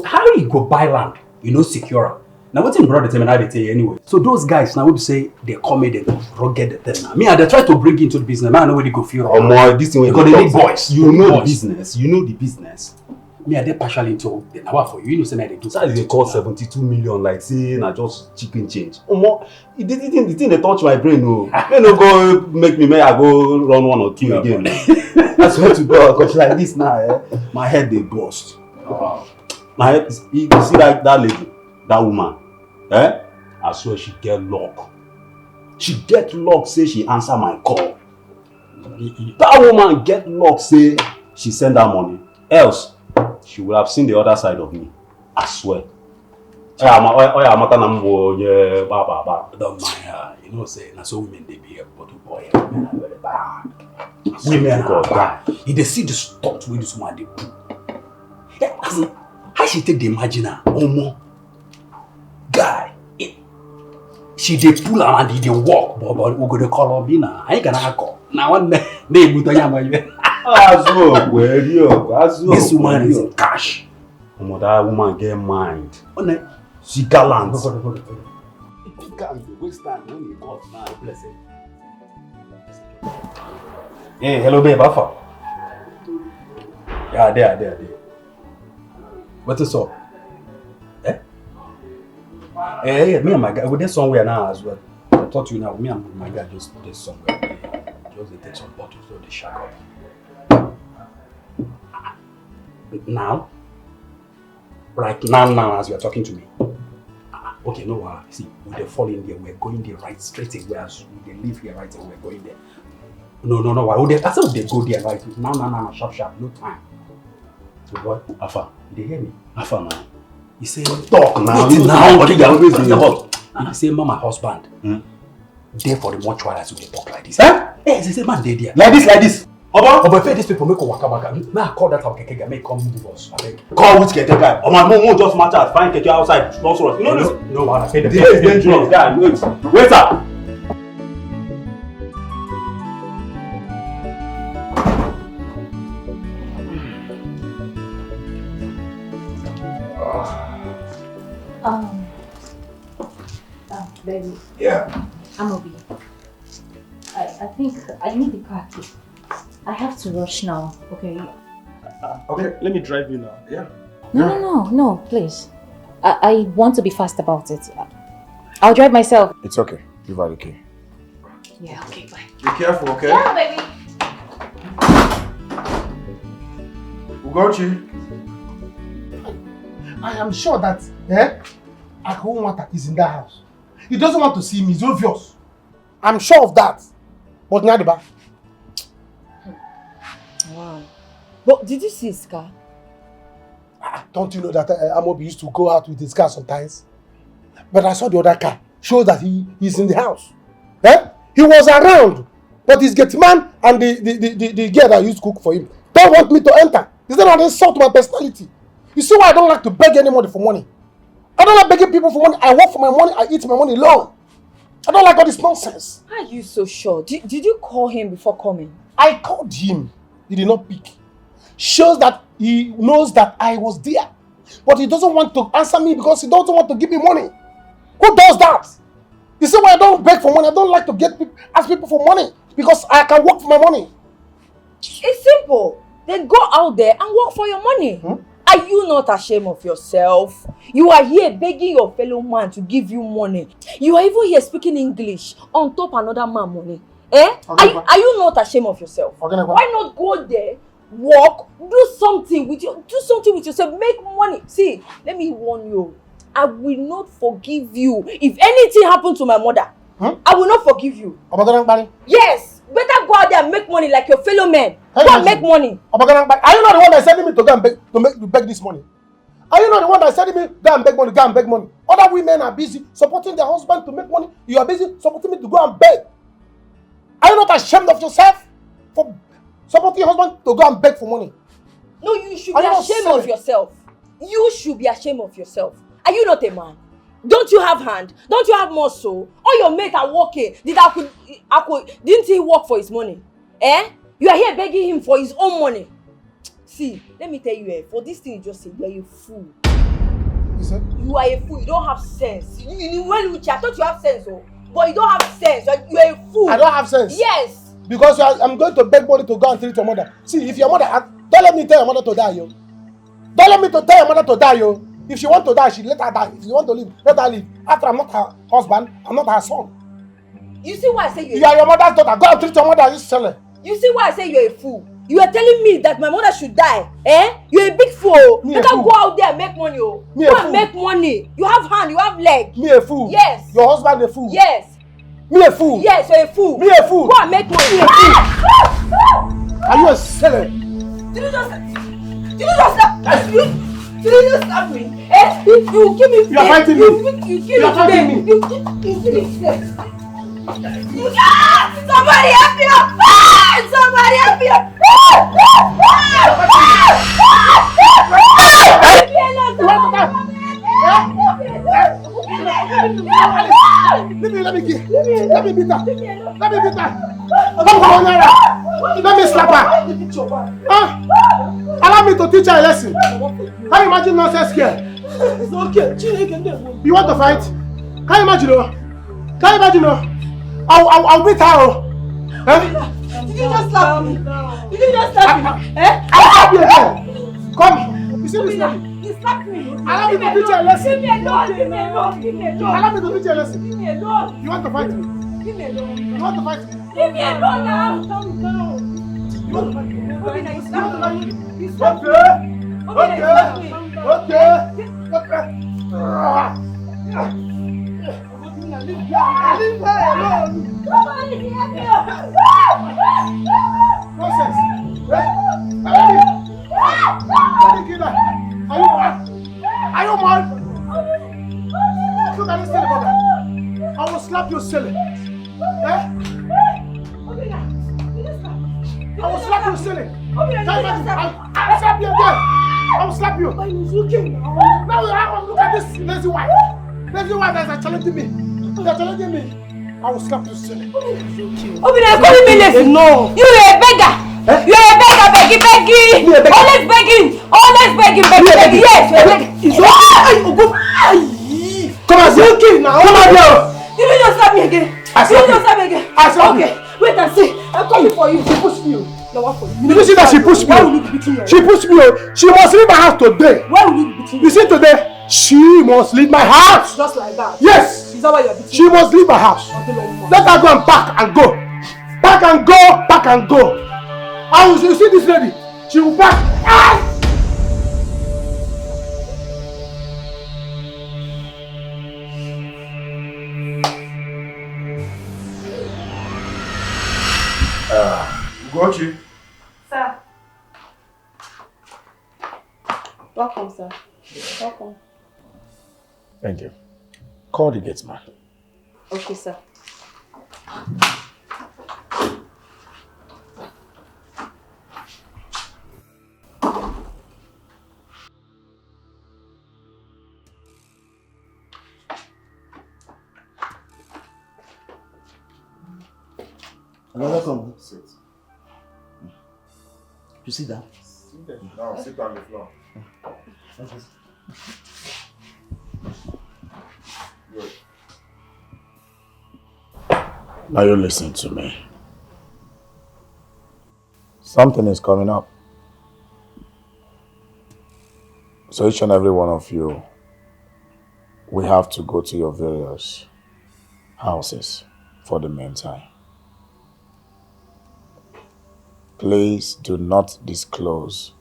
how you go buy land, secure. Now what's in brother tell me now they tell you anyway. So those guys now would say they come in, they rugged the thing now. Me and they try to bring into the business. Man, I know where they go feel. This thing because they need boys. You know the business. Me and they partially into the now for you. Say they do. So they call 72 million like saying I just chicken change. The thing they touch my brain. No, they no go make me I go run 1 or 2 again. I swear to God, because like this now, my head they burst. My head, you see that lady, that woman, I swear she get luck. She get luck, say she answer my call. That woman get luck, say she send her money. Else, she would have seen the other side of me. I swear. Don't mind her. Say, now so women they be a bottle boy. Women are very bad. Women are bad. If they see the stuff with this woman, they do. How she take the imaginer? Guy. She they pull her and they walk. But we're going to call her Bina. I ain't gonna call. Now one day, they put this woman is in cash. That woman get mind. She gallant. You can't waste time when you got now. Bless it. Hey, hello babe, Alpha. Yeah, there. What is up? Me and my guy, we're there somewhere now as well. I talk to you now. Me and my guy just there somewhere. Just they take some bottles so they shack up. Now, right now, as you are talking to me. Okay, no, see, we fall in there. We're going there right straight away. As we live here right away, we're going there. No. Why? I said they go there right now. Sharp, no time. So what? Alpha, they hear me? Alpha, man. He said, talk now. But you always in your house. He said, my husband. There for the mortuary as we talk like this. Yes, he said, man, they there. Like this. Oba, these people make a waka. Now I call that our keke guy, make come move us. Call which keke guy? Oh my mom just matter. Find keke outside. No, I pay the price. Dangerous guy. Wait up. Baby. Yeah. I'm okay. I think I need the car key. I have to rush now, okay? Okay, let me drive you now. Yeah. No, please. I want to be fast about it. I'll drive myself. It's okay. Give her the key. Yeah, okay, bye. Be careful, okay? Yeah, baby. Ugochi. I am sure that Akunwata is in that house. He doesn't want to see me, it's obvious. I'm sure of that. But Nadiba. Wow. But did you see his car? Don't you know that Amobi used to go out with his car sometimes? But I saw the other car. Shows that he's in the house. He was around. But his gate man and the girl that used to cook for him don't want me to enter. Is that an insult to my personality? You see why I don't like to beg anybody for money? I don't like begging people for money. I work for my money. I eat my money alone. I don't like all this nonsense. How are you so sure? Did you call him before coming? I called him. He did not pick. Shows that he knows that I was there. But he doesn't want to answer me because he doesn't want to give me money. Who does that? You see why I don't beg for money? I don't like to ask people for money because I can work for my money. It's simple. Then go out there and work for your money. Are you not ashamed of yourself? You are here begging your fellow man to give you money. You are even here speaking English on top another man's money. Are you not ashamed of yourself? Why not go there, work, do something with yourself, make money. See, let me warn you. I will not forgive you. If anything happened to my mother, I will not forgive you. Yes! Better go out there and make money like your fellow men. Go and make money. Are you not the one that sending me to go and beg this money? Are you not the one that sending me go and beg money? Other women are busy supporting their husband to make money. You are busy supporting me to go and beg. Are you not ashamed of yourself for supporting your husband to go and beg for money? No, you should be ashamed of yourself. You should be ashamed of yourself. Are you not a man? Don't you have hand? Don't you have muscle? All your mates are working. Didn't he work for his money? You are here begging him for his own money. See, let me tell you, for this thing you just said, you are a fool. You are a fool. You don't have sense. I thought you have sense, but you don't have sense. You are a fool. I don't have sense? Yes. Because I'm going to beg money to go and treat your mother. See, if your mother, don't let me tell your mother to die, yo. Don't let me tell your mother to die, yo. If she wants to die, she let her die. If you want to live, let her live. After I'm not her husband, I'm not her son. You see why I say you are your mother's daughter. Go and treat your mother as you sell her. You see why I say you're a fool? You are telling me that my mother should die. You're a big fool. Better go out there and make money. Go and make money. You have hand, you have leg. Me a fool? Yes. Your husband a fool? Yes. Me a fool? Yes, you're a fool. Me a fool? Go and make money. Me a fool? Are you a seller? Did you just stab me? You give me. You are fighting me. You are fighting me. You give me. Somebody help me! Somebody help me! Let me beat her. Come on, Yara. Let me slap her. Allow me to teach her a lesson. Can you imagine nonsense here? It's okay. You want to fight? Can you imagine? Can you imagine? I'll beat her. Did you just slap me? Did you just slap me? I'll slap you again. Come. You see this lady? You slapped me. Allow me to teach you a lesson. Leave me alone. Leave me alone. Leave me alone. Allow me to teach you a lesson. Leave me alone. You want to fight me? Leave me alone. You want to fight me? Leave me alone now. Calm down. You want to fight me? Okay, you slapped me. You slapped me. Leave her alone. Nonsense. Are you mad? Look at this silly brother. I will slap you silly. I will slap you silly. I'll slap you again. I will slap you. Now look at this lazy wife. Lazy wife that is challenging me. They are challenging me. I will slap you silly. Obi, they're calling me lazy. No. You are a beggar. You are a beggar, begging. Always begging. Yes, you're a beggar. It's okay. Come on, it's okay now. Come on, girl. Did you just slap me again? I slap you. Okay, wait and see. I'm coming for you. You push me. Now what for? Did you see that she pushed me? Why will you be beating her? She pushed me. She must leave my house today. Why will you be beating her? You see today? She must leave my house. Just like that? Yes. Is that why you are beating her? She must leave my house. Let her go and pack and go. Pack and go. Pack and go. You see this lady? She will pack. Ah! Ugochi. Sir. Welcome, sir. Welcome. Thank you. Call the gate man. Okay, sir. Welcome. Sit. You see that? Sit there. Now sit on the floor. Good. Now you listen to me. Something is coming up. So each and every one of you, we have to go to your various houses for the meantime. Please do not disclose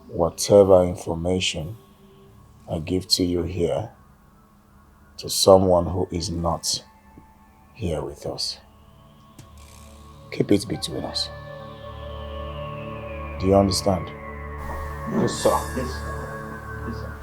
whatever information I give to you here to someone who is not here with us. Keep it between us. Do you understand? Yes, sir. Yes. Yes, sir.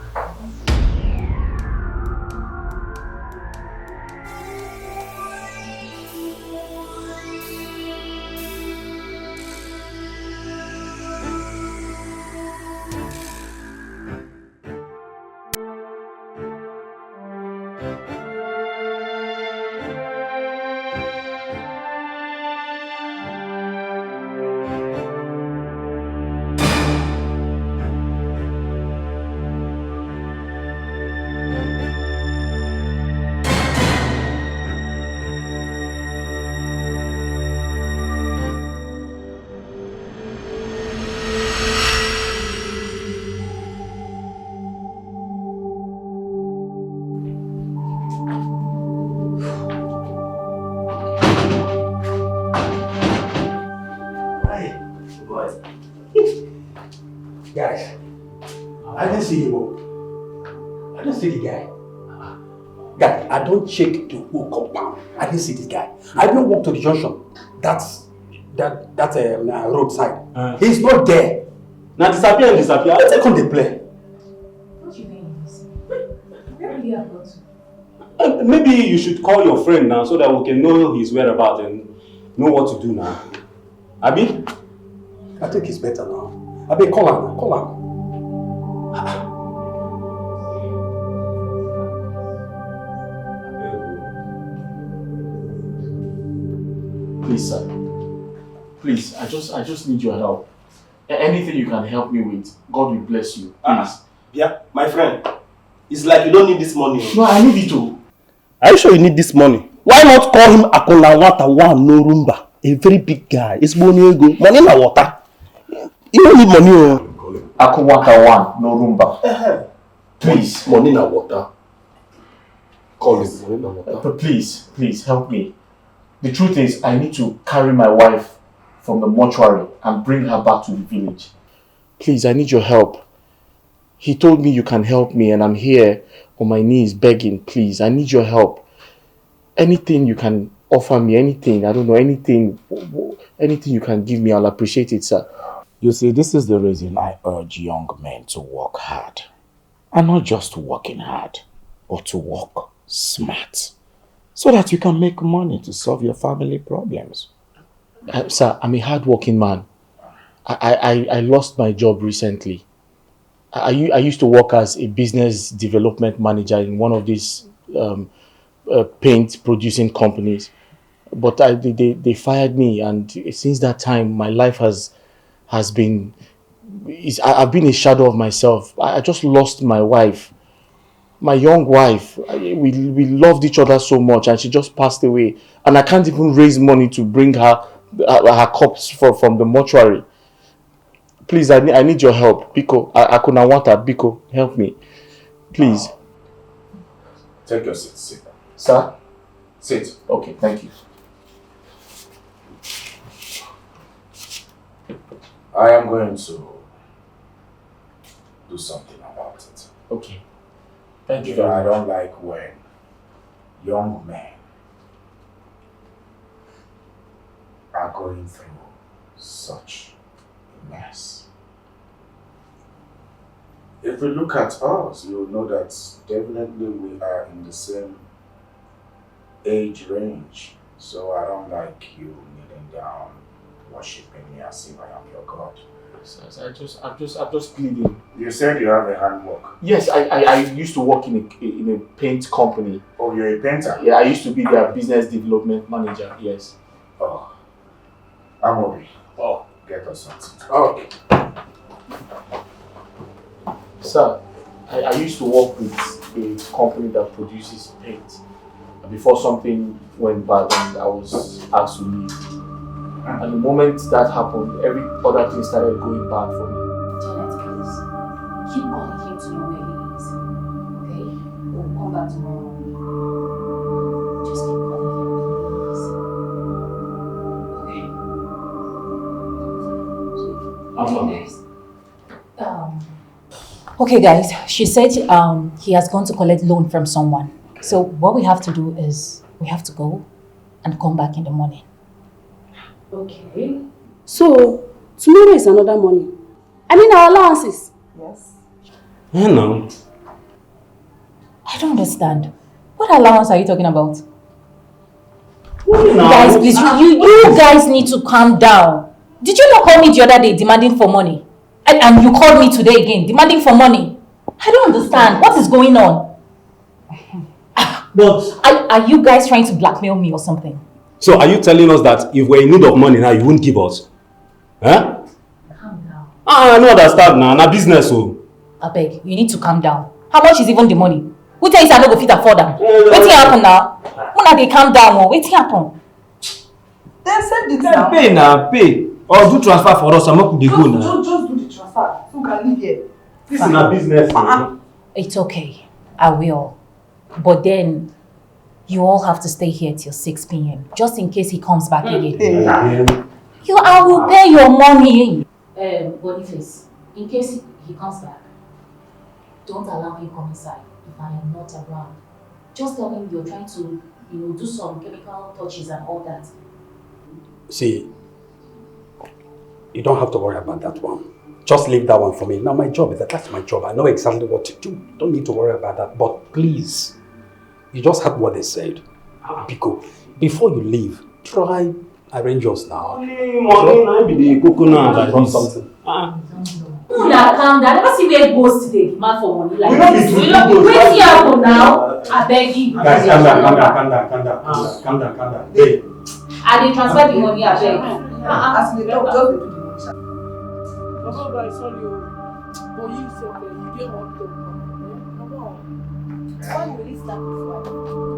Guys, I didn't see him. I didn't see the guy. Guy, I don't check the whole compound. I didn't see this guy. I don't walk to the junction. That's roadside. He's not there. Now disappear and disappear. Let's take on the play. What do you mean? Where will you have gone to? Maybe you should call your friend now so that we can know his whereabouts and know what to do now. Abi? I think it's better now. Abi, call him. Please, sir. Please, I just need your help. Anything you can help me with, God will bless you. Please. Yeah, my friend. It's like you don't need this money. No, I need it too. Are you sure you need this money? Why not call him Akunawata One No Rumba? A very big guy. It's money ego. Money na water. You don't need money. Akunawata One No Rumba. Please. Money na water. Call him. Money na water. Please help me. The truth is, I need to carry my wife from the mortuary and bring her back to the village. Please, I need your help. He told me you can help me and I'm here on my knees begging, please. I need your help. Anything you can offer me, anything, I don't know, anything you can give me, I'll appreciate it, sir. You see, this is the reason I urge young men to work hard. And not just working hard, but to work smart. So that you can make money to solve your family problems. Sir, I'm a hard-working man. I lost my job recently. I used to work as a business development manager in one of these paint producing companies. But they fired me, and since that time, my life has been... I've been a shadow of myself. I just lost my wife. My young wife. We loved each other so much, and she just passed away. And I can't even raise money to bring her her corpse from the mortuary. Please, I need your help. Biko, I couldn't want that. Biko, help me. Please. Take your seat. Sit. Sir? Sit. Okay, thank you. I am going to do something about it. Okay. Thank you You know, very I much. don't like when young men are going through such a mess. If we look at us, you'll know that definitely we are in the same age range. So I don't like you kneeling down, worshiping me as if I am your God. I'm just pleading. You said you have a handwork. Yes, I used to work in a paint company. Oh, you're a painter? Yeah, I used to be their business development manager, yes. Oh. I'm okay. Oh. Get us something. Okay. Sir, I used to work with a company that produces paint. Before something went bad and I was asked to leave. And the moment that happened, every other thing started going bad for me. Janet, please. Keep calling him to know where he is. Okay? We'll come back tomorrow. Just keep calling him, please. Okay? Okay, guys. She said he has gone to collect loan from someone. So what we have to do is we have to go and come back in the morning. Okay. So, tomorrow is another morning. I mean our allowances. Yes. I know. I don't understand. What allowance are you talking about? No. Guys, please, you guys need to calm down. Did you not call me the other day demanding for money? And you called me today again demanding for money? I don't understand. What is going on? But are you guys trying to blackmail me or something? so are you telling us that if we're in need of money now, you won't give us? Huh? Calm down. I don't understand now. Na business, oh. I beg, you need to calm down. How much is even the money? Who tell you I no go fit afford am? Wetin happen now? Una dey calm down o. Wetin happen? Then send it Then now. pay now, pay. Or do transfer for us and make we dey go now. Just do the transfer. So we can leave here. This is na business. It's okay. I will. But then, you all have to stay here till 6 p.m. just in case he comes back again. I will pay your money. Boniface, in case he comes back, don't allow him come inside if I am not around. Just tell him you're trying to, do some chemical touches and all that. See, you don't have to worry about that one. Just leave that one for me. Now my job is that's my job. I know exactly what to do. Don't need to worry about that. But please, you just heard what they said. Biko, before you leave, try arrange us now. Money be the coconut like this. Something. Una calm down. I never see where goes today. Demand for money like We don't this. be You know, stupid. wait here now. I beg you. Guys, calm down. Hey. I dey transfer the money. I beg. As they talk, just do the money. Baba, guys, sorry. But you said you get one talk. Why will he slap his wife?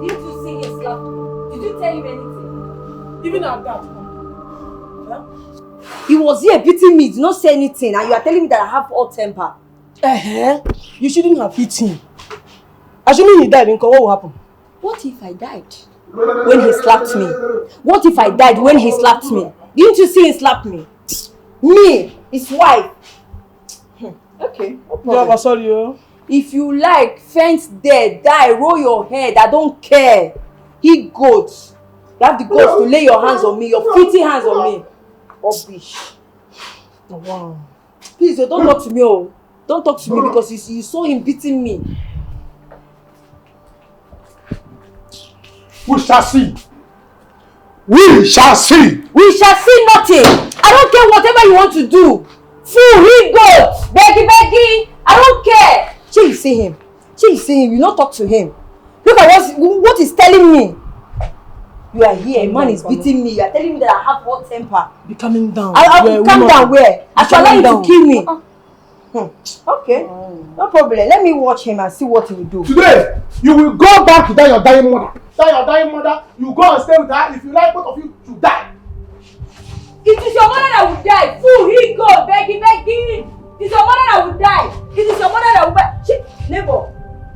Didn't you see him slap me? Did you tell him anything? Even at that. He was here beating me, did not say anything, and you are telling me that I have hot temper. You shouldn't have hit him. Assuming he died, what will happen? What if I died when he slapped me? What if I died when he slapped me? Didn't you see him slap me? Me, his wife. Okay, no problem. Yeah, sorry. If you like, faint there, die, roll your head, I don't care. He goats. You have the guts to lay your hands on me, your filthy hands on me. Rubbish. Wow. Please, don't talk to me. Oh. Don't talk to me because you saw him beating me. We shall see. We shall see. We shall see nothing. I don't care whatever you want to do. Fool, he goes. Beggy. I don't care. Shall you see him? You not talk to him. Look at what he's telling me. You are here, a man is beating me. You are telling me that I have hot temper. Be coming down. I'll calm down where? I shall allow you to kill me. Okay, no problem. Let me watch him and see what he will do. Today, you will go back to your dying mother. Tell your dying mother, you go and stay with her. If you like, both of you to die. It is your mother that will die. Fool, he go, begging. It is your mother that will die. It is your mother that will die. Neighbor,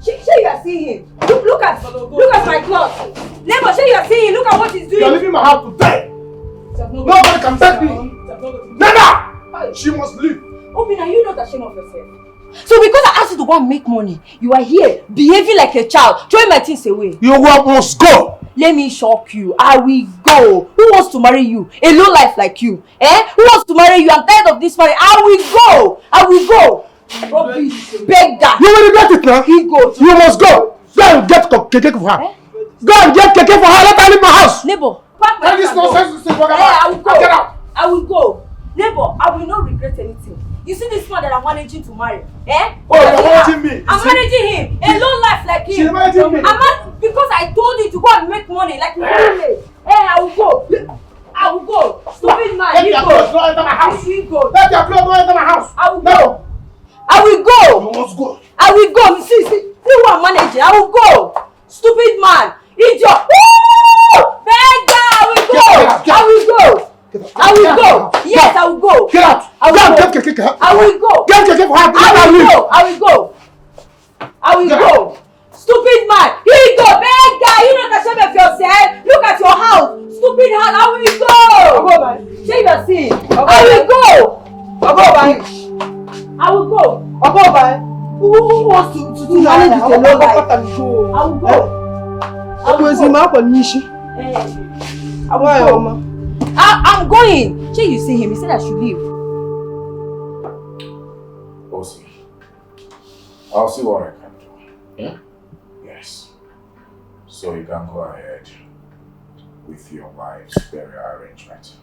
you are seeing him. Look at my clothes. Neighbor, you are seeing him. Look at what he's doing. You are leaving my house to die. Nobody can take me. Never! She must leave. Obi, are you not ashamed of yourself? So because I asked you to go and make money, you are here behaving like a child, throwing my things away. You must go. Let me shock you. I will go. Who wants to marry you? A low life like you. Who wants to marry you? I'm tired of this marriage. I will go. Rubbish. Beggar. You will regret it now. He goes. You must go. Go and get keke for her. Go and get keke for her. Let her leave my house. Neighbor, pack my this nonsense. I will go. Get out. I will go. Neighbor, I will not regret anything. You see this man that I'm managing to marry? Oh, you're managing me. I'm managing him. A low life like him. She's managing me. Because I told you to go and make money like you really. I will go. Stupid man. Let your clothes not enter my house. He go. Let your clothes not enter my house. I will go. I will go. You must go. I will go. See who I'm managing. I will go. Stupid man. Idiot. Woo! Beggar. I will go. I will go. Yes, I will go. Get out. I will go. I will go. Get keke for her. I will go. Stupid man. Here you go. Beggar. You not ashamed of yourself. Look at your house. Stupid hand. I will go. Shave your seat. I will go. I will go. Who wants to manage it alone? I will go. I'm going. Shey, you see him. He said I should leave. Osi, I'll see what I can do. Yeah? Yes. So you can go ahead with your wife's burial arrangement.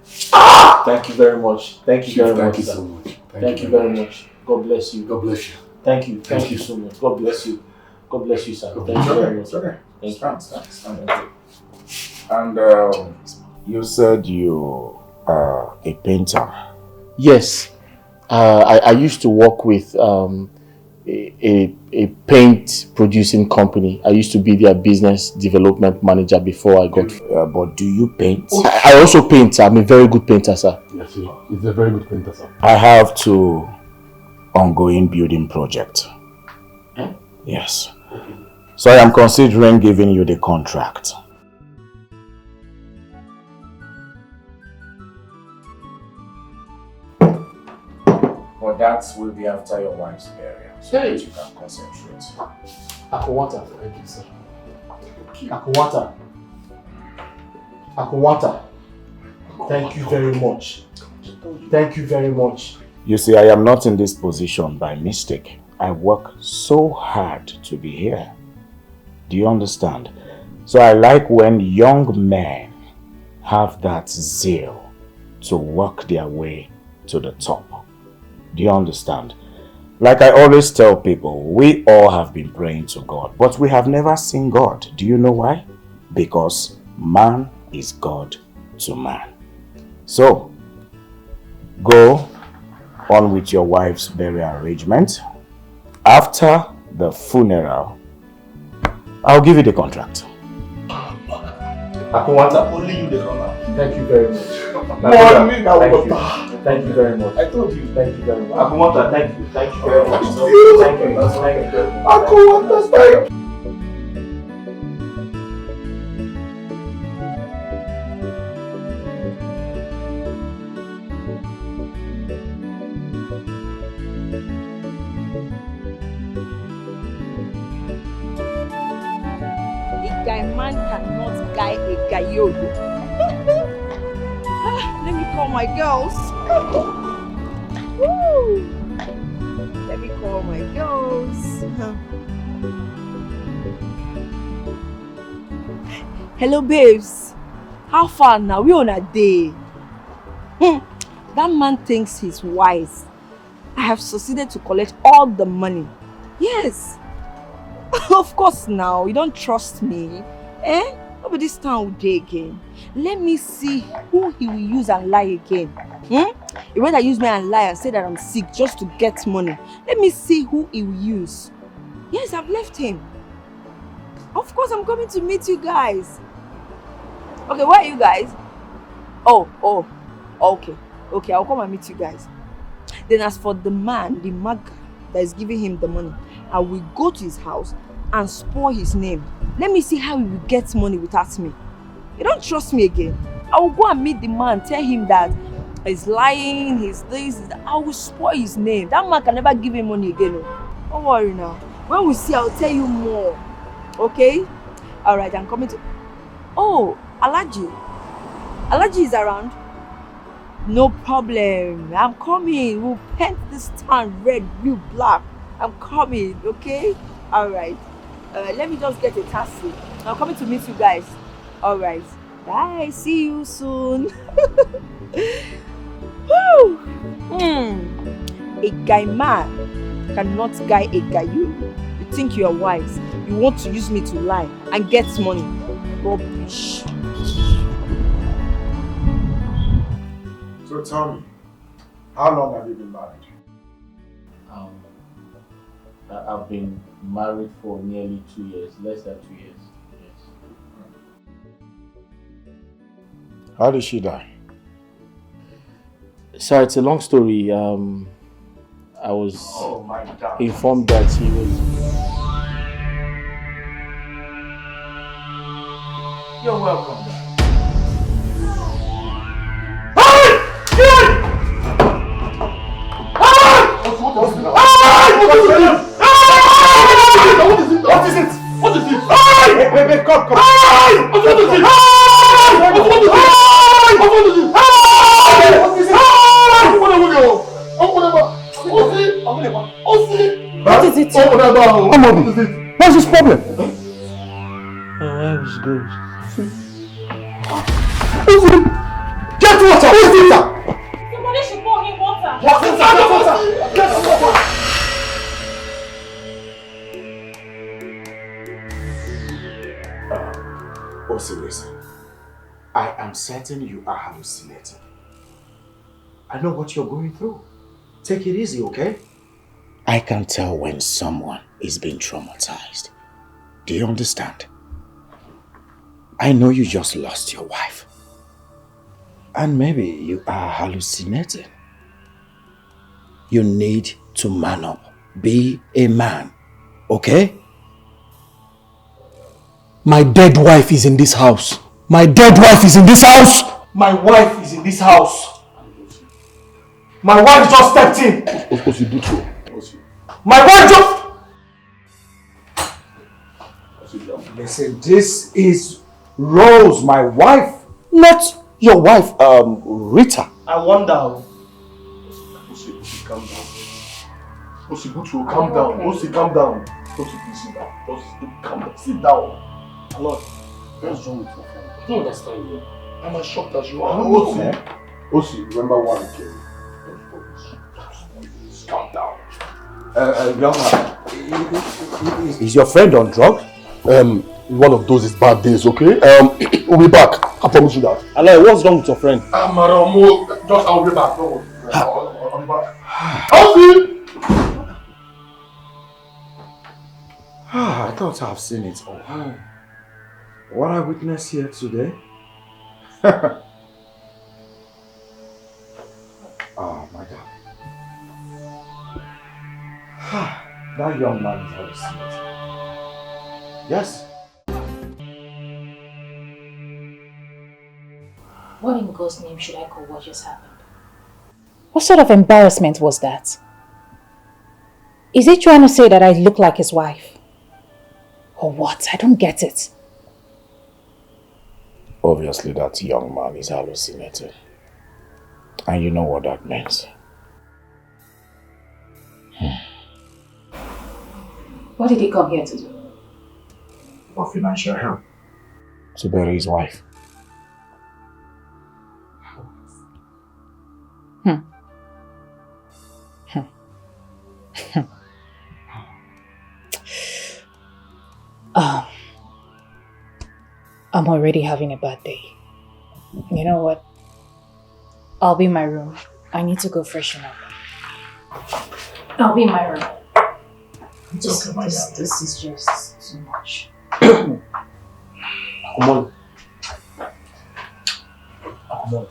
Thank you very much. Thank you Chief, very thank much. you so much. Thank you very much. God bless you. God bless you. Thank you. Thank Thank you you. so much. God bless you. God bless you, sir. God Thank you bless you. very much. It's okay. Thank you. And you said you are a painter. Yes. I used to work with a paint producing company. I used to be their business development manager before I got... but do you paint? I also paint. I'm a very good painter, sir. Yes, he's a very good painter, sir. I have 2 ongoing building projects. Yes. So I am considering giving you the contract. But that will be after your wife's burial, so that you can concentrate. Akwata. Thank you, sir. Akwata. Thank you very much. Thank you very much. You see, I am not in this position by mistake. I work so hard to be here. Do you understand? So I like when young men have that zeal to work their way to the top. Do you understand? Like I always tell people, we all have been praying to God, but we have never seen God. Do you know why? Because man is God to man. So, go on with your wife's burial arrangement. After the funeral, I'll give you the contract. Akwata. Only you the runner. Thank you very much. Thank you very much. I told you. Thank you very much. Akwata, thank you. Thank you very much. Thank you. Thank you very much. Akwata, thank you. A man cannot guy a gayodo. Let me call my girls. Woo. Let me call my girls. Hello, babes. How far now? We on a day. That man thinks he's wise. I have succeeded to collect all the money. Yes. Of course now, you don't trust me. Over this town will day again. Let me see who he will use and lie again. He went and use me and lie and say that I'm sick just to get money. Let me see who he will use. Yes, I've left him. Of course, I'm coming to meet you guys. Okay, where are you guys? Oh, okay. Okay, I'll come and meet you guys. Then as for the man, the maga that is giving him the money, I will go to his house and spoil his name. Let me see how he will get money without me. You don't trust me again. I will go and meet the man, tell him that he's lying, he's this, he's that. I will spoil his name. That man can never give him money again. No. Don't worry now. When we see, I'll tell you more. Okay? Alright, I'm coming to... Oh, Alaji. Alaji is around? No problem. I'm coming. We'll paint this town red, blue, black. I'm coming, okay? Alright. Let me just get a taxi. I'm coming to meet you guys. Alright. Bye. See you soon. Woo! A guy man cannot guy a guy. You think you are wise. You want to use me to lie and get money. Rubbish. So tell me, how long have you been married? I've been married for nearly 2 years, less than 2 years. Yes. How did she die? So it's a long story. I was informed that he was... You're welcome. What is it? What is it? Hey, baby, come. What is it? What's his problem? I was good. Get water! Who's this? Somebody should pour him water. Get water! Listen. I am certain you are hallucinating. I know what you're going through. Take it easy, okay? I can tell when someone is being traumatized. Do you understand? I know you just lost your wife. And maybe you are hallucinating. You need to man up. Be a man, okay? My dead wife is in this house. My dead wife is in this house. My wife is in this house. My wife just stepped in. My wife just... Listen, this is Rose, my wife. Not your wife, Rita. I wonder. Calm down. Calm down. Calm down. Please sit down. Calm down. Sit down. Lord, what's wrong with your friend? I don't understand you. I'm as shocked as you are. Osi, remember why I came? Calm down. Young man, is your friend on drugs? One of those is bad days, okay? We'll be back. I promise you that. Allah, what's wrong with your friend? I'll be back. Don't worry. I'll be back. Osi! I thought I've seen it all. What I witnessed here today? Oh my God. That young man is hallucinating. Yes. What in God's name should I call what just happened? What sort of embarrassment was that? Is he trying to say that I look like his wife? Or what? I don't get it. Obviously, that young man is hallucinating. And you know what that means. What did he come here to do? For financial help. To bury his wife. I'm already having a bad day. You know what? I'll be in my room. I need to go freshen up. I'll be in my room. This is just too much. Come on. Come on.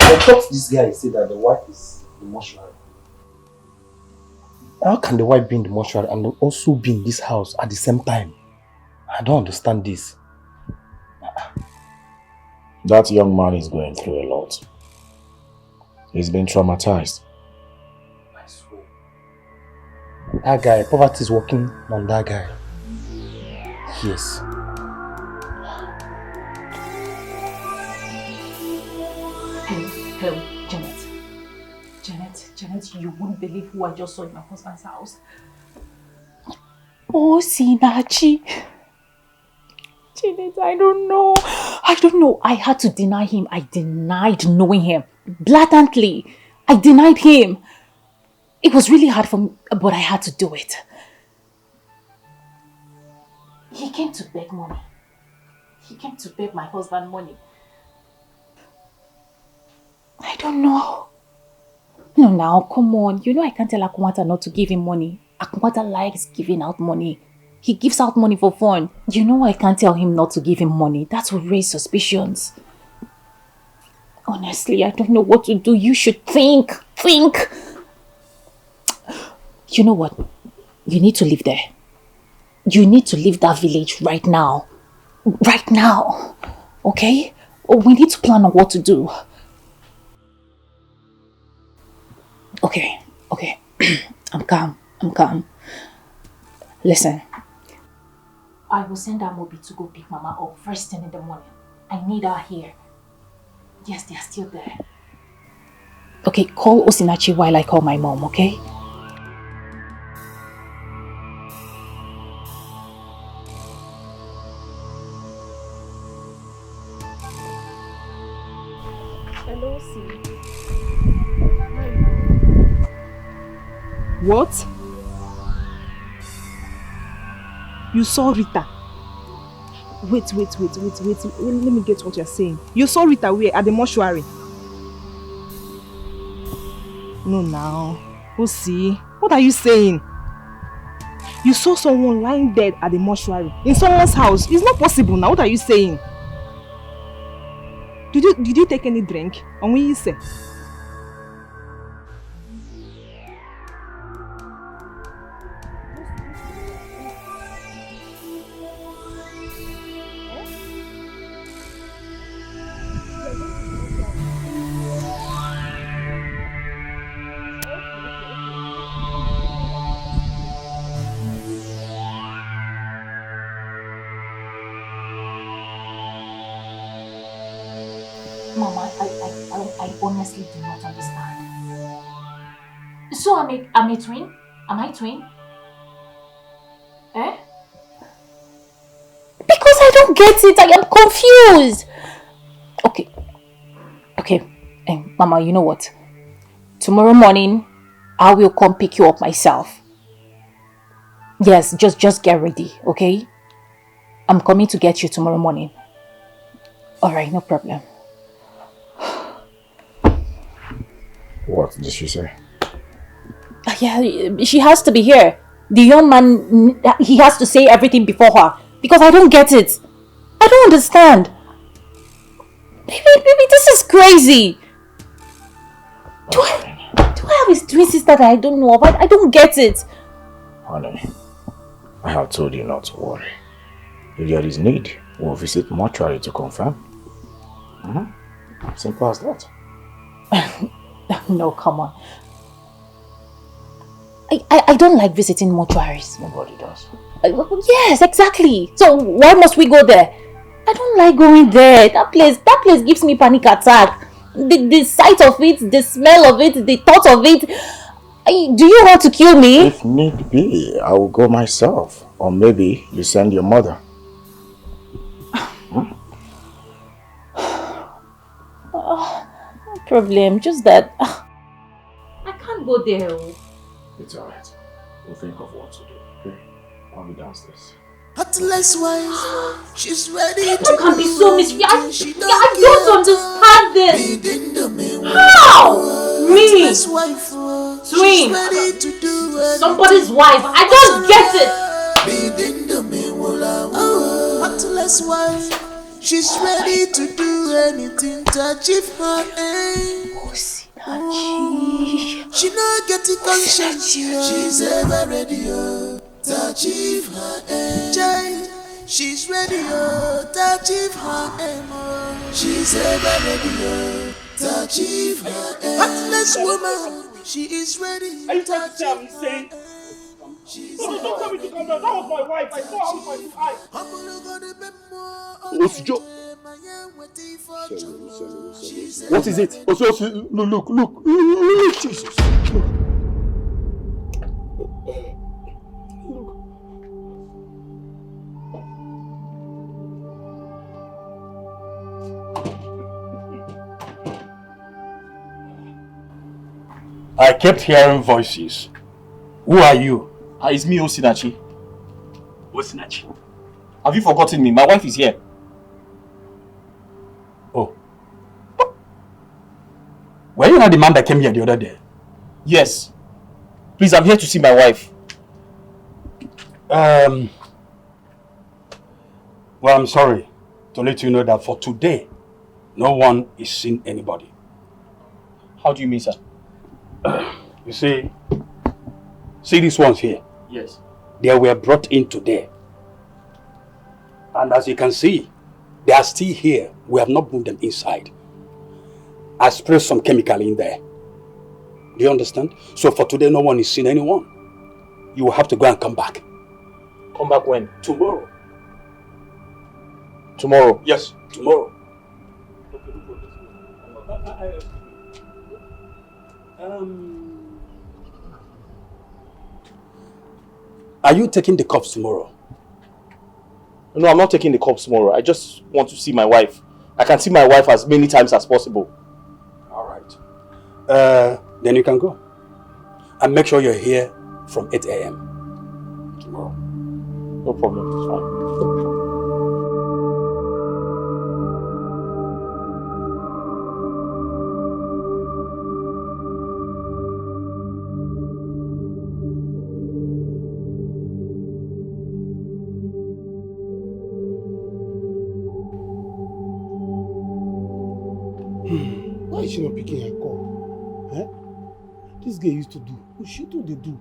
I thought this guy said that the wife is in the mortuary. How can the wife be in the mortuary and also be in this house at the same time? I don't understand this. That young man is going through a lot. He's been traumatized. I swear. That guy, poverty is working on that guy. Yes. Hello, Janet. Janet, you wouldn't believe who I just saw in my husband's house. Oh, Sinachi. Janet, I don't know. I had to deny him. I denied knowing him. Blatantly. I denied him. It was really hard for me, but I had to do it. He came to beg money. He came to beg my husband money. I don't know. No, now, come on. You know I can't tell Akunwata not to give him money. Akunwata likes giving out money. He gives out money for fun. You know I can't tell him not to give him money. That will raise suspicions. Honestly, I don't know what to do. You should think. Think. You know what? You need to live there. You need to leave that village right now. Right now. Okay? We need to plan on what to do. Okay. I'm calm. Listen. I will send Amobi to go pick Mama up first thing in the morning. I need her here. Yes, they are still there. Okay, call Osinachi while I call my mom, okay? Hello, What? You saw Rita? Wait. Let me get what you're saying. You saw Rita where? At the mortuary? No, now. Osi, what are you saying? You saw someone lying dead at the mortuary in someone's house. It's not possible now. What are you saying? Did you take any drink? And when you say? Mama, I honestly do not understand. So I'm a twin? Am I twin? Eh? Because I don't get it. I am confused. Okay. Mama, you know what? Tomorrow morning, I will come pick you up myself. Yes, just get ready, okay? I'm coming to get you tomorrow morning. Alright, no problem. What did she say? Yeah, she has to be here. The young man, he has to say everything before her. Because I don't get it. I don't understand. Baby, this is crazy. Do I have a twin sister that I don't know of? I don't get it. Honey, I have told you not to worry. If there is need, we'll visit mortuary to confirm. Simple as that. No, come on. I don't like visiting mortuaries. Nobody does. Yes, exactly. So why must we go there? I don't like going there. That place gives me panic attack. The sight of it, the smell of it, the thought of it. Do you want to kill me? If need be, I will go myself. Or maybe you send your mother. No problem. Just that I can't go there. It's alright. We'll think of what to do, okay? I'll be downstairs. Heartless wife, she's ready People to can be so mischievous. I don't understand this. How? Me? Twin? Somebody's wife. I don't get it. Heartless wife, She's ready to do anything to achieve her aim. She not get the conscience. She's ever ready to achieve her aim. She's ready to achieve her aim. She's ever ready to achieve her aim. Heartless woman, she is ready to achieve her aim. Don't tell me to come down. That was my wife. I saw her with my eyes. Osjo. What is it? Look. Jesus. I kept hearing voices. Who are you? It's me, Osinachi. Osinachi? Have you forgotten me? My wife is here. Oh. Were you not the man that came here the other day? Yes. Please, I'm here to see my wife. Well, I'm sorry to let you know that for today, no one is seeing anybody. How do you mean, sir? You see these ones here? Yes. They were brought in today. And as you can see, they are still here. We have not moved them inside. I sprayed some chemical in there. Do you understand? So for today, no one is seeing anyone. You will have to go and come back. Come back when? Tomorrow. Tomorrow? Yes, tomorrow. Are you taking the cups tomorrow? No, I'm not taking the cups tomorrow. I just want to see my wife. I can see my wife as many times as possible. All right. Then you can go. And make sure you're here from 8 a.m. tomorrow. No problem. It's fine. Why is she not picking her call? Eh? This girl used to do. She too they do.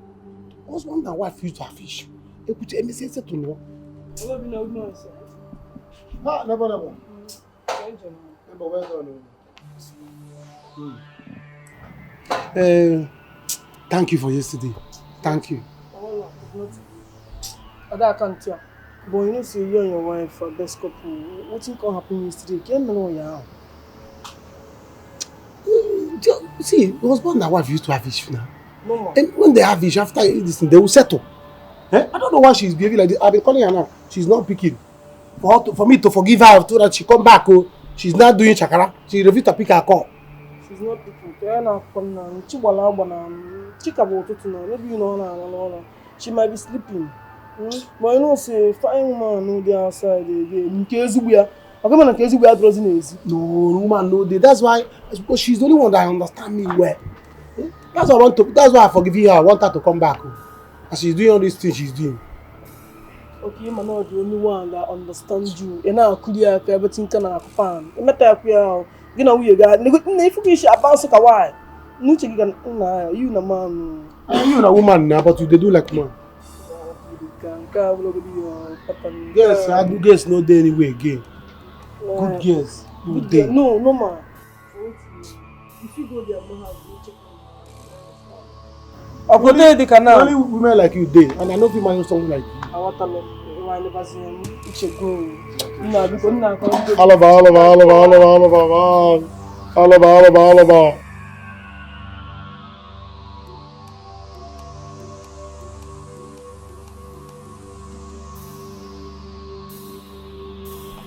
Husband and wife used to have issue. They could say to know. Ah, never. Thank you for yesterday. Thank you. I can't tell. But you know, say you and your wife are best couple. What think can happen yesterday? Can't know ya. See, husband and wife used to have issue now. No, and when they have issue, after this thing, they will settle. Eh? I don't know why she's behaving like this. I've been calling her now. She's not picking. For me to forgive her, so that she come back. Oh, she's not doing chakara. She refused to pick her call. She's not picking. Maybe you know, she might be sleeping. But you know, say, fine woman, no, they outside again. In case we are. No, woman, no, that's why, because she's the only one that understands me well. That's why I forgive her. I want her to come back. And she's doing all these things she's doing. Okay, I'm not the only one that understands you. And now, clear everything can happen. You matter you know, we got. If you should advance a while, you know, man. You know, woman now, but you they do like man. Yes, I do guess no day anyway again. Good guess. Good day. No, man. If you go there, man, have to check on. Only women like you day, and I know if you marry someone like you. I want to never see him. It's a go. All over.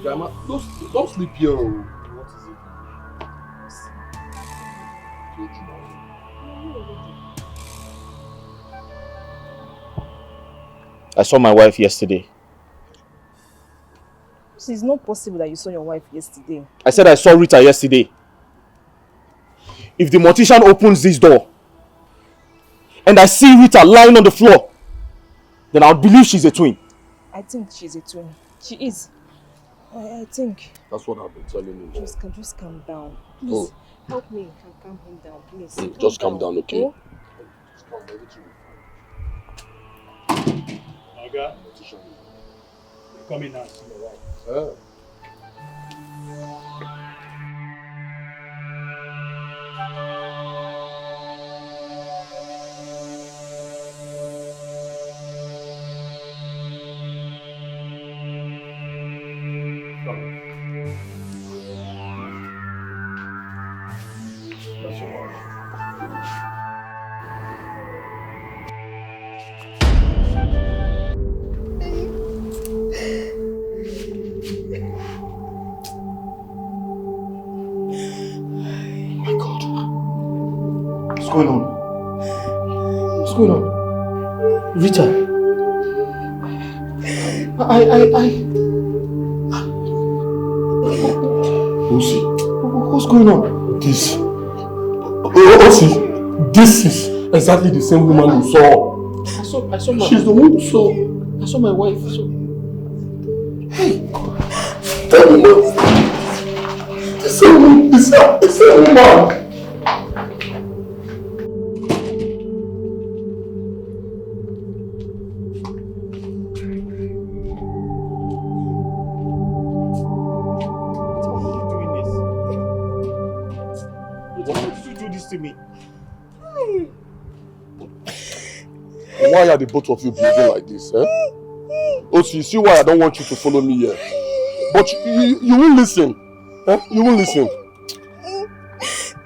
Grandma, don't sleep here. What is I saw my wife yesterday. It's not possible that you saw your wife yesterday. I said I saw Rita yesterday. If the mortician opens this door and I see Rita lying on the floor, then I'll believe she's a twin. I think she's a twin. She is. I think. That's what I've been telling you. Just calm down. Please, Oh. help me calm him down, please. Just calm down, okay? Oh? Just calm down, everything will be fine. Oga, you're coming now, see your wife. That's your wife. My God. What's going on? What's going on? Rita. Lucy. What's going on? This. Lucy, this is exactly the same woman you saw. I saw my... She's the one you saw. I saw my wife. Hey. Tell me what. The same woman. To me. Why are the both of you behaving like this, eh? Oh, you see why I don't want you to follow me here. But you won't listen. Eh? You won't listen.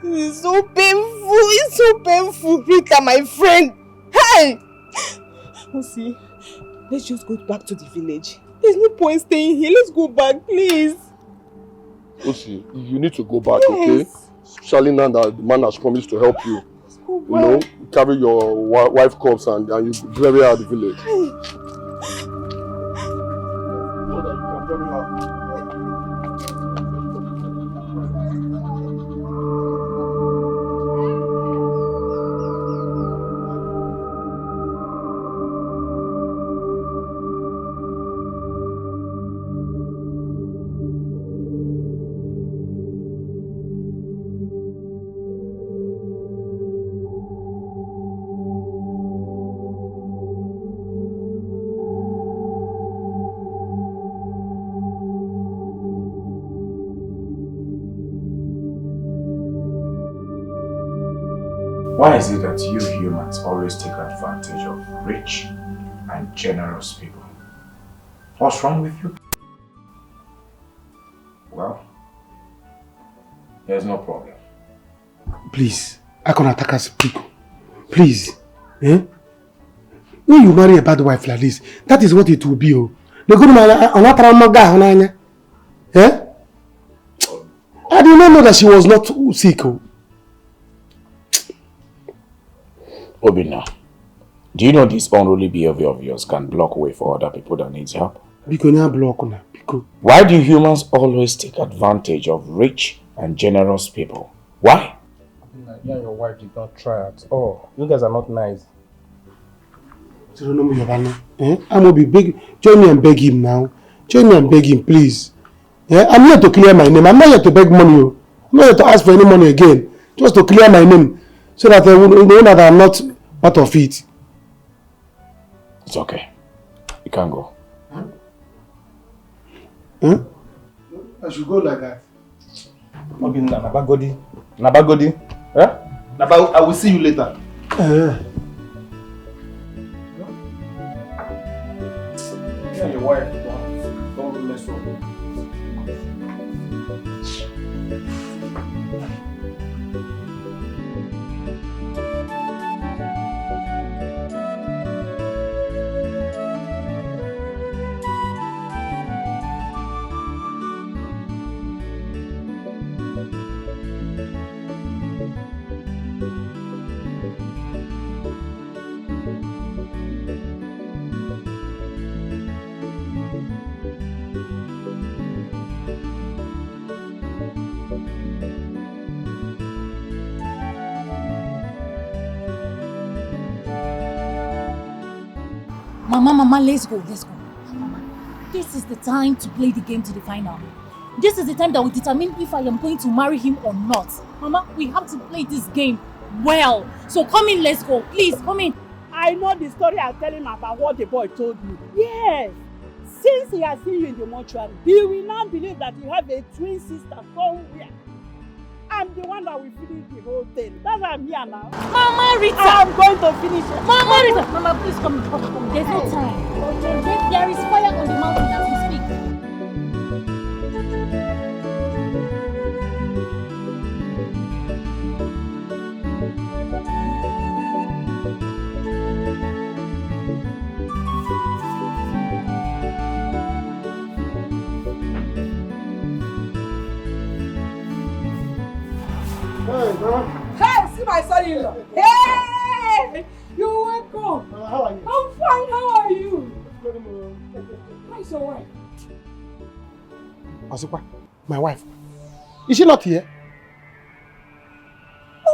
It's so painful. It's so painful. Rita, my friend. Hey! See, let's just go back to the village. There's no point staying here. Let's go back, please. Osi, you need to go back, okay? Especially now that the man has promised to help you. You know, carry your wife corpse and you bury her at the village. So that you can bury her. Why is it that you humans always take advantage of rich and generous people? What's wrong with you? Well, there's no problem. Please, I can attack us people. Please. Eh? When you marry a bad wife like this, that is what it will be. Oh. The good man, eh? I did not know that she was not sick. Oh. Obina, do you know this unruly behavior of yours can block way for other people that need help? Why do humans always take advantage of rich and generous people? Why? You and your wife did not try at all. You guys are not nice. Eh? I'm going to be big. Join me and beg him now. Join me and beg him, please. Yeah? I'm here to clear my name. I'm not here to beg money. I'm not here to ask for any money again. Just to clear my name. So that they will know that I'm not part of it. It's okay. You can go. Huh? I should go like that. Okay, Nabagodi. Yeah? I will see you later. Yeah, your wife. Don't mess up. Mama, let's go. Mama. This is the time to play the game to the final. This is the time that will determine if I am going to marry him or not. Mama, we have to play this game well. So come in, let's go. Please, come in. I know the story I'm telling about what the boy told me. Yes. Since he has seen you in the mortuary, he will now believe that you have a twin sister somewhere. I'm the one that will finish the whole thing. That's why I'm here now. Mama Rita! I'm going to finish it. Mama Rita! Mama, please come. There's no time. There is fire on the mountain as we speak. Hey, see my son-in-law. Hey! You're welcome. How are you? I'm fine. How are you? How's your wife? Asupa, my wife. Is she not here?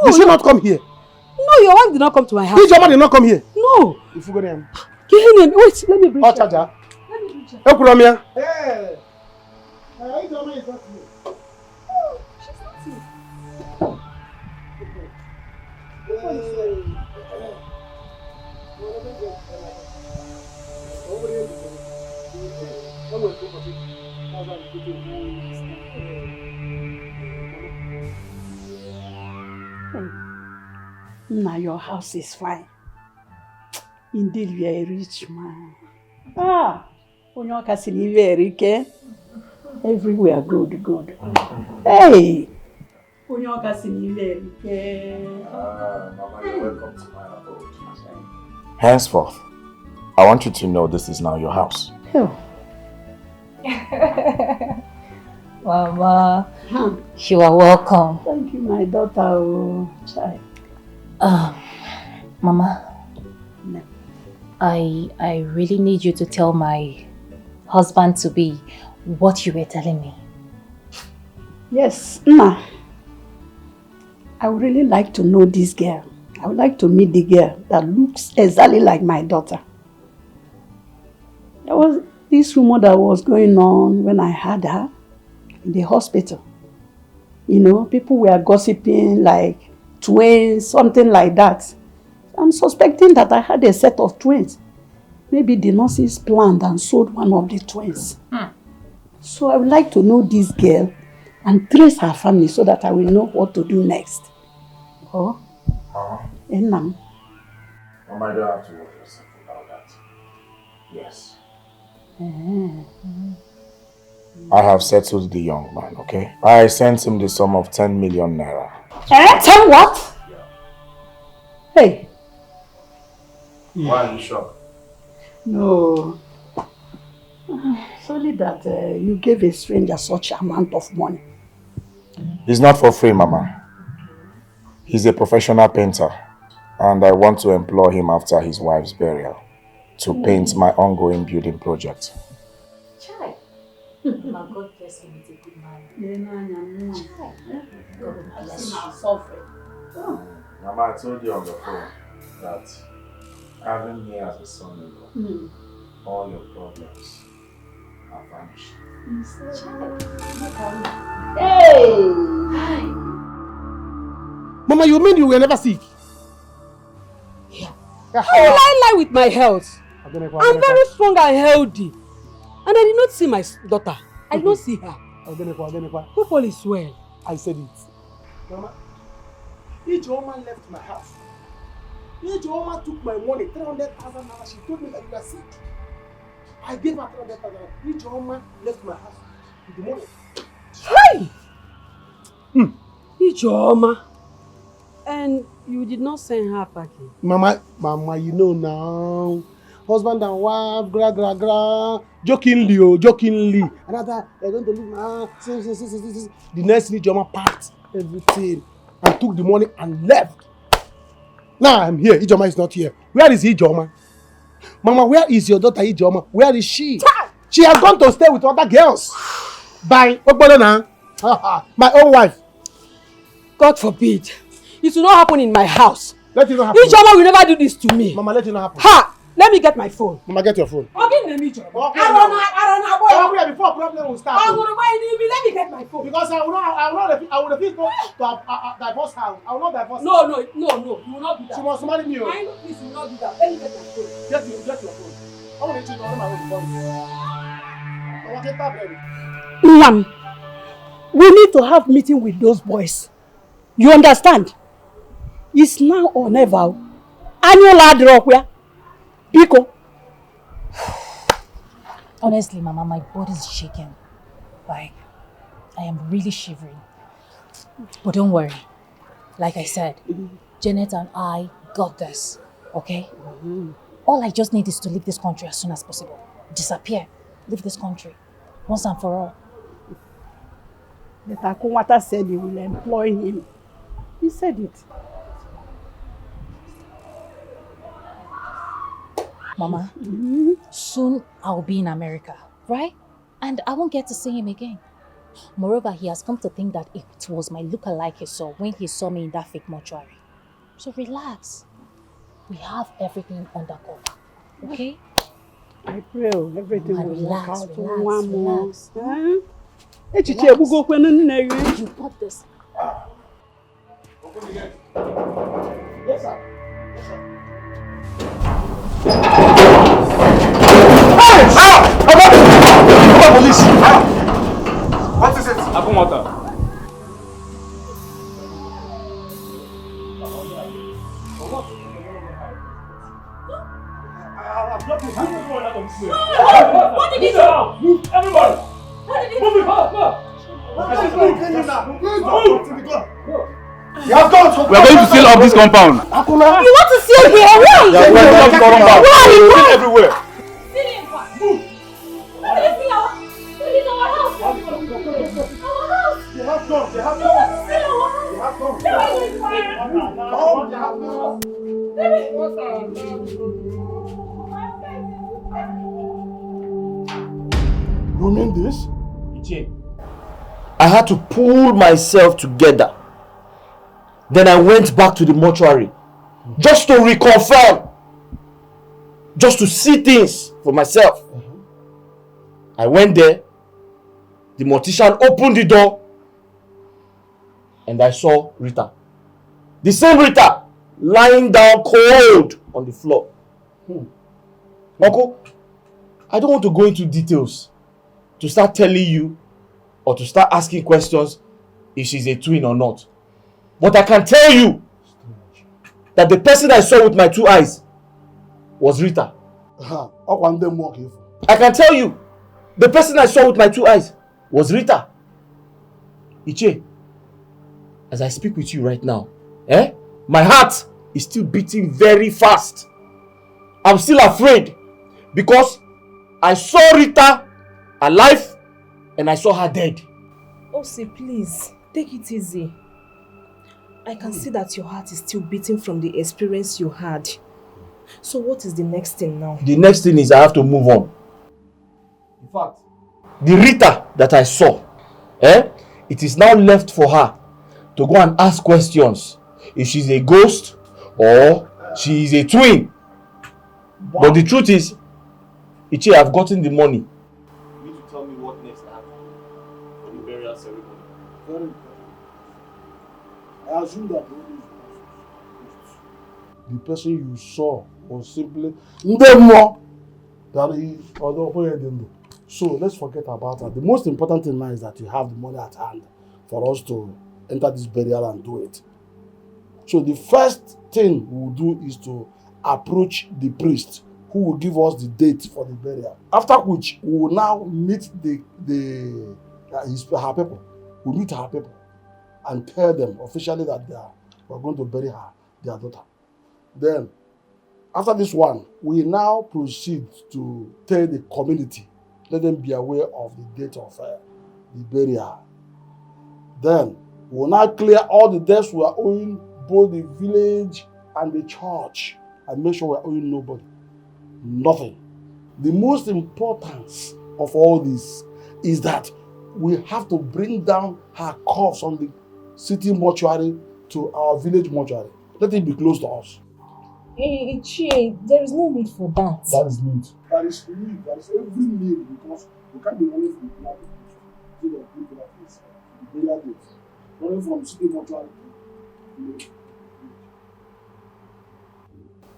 Did she not come here? No, your wife did not come to my house. His mama did not come here. No. If you go there. Wait, let me bring her. Charger. Let me bring her. Hey. His mama is not here. Oh, she's not here. Now your house is fine. Indeed, you are a rich man. Onyoka sini very care. Everywhere good. Hey! Onyoka sini very care. Mama, you're welcome to my abode. Henceforth, I want you to know this is now your house. Oh. Mama, you are welcome. Thank you, my daughter. Child. Mama, I really need you to tell my husband to be what you were telling me. Yes, Ma. I would really like to know this girl. I would like to meet the girl that looks exactly like my daughter. There was this rumor that was going on when I had her in the hospital. You know, people were gossiping like twins, something like that. I'm suspecting that I had a set of twins. Maybe the nurses planned and sold one of the twins. So I would like to know this girl and trace her family so that I will know what to do next. Oh? Mama, you don't have to worry yourself about that. Yes. I have settled the young man, okay? I sent him the sum of 10 million naira. 10 what? Yeah. Hey. Why are you shocked? No. It's only that you gave a stranger such amount of money. It's not for free, Mama. He's a professional painter, and I want to employ him after his wife's burial to paint my ongoing building project. Child. My God bless him with a good man. God bless you. Mama, I told you on the phone that having me as a son-in-law, all your problems are vanished. Hey! Mama, you mean you were never sick? Yeah. How will I lie with my health? I'm very strong and healthy. And I did not see my daughter. I did not see her. People is well. I said it. Mama, each woman left my house. Each woman took my money, 300,000 naira. She told me that you are sick. I gave her 300,000 naira. Each woman left my house with the money. Hey! Each woman. And you did not send her packing? Mama, you know now. Husband and wife, gra. Jokingly. Another, they're going to leave my house. The next week, Joma packed everything and took the money and left. Now I'm here. Ijoma is not here. Where is Ijoma? Mama, where is your daughter Ijoma? Where is she? She has gone to stay with other girls. By my own wife. God forbid. It will not happen in my house. Let it not happen. Ijoma will never do this to me. Mama, let it not happen. Ha! Let me get my phone. Mama, get your phone. Okay, let me join. Okay, I before problem will start. let me get my phone. Because I will refuse to divorce her. I will not divorce her. No, you will not do that. She must marry me. I know, please, you will not do that. Let me get my phone. Get your phone. I want to change my phone. Ma'am, we need to have meeting with those boys. You understand? It's now or never. Annual ad rock where? Pico. Honestly, Mama, my body's shaking. Like, I am really shivering. But don't worry. Like I said, Janet and I got this. Okay? All I just need is to leave this country as soon as possible. Disappear. Leave this country. Once and for all. But Akunwata said he will employ him. He said it. Mama, soon I'll be in America, right? And I won't get to see him again. Moreover, he has come to think that it was my look-alike he saw when he saw me in that fake mortuary. So relax. We have everything under cover, okay? I pray everything will work out. Relax. You got this. Yes, sir. Police! What is it? Akumata. What did he do? Move, everybody! What did he Move do? We are going to seal up this compound. You want to seal here? Why? Yeah, we are going to compound. Why? Seal everywhere. Move. What did he seal? This is our house. Our house. They have guns. They have You want guns. to seal our house? They have guns. You mean this? I had to pull myself together. Then I went back to the mortuary just to reconfirm, just to see things for myself. I went there, the mortician opened the door, and I saw Rita. The same Rita lying down cold on the floor. Uncle, I don't want to go into details to start telling you or to start asking questions if she's a twin or not. But I can tell you that the person I saw with my two eyes was Rita. I can tell you the person I saw with my two eyes was Rita. Iche, as I speak with you right now, my heart is still beating very fast. I'm still afraid because I saw Rita alive and I saw her dead. Osi, please, take it easy. I can see that your heart is still beating from the experience you had. So what is the next thing now? The next thing is I have to move on. In fact, the Rita that I saw, it is now left for her to go and ask questions if she's a ghost or she is a twin. Wow. But the truth is, Ichi, I've gotten the money. You need to tell me what next happened for the burial ceremony. Very important. I assume that the person you saw was simply Ndemo that is although. So let's forget about that. The most important thing now is that you have the money at hand for us to enter this burial and do it. So the first thing we will do is to approach the priest who will give us the date for the burial. After which we will now meet her people. We'll meet her people and tell them officially that we're going to bury their daughter. Then, after this one, we now proceed to tell the community, let them be aware of the date of the burial. Then, we will now clear all the debts we are owing both the village and the church and make sure we are owing nobody. Nothing. The most importance of all this is that we have to bring down her corpse from the city mortuary to our village mortuary. Let it be close to us. Chie, there is no need for that. That is need. That is need. That is every need because you can't be running from the blood to the people place. The burial date. Running from city mortuary.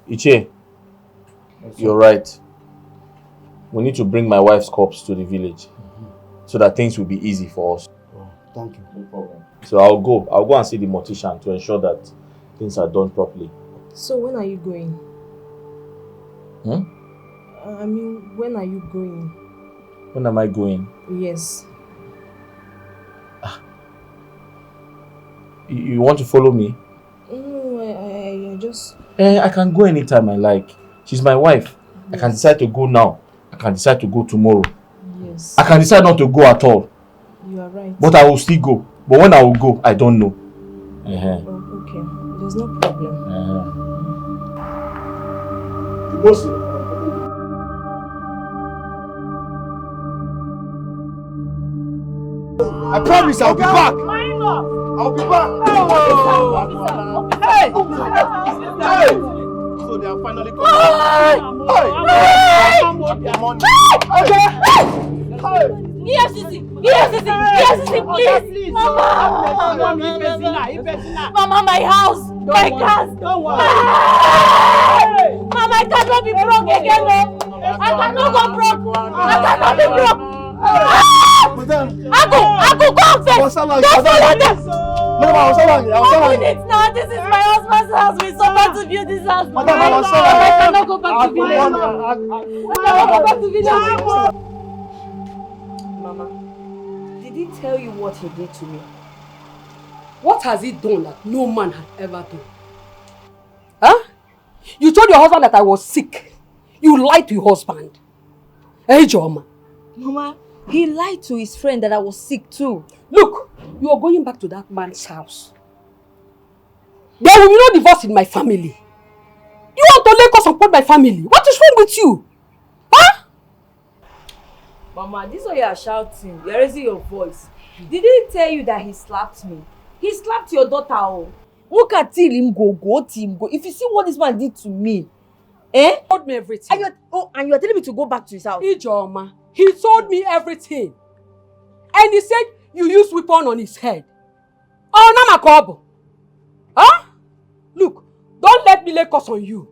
Iche, you're right. We need to bring my wife's corpse to the village so that things will be easy for us. Oh, thank you. No problem. So I'll go and see the mortician to ensure that things are done properly. So when are you going? I mean, when are you going? When am I going? Yes. You want to follow me? No, I just... I can go anytime I like. She's my wife. Yes. I can decide to go now. I can decide to go tomorrow. Yes. I can decide not to go at all. You are right. But I will still go. But when I will go, I don't know. Oh, okay. There's no problem. I promise I'll be back. I'll be back. Hey! Hey! So they are finally coming. EFCC, please. Mama, my house, my cars. Mama, I cannot be broke again. I cannot go broke. I cannot be broke. Aku, go first. Don't follow them. 1 minute now. This is my husband's house. We suffer to build this house. I cannot go back to village. Mama, did he tell you what he did to me? What has he done that no man had ever done? Huh? You told your husband that I was sick. You lied to your husband. Hey, Joma. Mama, he lied to his friend that I was sick too. Look, you are going back to that man's house. There will be no divorce in my family. You want to lay us support my family? What is wrong with you? Huh? Mama, this is why you are shouting. You're raising your voice. Did he tell you that he slapped me? He slapped your daughter. Oh. Look at him go. If you see what this man did to me, He told me everything. And you are telling me to go back to his house. Ijoma, he told me everything. And he said you used weapon on his head. Oh, Namakobo. Huh? Look, don't let me lay curse on you.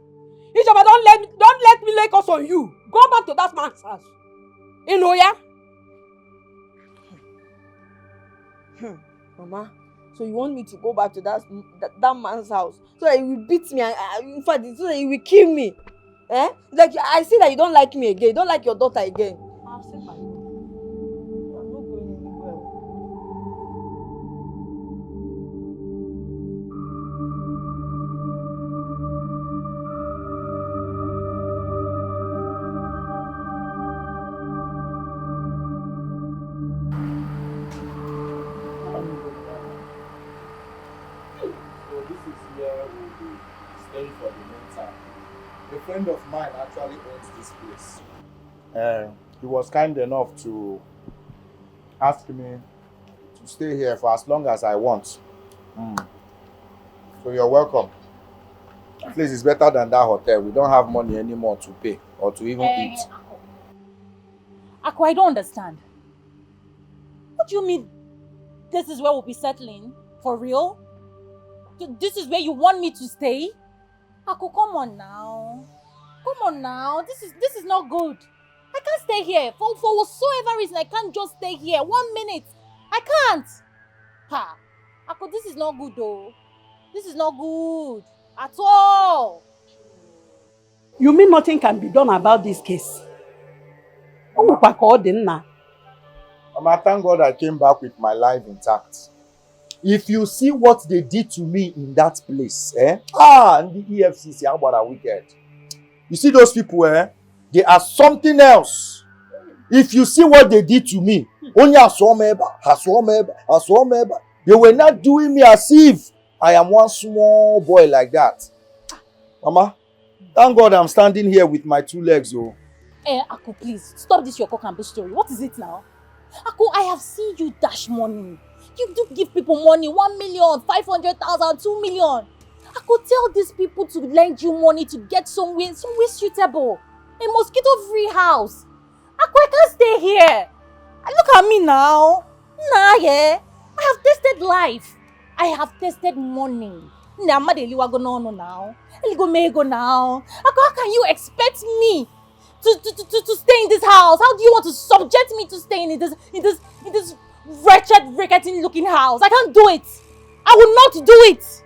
Ijoma, don't let me lay curse on you. Go back to that man's house. You know, yeah? Mama, so you want me to go back to that man's house so that he will beat me and in fact so that he will kill me? Eh? Like I see that you don't like me again. You don't like your daughter again. I've said my word. I'm not going anywhere. A friend of mine actually owns this place. He was kind enough to ask me to stay here for as long as I want. So you're welcome. At least it's better than that hotel. We don't have money anymore to pay or to even eat. Aku, I don't understand. What do you mean this is where we'll be settling? For real? This is where you want me to stay? Aku, come on now. This is not good. I can't stay here. For whatsoever reason, I can't just stay here. 1 minute. I can't. Ha. Aku, this is not good though. This is not good. At all. You mean nothing can be done about this case? Mama, thank God I came back with my life intact. If you see what they did to me in that place, and the EFCC, how about a wicked? You see those people, they are something else. If you see what they did to me, only they were not doing me as if I am one small boy like that. Mama, thank God I'm standing here with my 2 legs, oh. Aku, please, stop this your cock and bull story. What is it now? Aku, I have seen you dash money. You do give people money, 1 million, 500,000, 2 million. I could tell these people to lend you money to get somewhere suitable. A mosquito-free house. I can't stay here. Look at me now. Nah, yeah. I have tasted life. I have tasted money. Now. How can you expect me to stay in this house? How do you want to subject me to staying in this wretched, rickety-looking house? I can't do it. I will not do it.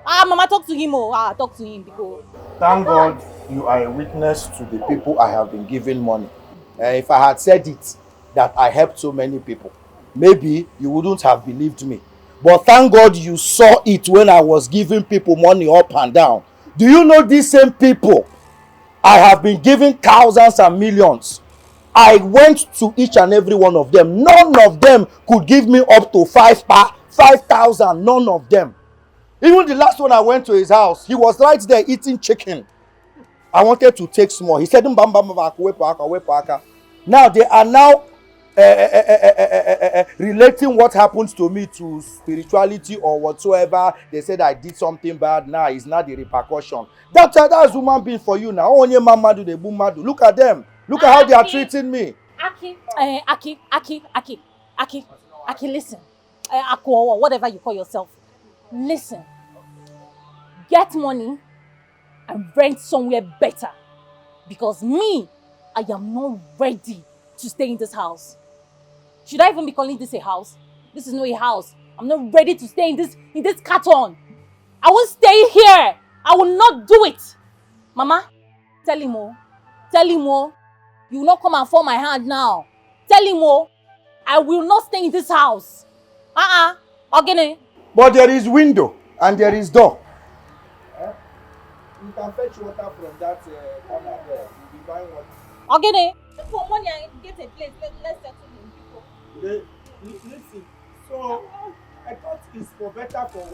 Mama, talk to him. Talk to him because. Thank God you are a witness to the people I have been giving money. If I had said it, that I helped so many people, maybe you wouldn't have believed me. But thank God you saw it when I was giving people money up and down. Do you know these same people? I have been giving thousands and millions. I went to each and every one of them. None of them could give me up to 5,000. None of them. Even the last one I went to his house, he was right there eating chicken. I wanted to take small. He said, now they are now relating what happens to me to spirituality or whatsoever. They said I did something bad. Now it's not the repercussion. That's human being for you now. Look at them. Look at how they are treating me. Aki, listen. Ako, whatever you call yourself. Listen. Get money and rent somewhere better. Because me, I am not ready to stay in this house. Should I even be calling this a house? This is not a house. I'm not ready to stay in this carton. I won't stay here. I will not do it. Mama, tell him more. Tell him more. You will not come and fall my hand now. Tell him more. I will not stay in this house. Okay. But there is window and there is door. You can fetch water from that corner there. You'll be buying water. Okay. For money and get a place. Let's settle in people. Listen. So I thought it's for better for.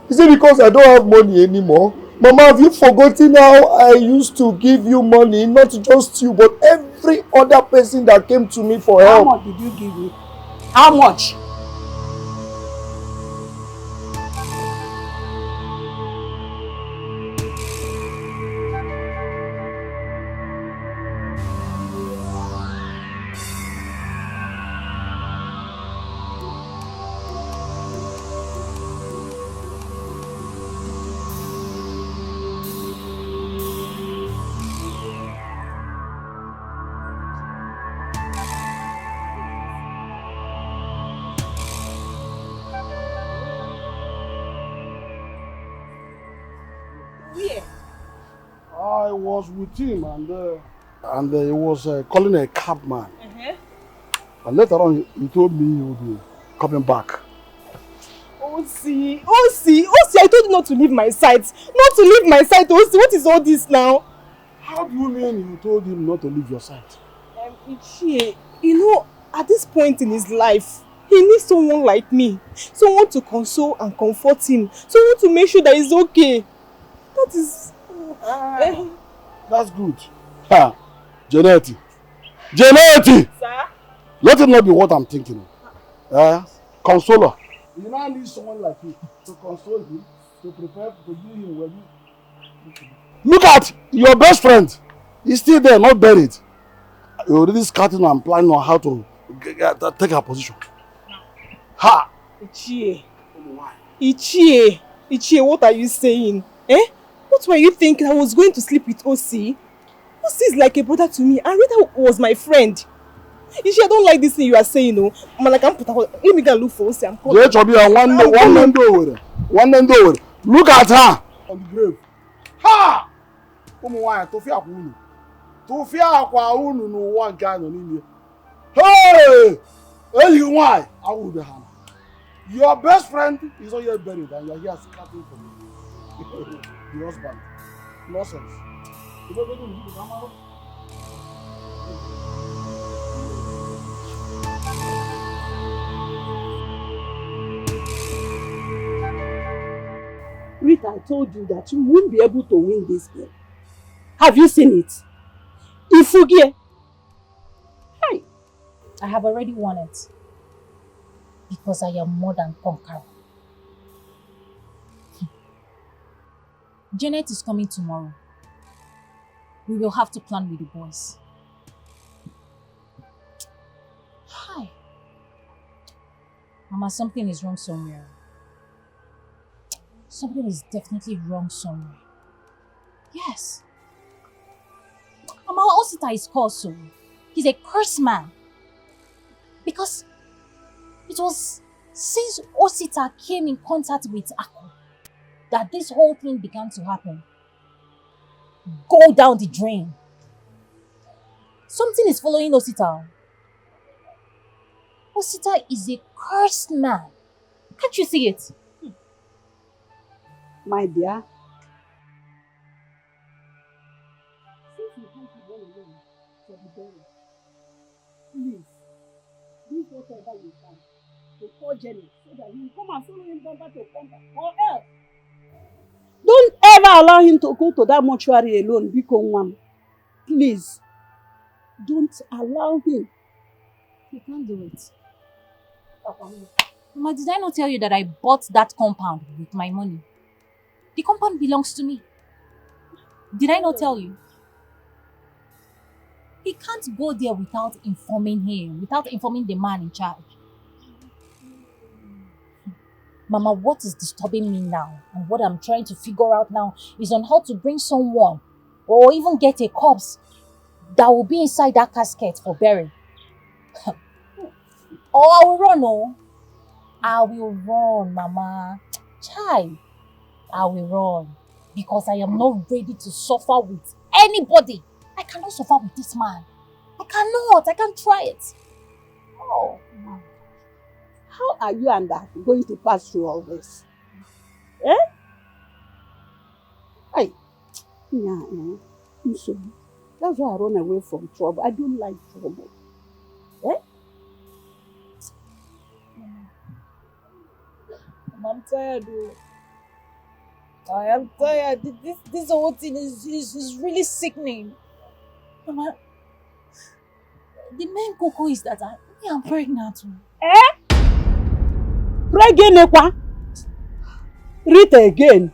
Is it because I don't have money anymore? Mama, have you forgotten how I used to give you money? Not just you, but every other person that came to me for help. How much did you give me? How much? I was with him and he was calling a cab man. And later on he told me he would be coming back. Osi, I told you not to leave my sight. Not to leave my sight, Osi. What is all this now? How do you mean you told him not to leave your sight? Ichie, you know, at this point in his life, he needs someone like me. Someone to console and comfort him. Someone to make sure that he's okay. That is... That's good. Janeti. Janeti! Sir? Let it not be what I'm thinking of. Consoler. You now need someone like you to console him, to prepare to give him well. Look at your best friend. He's still there, not buried. You're already scouting and planning on how to take her position. Ha! Ichie, what are you saying? What were you thinking? I was going to sleep with Osi? Osi is like a brother to me. And Rita was my friend. Ichie, I don't like this thing you are saying, no. Let me go look for Osi. I'm calling. One door. Look at her on the grave. Ha! Tofia kwa unu no one guy no nini. Hey! Hey, you why? I will be Hannah. Your best friend is not yet buried and you are here scouting for me. The husband. Nonsense. You don't go to the camera. Rita, I told you that you won't be able to win this game. Have you seen it? Ifugie. I have already won it. because I am more than conqueror. Janet is coming tomorrow. We will have to plan with the boys. Hi. Mama, something is wrong somewhere. Something is definitely wrong somewhere. Yes. Mama, Osita is called so. He's a cursed man. Because it was since Osita came in contact with Aku that this whole thing began to happen. Go down the drain. Something is following Osita. Osita is a cursed man. Can't you see it? My dear, since you can't be alone for the burial, please, do whatever you can to call Jenny so that he will come and follow him bumper to bumper, or else. Don't ever allow him to go to that mortuary alone, Biko Nwam. Please, don't allow him. He can't do it. Mama, did I not tell you that I bought that compound with my money? The compound belongs to me. Did I not tell you? He can't go there without informing him, without informing the man in charge. Mama, what is disturbing me now, and what I'm trying to figure out now, is on how to bring someone, or even get a corpse that will be inside that casket for burial. Or I will run, oh. I will run, Mama. Child, I will run. Because I am not ready to suffer with anybody. I cannot suffer with this man. I cannot. I can't try it. Oh. How are you and that going to pass through all this? Eh? Hey. Yeah. So, that's why I run away from trouble. I don't like trouble. Eh? I'm tired. I am tired. This whole thing is really sickening. Mama, the main cocoa is that I am pregnant. Eh? Pregnant? Rita again?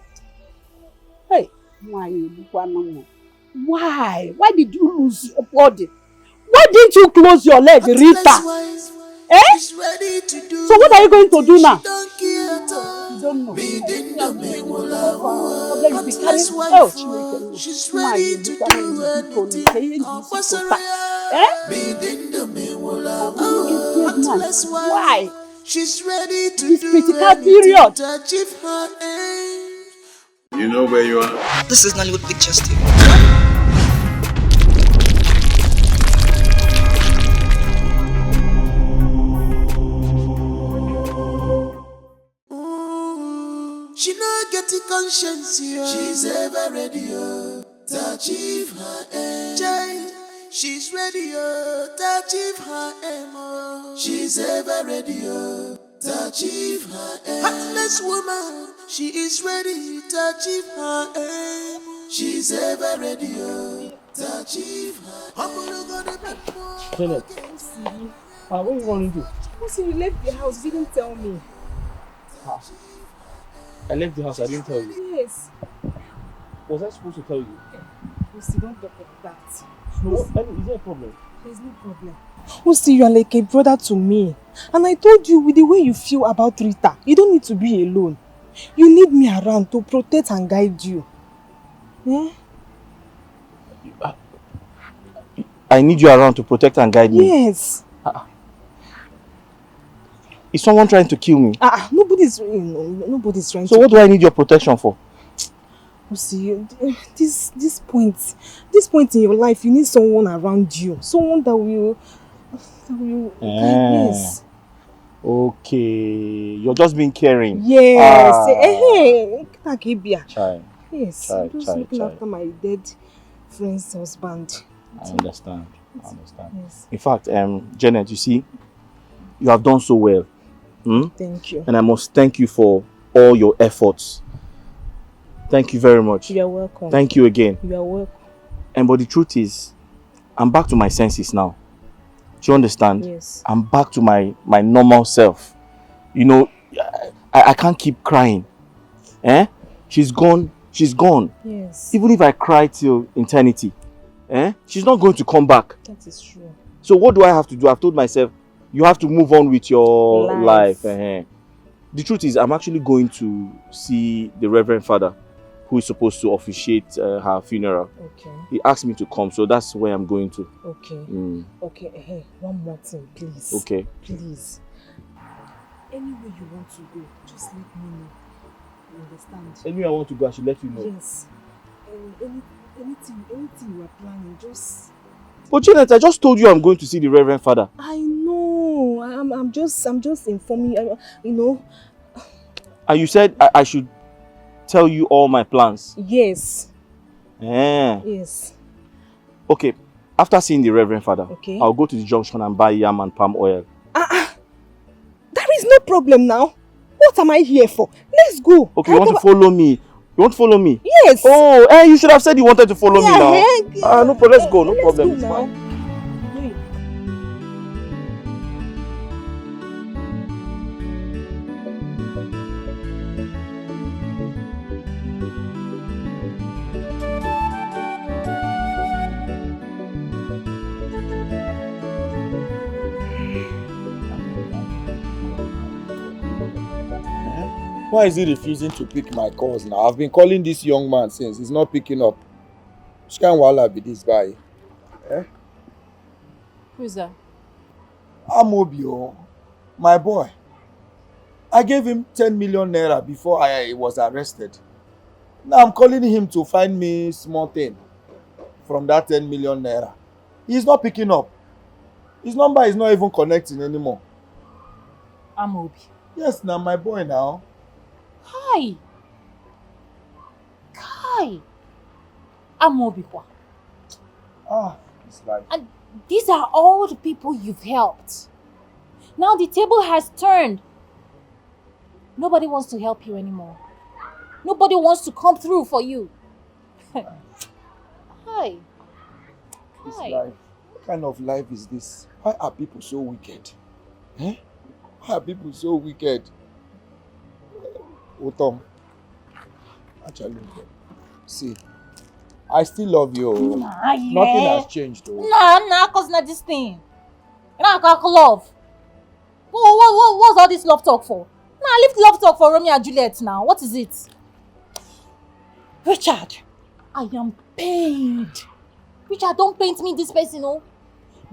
Hey, why? Why did you lose your body? Why didn't you close your leg, Rita? Eh? So what are you going to do now? You don't know. She's ready to do anything. Why? She's ready to this do critical anything period to achieve her aim. You know where you are? This is Nollywood Pictures TV. She not get the conscience, yo. She's ever ready, yo, to achieve her aim. Child, she's ready, yo, to achieve her aim. She's ever ready, yo, to achieve her aim. Heartless woman, she is ready to achieve her aim. She's ever ready, yo, to achieve her aim. Janet, what are you running to? Also, you left the house, you didn't tell me. I left the house, I didn't tell you. Yes. Was I supposed to tell you? Lucy, don't talk like that. No, is there a problem? There's no problem. Lucy, you are like a brother to me. And I told you, with the way you feel about Rita, you don't need to be alone. You need me around to protect and guide you. Eh? I need you around to protect and guide me? Yes. Is someone trying to kill me? Nobody's trying to. So what do I need your protection for? See, this point in your life, you need someone around you, someone that will yes. Okay, you're just being caring. Yes. Child. Yes. I'm just looking after my dead friend's husband. I understand. Yes. In fact, Janet, you see, you have done so well. Thank you. And I must thank you for all your efforts. Thank you very much. You are welcome. Thank you again. You are welcome. But the truth is, I'm back to my senses now. Do you understand? Yes. I'm back to my normal self. You know, I can't keep crying. Eh? She's gone. She's gone. Yes. Even if I cry till eternity, she's not going to come back. That is true. So what do I have to do? I've told myself, you have to move on with your life. The truth is, I'm actually going to see the Reverend Father, who is supposed to officiate her funeral. Okay. He asked me to come, so that's where I'm going to. Okay. Okay, hey, one more thing, please. Okay. Please. Anywhere you want to go, just let me know. You understand? Anywhere I want to go, I should let you know. Yes. Anything you are planning, just... But Janet, I just told you I'm going to see the Reverend Father. I know. I'm just informing you, you know. And you said I should tell you all my plans. Yes. Yes. Okay. After seeing the Reverend Father, I'll go to the junction and buy yam and palm oil. There is no problem now. What am I here for? Let's go. Okay, you want to follow me? You want to follow me? Yes. Oh, you should have said you wanted to follow me now. No problem. Let's go. No problem. It's fine. Why is he refusing to pick my calls now? I've been calling this young man since. He's not picking up. Which kind of wahala be this guy? Who is that? Amobio, my boy. I gave him 10 million naira before I was arrested. Now I'm calling him to find me small thing from that 10 million naira. He's not picking up. His number is not even connecting anymore. Amobi. Yes, now my boy now. Hi. Amobi. It's like... And these are all the people you've helped. Now the table has turned. Nobody wants to help you anymore. Nobody wants to come through for you. Hi. This life. What kind of life is this? Why are people so wicked? Why are people so wicked? Otom, actually, see, I still love you. Nothing has changed though. Cause not this thing. Love. What's all this love talk for? Leave love talk for Romeo and Juliet now. What is it? Richard, I am pained. Richard, don't paint me this person, no.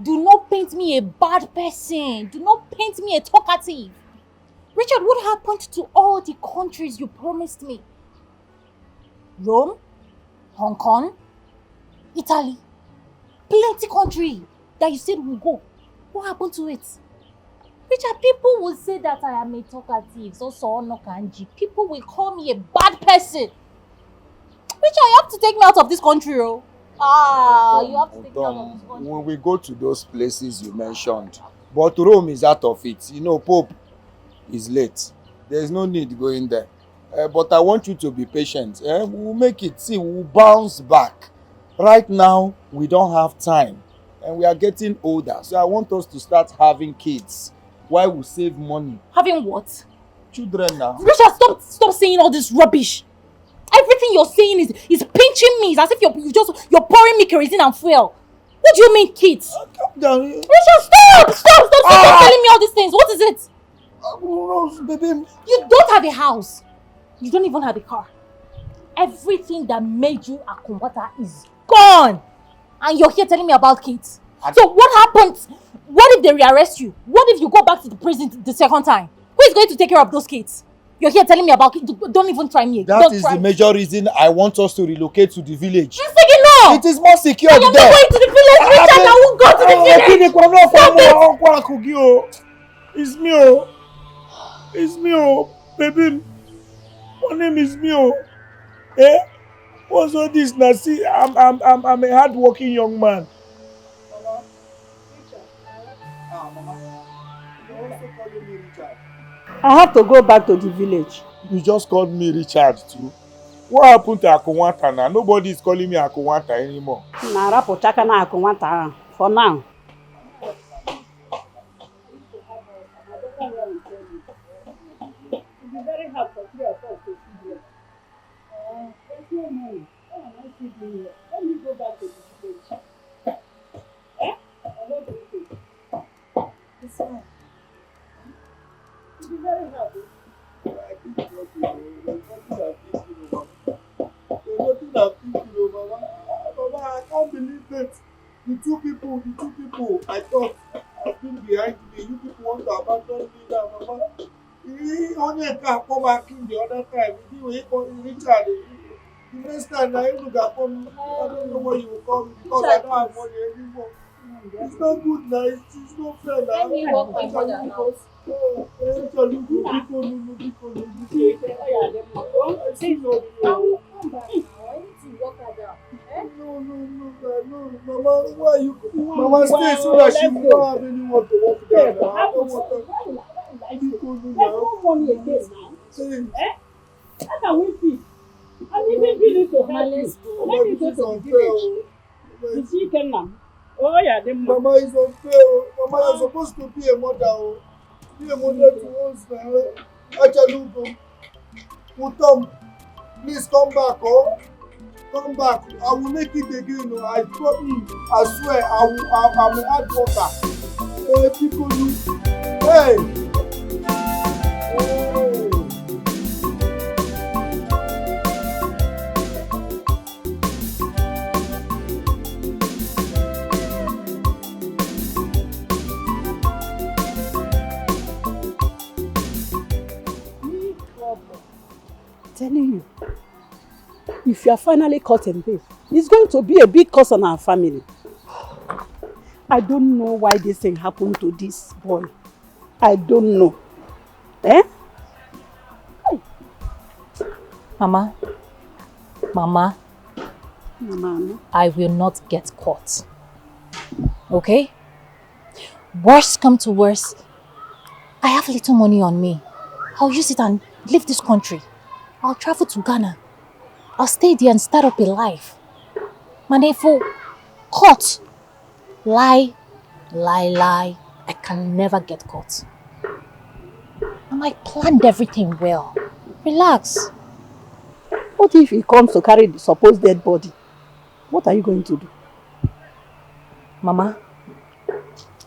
Do not paint me a bad person. Do not paint me a talkative. Richard, what happened to all the countries you promised me? Rome, Hong Kong, Italy, plenty country that you said we'll go. What happened to it? Richard, people will say that I am a talkative, so no kanji. People will call me a bad person. Richard, you have to take me out of this country, oh. You have to take me out of this country. When we go to those places you mentioned, but Rome is out of it. You know, Pope is late. There's no need going there. But I want you to be patient. We'll make it. See, we'll bounce back. Right now, we don't have time. And we are getting older. So I want us to start having kids. While we save money. Having what? Children now. Richard, stop saying all this rubbish. Everything you're saying is pinching me. It's as if you're pouring me kerosene and fuel. What do you mean, kids? Calm down. Richard, stop telling me all these things. What is it? Baby. You don't have a house. You don't even have a car. Everything that made you Akumwata is gone. And you're here telling me about kids. So what happens? What if they rearrest you? What if you go back to the prison the second time? Who is going to take care of those kids? You're here telling me about kids. Don't even try me. That is the major reason I want us to relocate to the village. You're saying no! It is more secure there. I'm not going to the village, Richard. I won't go to the village. It's me. It's me, baby. My name is me. What's all this now? See, I'm a hard-working young man. I have to go back to the village. You just called me Richard too. What happened to Akunwata now? Nobody is calling me Akunwata anymore. Narapo chaka na Akunwata for now. no money. Why am I still doing here? Let me go back to the village. Eh? I don't do it. It's fine. You'll be very happy. I think what you know, there's nothing I'm thinking about. There's nothing I'm thinking of, Mama. Mama, I can't believe that. The two people I thought have been behind me. You people want to abandon me now, Mama. He only can come back in the other time. He Richard. The next time now you look at me, I don't know what you will call me because I don't have money anymore. It's not good now. It's not fair now. Let me walk my mother now. Oh, Richard, you go. I will come back now. I need to walk her down. No, Mama, why you? Mama, stay so that she don't have anyone to walk down. I don't want her. Let's money again now. How can we feed? I'm even willing to help you. Let me go to the village. You see, Kenna. Oh, yeah, Mama is unfair. Mama, you're supposed to be a mother. Be a mother to us now. Achalugo. Mutom, please come back, oh. Come back. I will make it again. Oh. I promise. I swear, I'm an hard worker. Hey, people, hey. Telling you, if you are finally caught in this, it's going to be a big curse on our family. I don't know why this thing happened to this boy. I don't know. Eh? Mama, I will not get caught. Okay? Worst come to worst, I have little money on me. I'll use it and leave this country. I'll travel to Ghana. I'll stay there and start up a life. Manefo, caught. Lie. I can never get caught. And I planned everything well. Relax. What if he comes to carry the supposed dead body? What are you going to do? Mama,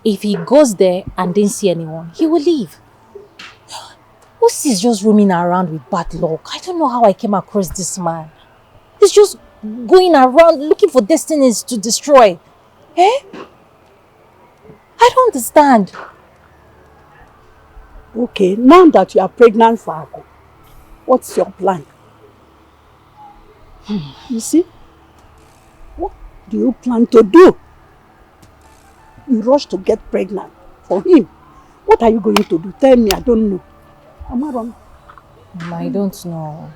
if he goes there and didn't see anyone, he will leave. Who's is just roaming around with bad luck? I don't know how I came across this man. He's just going around looking for destinies to destroy. Eh? I don't understand. Okay, now that you are pregnant for Aku, what's your plan? You see? What do you plan to do? You rush to get pregnant for him. What are you going to do? Tell me, I don't know. Am I wrong? I don't know.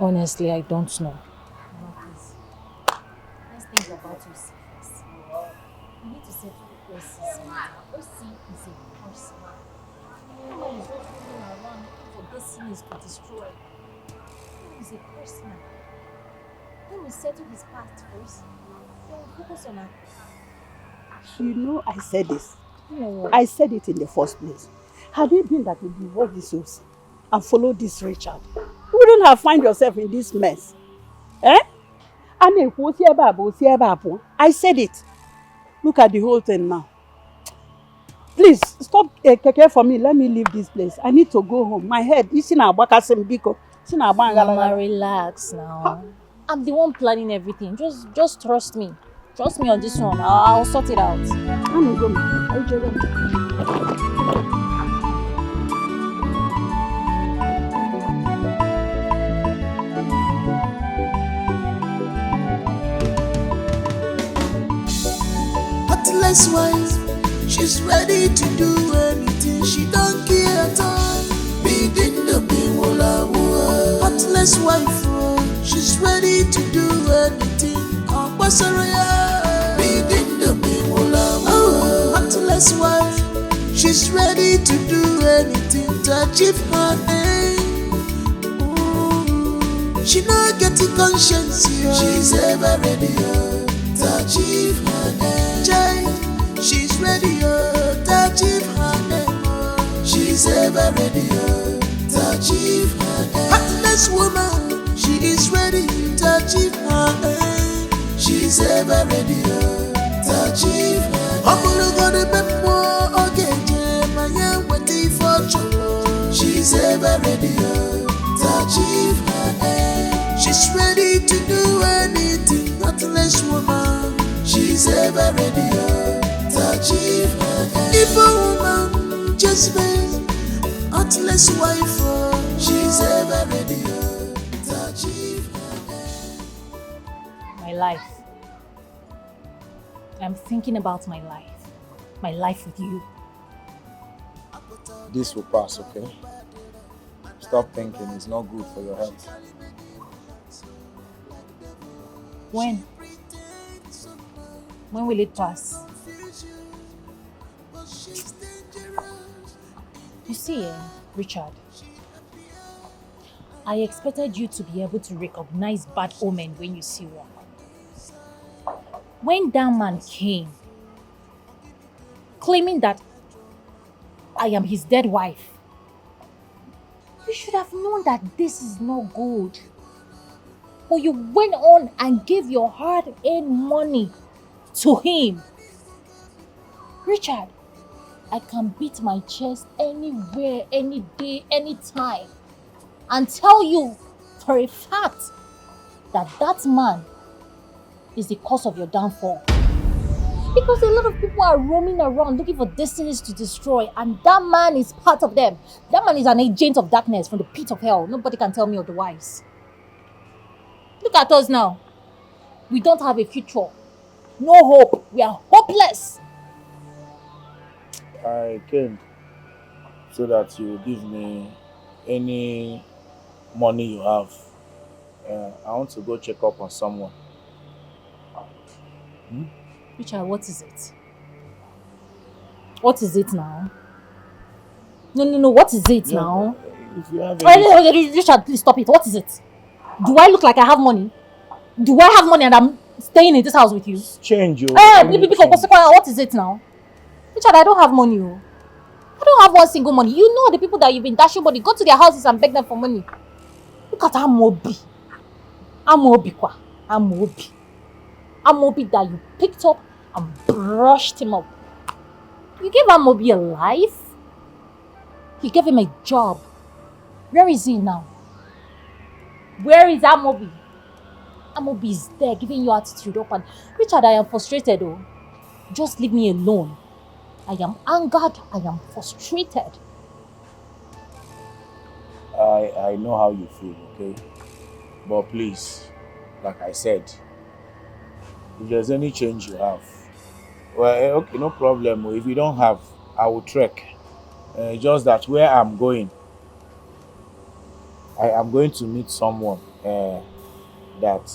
Honestly, I don't know. Let's think about you first. You need to settle the OC's matter. OC is a person. No one is just running around looking for destinies to destroy. He is a person. Let me settle his past first. Then we'll focus on her. You know, I said this. You know what? I said it in the first place. Had it been that you divorce this OC and follow this Richard, you wouldn't have found yourself in this mess. Eh? I said it. Look at the whole thing now. Please, stop keke for me. Let me leave this place. I need to go home. My head is in a bakasembiko. Mama, relax now. I'm the one planning everything. Just trust me. Trust me on this one. I'll sort it out. Heartless wife, she's ready to do anything. She don't care at all. Begin the biwola. Heartless wife, she's ready to do anything. Begin the biwola. Heartless wife, she's ready to do anything to achieve her aim. She not getting conscience. She's ever ready to achieve her aim. She's ready to achieve her aim. She's ever ready to achieve her aim. Heartless woman, she is She's ready to achieve her aim. She's ever ready to achieve her aim. She's ever ready to achieve her aim. She's ready to do anything, not less woman. She's ever ready to achieve her aim. If a woman just been not less wife, she's ever ready to achieve her aim. My life. I'm thinking about my life with you. This will pass, okay? Stop thinking, it's not good for your health. When will it pass? You see, Richard, I expected you to be able to recognize bad omen when you see one. When that man came, claiming that I am his dead wife, you should have known that this is not good. But you went on and gave your hard-earned money to him. Richard, I can beat my chest anywhere, any day, anytime, and tell you for a fact that that man is the cause of your downfall. Because a lot of people are roaming around looking for destinies to destroy, and that man is part of them. That man is an agent of darkness from the pit of hell. Nobody can tell me otherwise. Look at us now. We don't have a future. No hope. We are hopeless. I came so that you give me any money you have. I want to go check up on someone. Richard, what is it? What is it now? No. What is it now? If you have Richard, please stop it. What is it? Do I look like I have money? Do I have money and I'm staying in this house with you? Change you. What is it now? Richard, I don't have money. I don't have one single money. You know the people that you've been dashing money. Go to their houses and beg them for money. Look at Amobi. Amobi that you picked up and brushed him up. You gave Amobi a life. You gave him a job. Where is he now? Where is Amobi? Amobi is there giving you attitude up, and Richard, I am frustrated though. Just leave me alone. I am angered. I am frustrated. I know how you feel, okay? But please, like I said, if there's any change you have, well, okay, no problem. If you don't have, I will trek. Just that where I'm going, I am going to meet someone that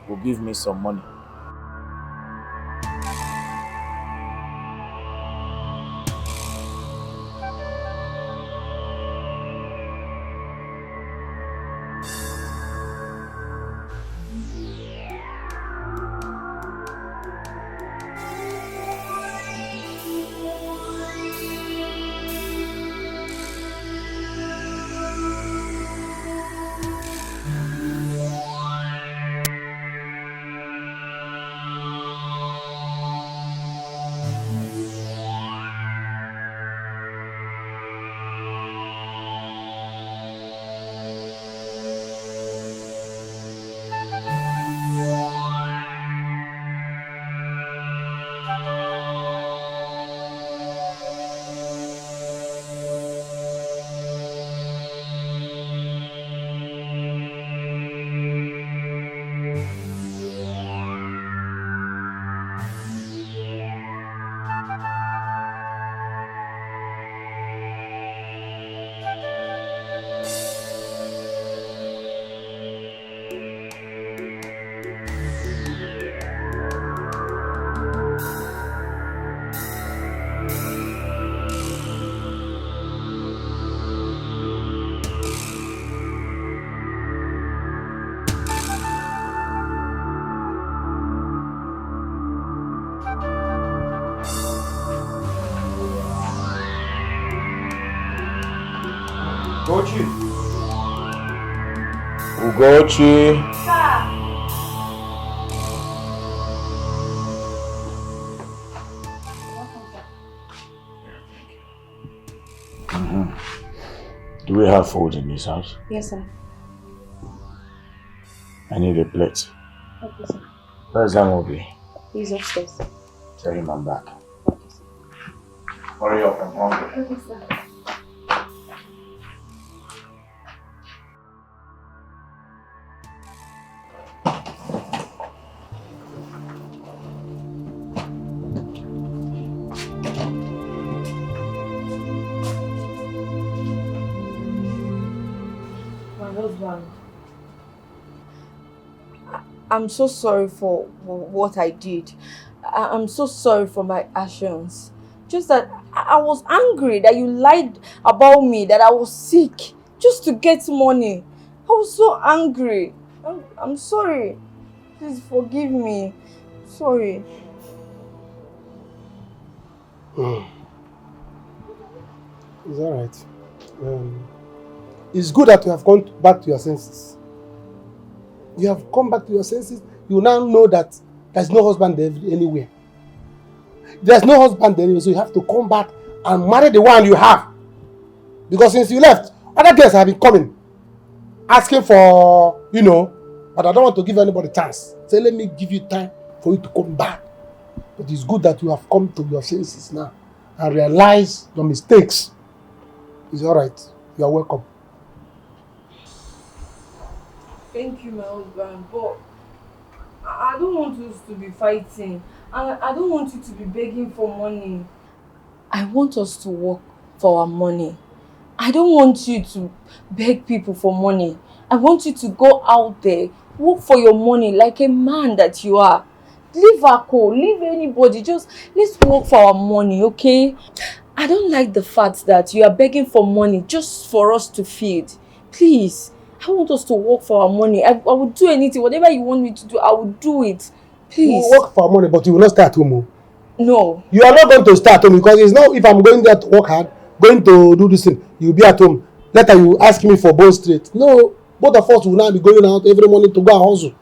will give me some money. Ugochi. Do we have food in this house? Yes, sir. I need a plate. Okay, sir. Where's that movie? He's upstairs. Tell him I'm back. Hurry up, I'm hungry. Okay, sir. I'm so sorry for what I did. I'm so sorry for my actions. Just that I was angry that you lied about me, that I was sick, just to get money. I was so angry. I'm sorry. Please forgive me. Sorry. It's alright. It's good that you have gone back to your senses. You have come back to your senses. You now know that there's no husband there anywhere. There's no husband there anywhere, so you have to come back and marry the one you have. Because since you left, other girls have been coming, asking for, but I don't want to give anybody a chance. So let me give you time for you to come back. But it's good that you have come to your senses now and realize your mistakes. It's alright. You are welcome. Thank you, my husband, but I don't want us to be fighting. And I don't want you to be begging for money. I want us to work for our money. I don't want you to beg people for money. I want you to go out there, work for your money like a man that you are. Leave Ako, leave anybody. Just let's work for our money, okay? I don't like the fact that you are begging for money just for us to feed. Please. I want us to work for our money. I will do anything. Whatever you want me to do, I will do it. Please. You will work for our money, but you will not stay at home. No. You are not going to stay at home because it's not if I'm going there to work hard, going to do this thing, you'll be at home. Later you ask me for bone straight. No, both of us will now be going out every morning to go and hustle.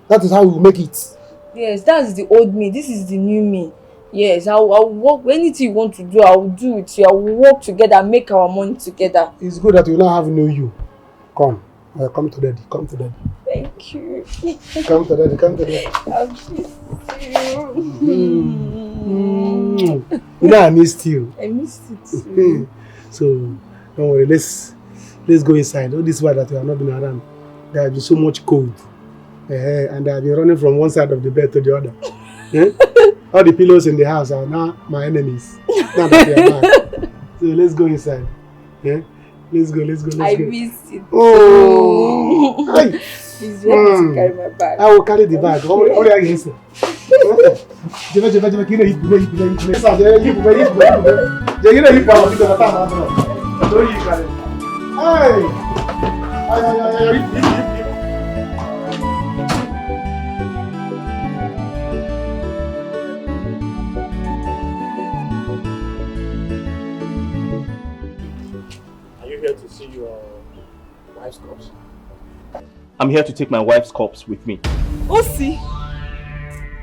That is how we will make it. Yes, that's the old me. This is the new me. Yes, I'll work. Anything you want to do, I will do it. I will work together and make our money together. It's good that you now have know you. Come. Come to daddy. Come to daddy. Thank you. Come to daddy. Come to daddy. I miss you. You know I missed you. I missed it too. So don't worry. Let's go inside. All this while that you have not been around, there has been so much cold, and I have been running from one side of the bed to the other. All the pillows in the house are now my enemies. Now that they are back. So let's go inside. Let's go. I miss it. Oh! Please let me to carry my bag. I will carry the bag. How are you against it? To see your wife's corpse. I'm here to take my wife's corpse with me. Osi,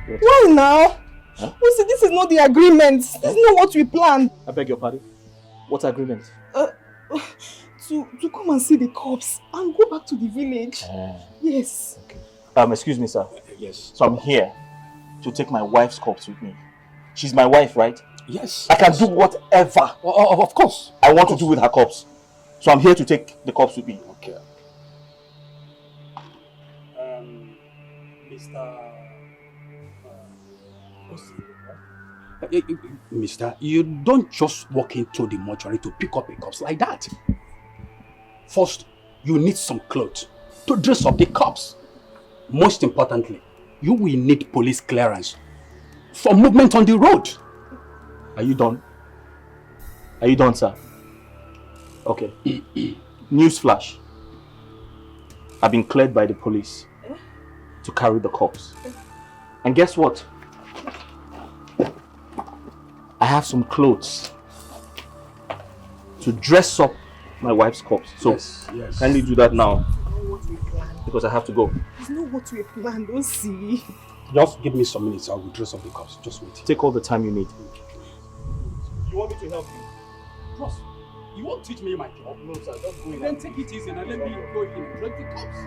why now? Huh? Osi, this is not the agreement. This is not what we planned. I beg your pardon. What agreement? To come and see the corpse and go back to the village. Yes. Okay. Excuse me, sir. Yes. So I'm here to take my wife's corpse with me. She's my wife, right? Yes. I can do whatever. Of course. I want to do with her corpse. So I'm here to take the corpse with me. Okay. Mister, you don't just walk into the mortuary to pick up a corpse like that. First, you need some clothes to dress up the corpse. Most importantly, you will need police clearance for movement on the road. Are you done? Are you done, sir? Okay. Newsflash. I've been cleared by the police to carry the corpse. And guess what? I have some clothes to dress up my wife's corpse. So, yes. kindly do that now. because I have to go. It's not what we planned, don't see. Just give me some minutes, I'll withdraw some of the cups. Just wait. Take all the time you need. You want me to help you? Trust. You won't teach me my job. No, sir, just go in. Then take it easy and let me go in and drink the cups.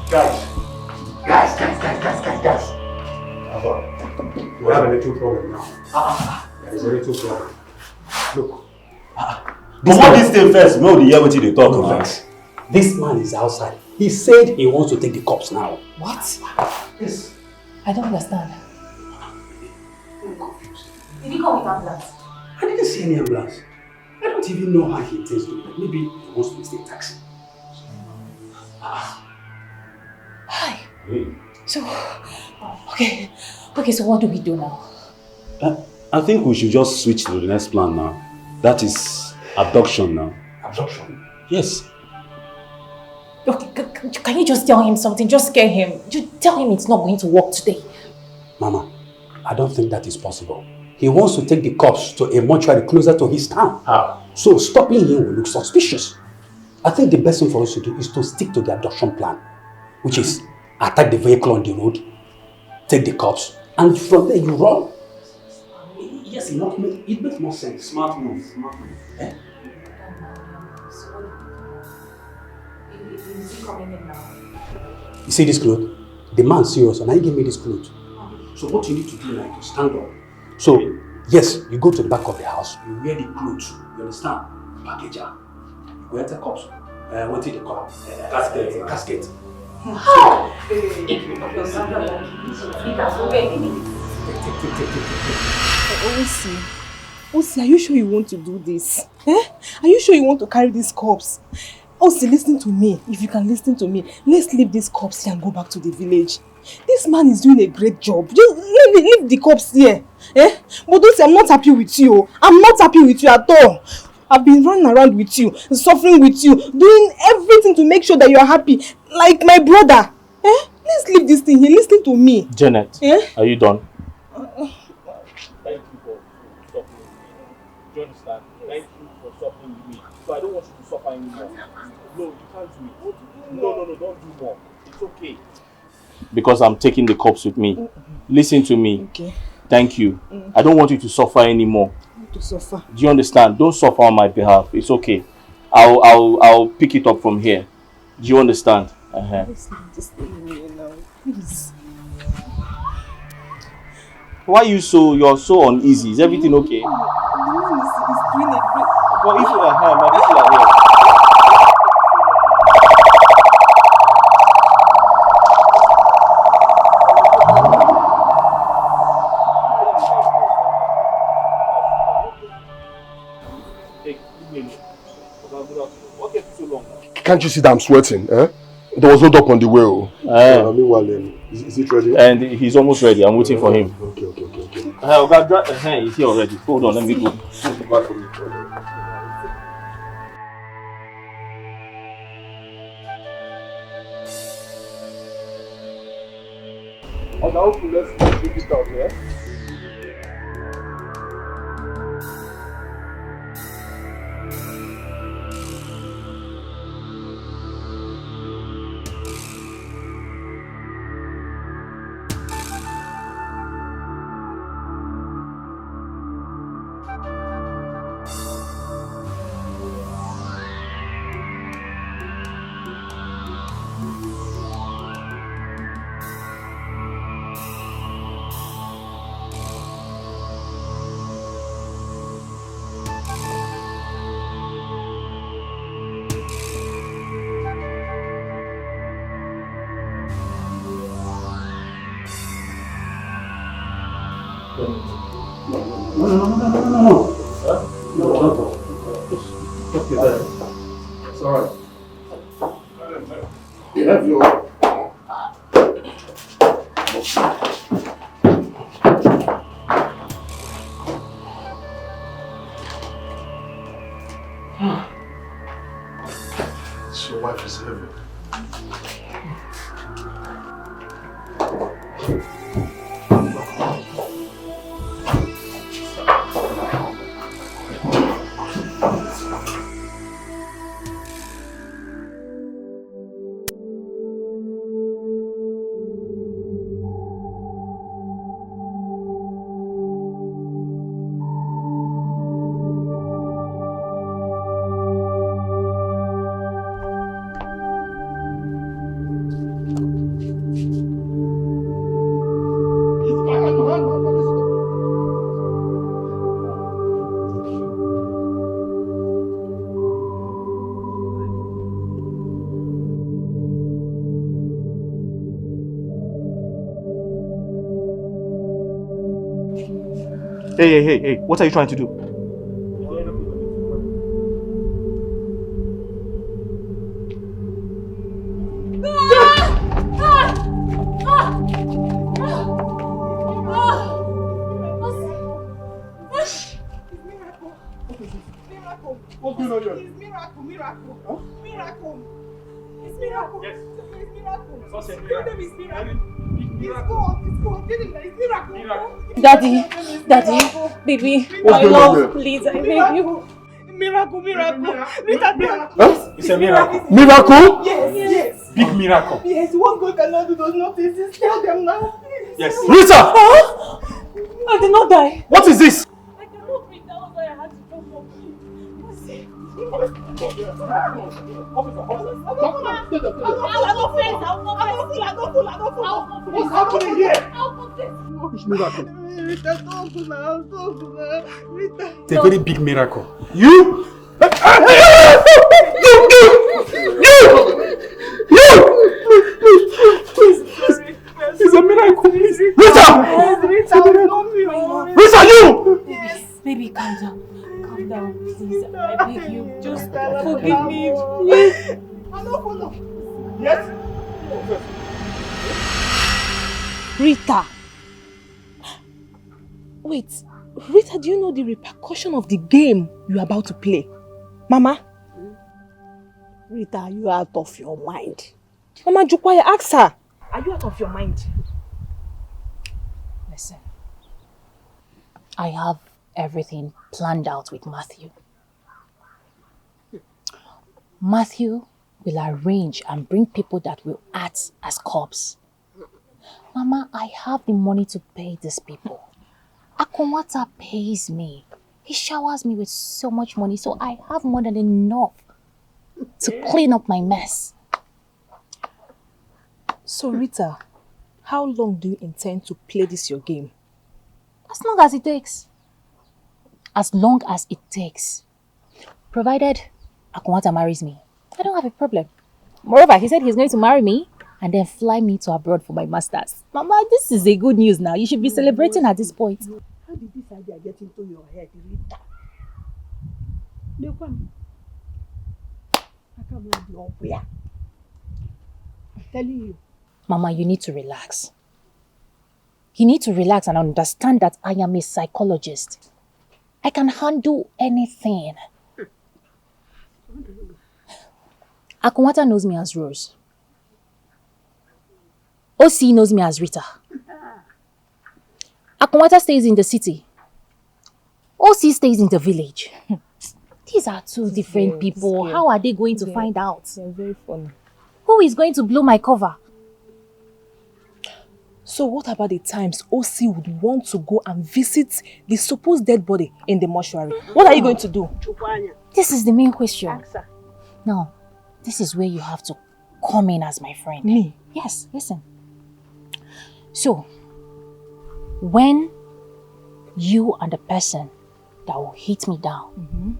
Guys. We have a little problem now. There is a little problem. Look. Before this thing first, no, the hear what they talk about. This man is outside. He said he wants to take the cups now. What? Yes. I don't understand. Did he come with ambulance? I didn't see any ambulance. I don't even know how he intends to do it. Maybe he wants to take a taxi. Hi. So, okay, so what do we do now? I think we should just switch to the next plan now. That is abduction now. Abduction? Yes. Okay, can you just tell him something? Just scare him. Just tell him it's not going to work today. Mama, I don't think that is possible. He wants to take the corpse to a mortuary closer to his town. How? So stopping him will look suspicious. I think the best thing for us to do is to stick to the abduction plan, which is attack the vehicle on the road, take the corpse, and from there you run. Yes, it makes more sense. Smart move. Eh? Is he coming in now? You see this cloth? The man serious and I give me this cloth. So what you need to do now is to stand up. So, yes, you go to the back of the house, you wear the clothes, you understand? Package her. You go enter cups. What is the cup? Casket. Osi, are you sure you want to do this? Are you sure you want to carry these cups? Osi, listen to me. If you can listen to me, let's leave these cups here and go back to the village. This man is doing a great job. Just leave the cups here. But Osi, I'm not happy with you. I'm not happy with you at all. I've been running around with you, suffering with you, doing everything to make sure that you are happy, like my brother. Let's leave this thing here. Listen to me. Janet, are you done? Thank you for suffering with me. Do you understand? Thank you for suffering with me. So I don't want you to suffer anymore. No, you can't do it. No, don't do more. It's okay. Because I'm taking the cups with me. Listen to me. Okay. Thank you. I don't want you to suffer anymore. To suffer. Do you understand? Don't suffer on my behalf. It's okay. I'll pick it up from here. Do you understand? Just leave me now, please. Why you're so uneasy? Is everything okay? The man is doing a great. But if you are here, my people are here. Can't you see that I'm sweating? There was no dog on the way. Meanwhile, is it ready? And he's almost ready. I'm waiting for him. Okay. He's here already. Hold on, let me go. Let's take it out here. No. It's alright. You have your... Your wife is heavy. Hey, what are you trying to do? What's going on here? It's miracle. Huh? Miracle. It's miracle. Yes. It's miracle. Tell them it's miracle. It's God. Tell them that it's miracle. Daddy, baby, my love, please, I beg you. Miracle. Rita, huh? It's a miracle. Miracle? Yes. Big miracle. Yes, what God cannot do does not exist. Tell them now. Yes. Rita! Huh? I did not die. What is this? I cannot breathe. That was why I had to jump up. What's happening here? Which miracle? Rita, don't pull out. Rita. It's a very big miracle. You! It's a miracle. Rita, you! Yes. Baby, calm down. Calm down, please. I beg you. Just forgive me, please. Yes? Rita! Wait, Rita, do you know the repercussion of the game you're about to play? Mama? Rita, you are out of your mind. Mama Jukwaya, ask her. Are you out of your mind? Listen, I have everything planned out with Matthew. Matthew will arrange and bring people that will act as cops. Mama, I have the money to pay these people. Akunwata pays me. He showers me with so much money, so I have more than enough to clean up my mess. So Rita, how long do you intend to play this your game? As long as it takes. As long as it takes. Provided Akunwata marries me, I don't have a problem. Moreover, he said he's going to marry me and then fly me to abroad for my masters. Mama, this is a good news now. You should be celebrating at this point. How did this idea get into your head, Rita? I'm telling you. Mama, you need to relax. You need to relax and understand that I am a psychologist. I can handle anything. Akunwata knows me as Rose. OC knows me as Rita. Akunwata stays in the city. OC stays in the village. These are two different people. How are they going to find out? They're very funny. Who is going to blow my cover? So what about the times OC would want to go and visit the supposed dead body in the mortuary? What are you going to do? This is the main question. Now, this is where you have to come in as my friend. Me? Yes, listen. So, when you and the person that will hit me down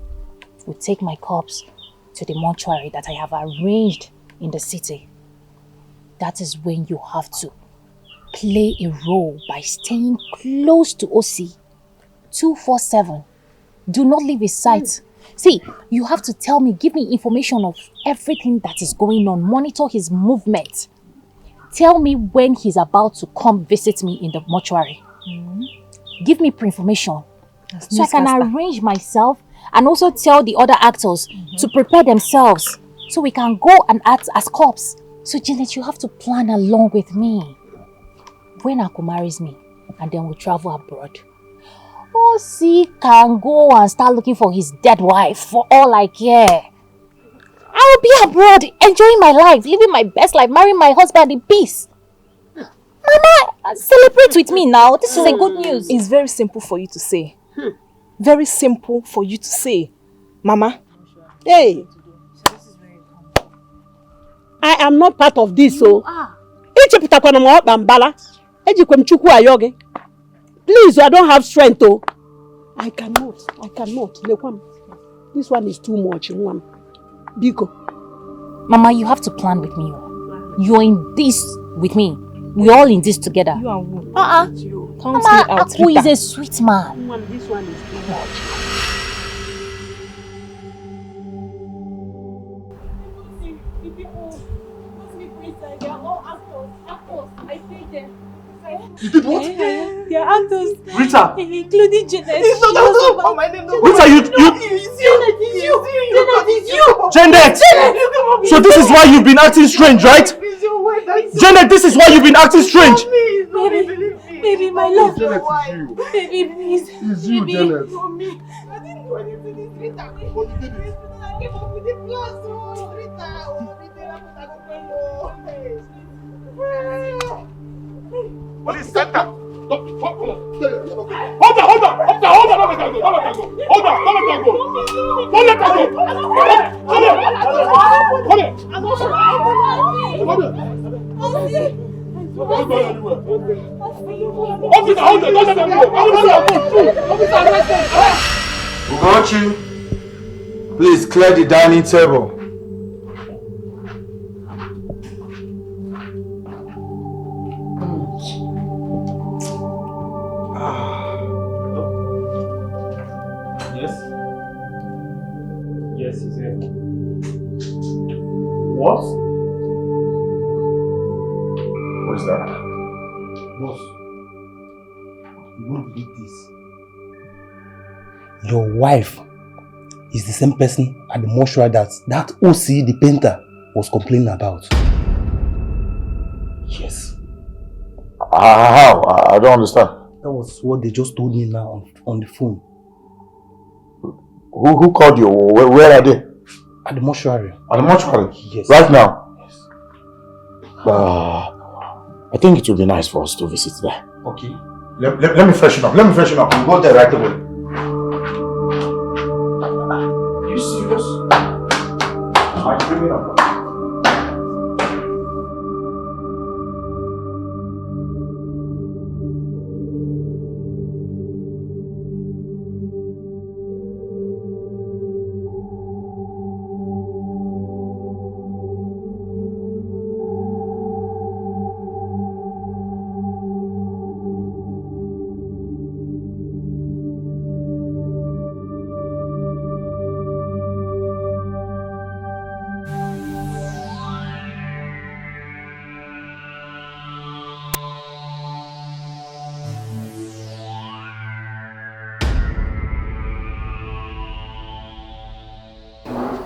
will take my corpse to the mortuary that I have arranged in the city, that is when you have to play a role by staying close to OC 247. Do not leave his sight. See, you have to tell me, give me information of everything that is going on, monitor his movement. Tell me when he's about to come visit me in the mortuary. Give me pre-information so I can arrange myself and also tell the other actors to prepare themselves so we can go and act as cops. So Janet, you have to plan along with me. When Aku marries me, and then we'll travel abroad, Osi can go and start looking for his dead wife for all I care. I'll be abroad, enjoying my life, living my best life, marrying my husband in peace. Mama, celebrate with me now. This is a good news. It's very simple for you to say. Very simple for you to say. Mama. Hey. I am not part of this, so. Please, I don't have strength, oh. I cannot. This one is too much. Biko. Mama, you have to plan with me. You're in this with me. We're all in this together. You are who? Count me out, Aku is a sweet man. This one is too much. You did what? They are actors. Rita! Including Janet. It's not oh my name. Rita, Janet, it's you! Janet! So this is why you've been acting strange, right? Janet, this is why you've been acting strange! Baby, my love. Janet, it's you. Baby, please. It's you, Janet. I didn't do anything. It's Rita. But you did it. I came up with the plans. Rita. Police center! Hold on! Ugochi, please clear the dining table. Yes, he's here. What? What is that? Boss, you won't believe this. Your wife is the same person at the mortuary that OC, the painter, was complaining about. Yes. How? I don't understand. That was what they just told me now on the phone. Who called you? Where are they? At the mortuary. At the mortuary? Yes. Right now? Yes. I think it would be nice for us to visit there. Okay. Let me freshen up. We'll go there right away. Are you serious? Are you bringing up?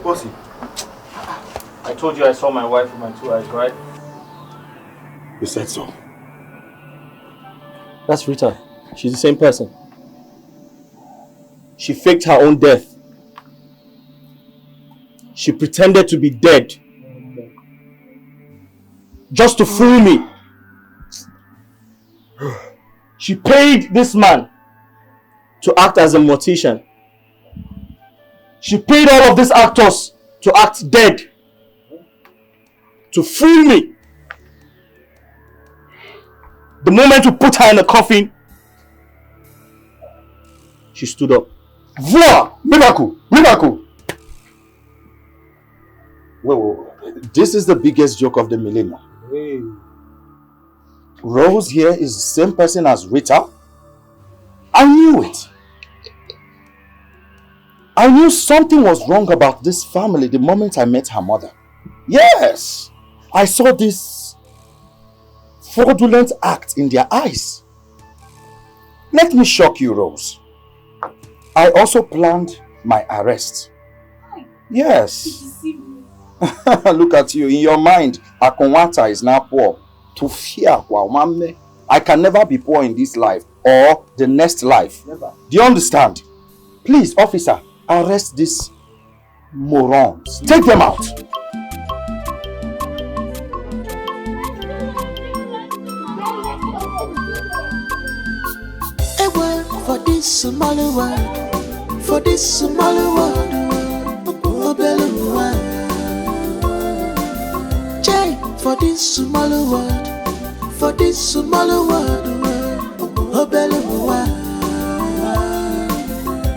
Bossy, I told you I saw my wife with my 2 eyes, right? You said so. That's Rita. She's the same person. She faked her own death. She pretended to be dead. Just to fool me. She paid this man to act as a mortician. She paid all of these actors to act dead. To fool me. The moment we put her in a coffin, she stood up. Voila! Miracle! Wait. This is the biggest joke of the millennium. Hey. Rose here is the same person as Rita. I knew it. I knew something was wrong about this family the moment I met her mother. Yes, I saw this fraudulent act in their eyes. Let me shock you, Rose. I also planned my arrest. Yes. Look at you. In your mind, Akonwata is now poor. To fear, wow, mame. I can never be poor in this life or the next life. Never. Do you understand? Please, officer, arrest these morons. Take them out. A word for this Somali word, for this Somali word. J for this Somali word, for this Somali word.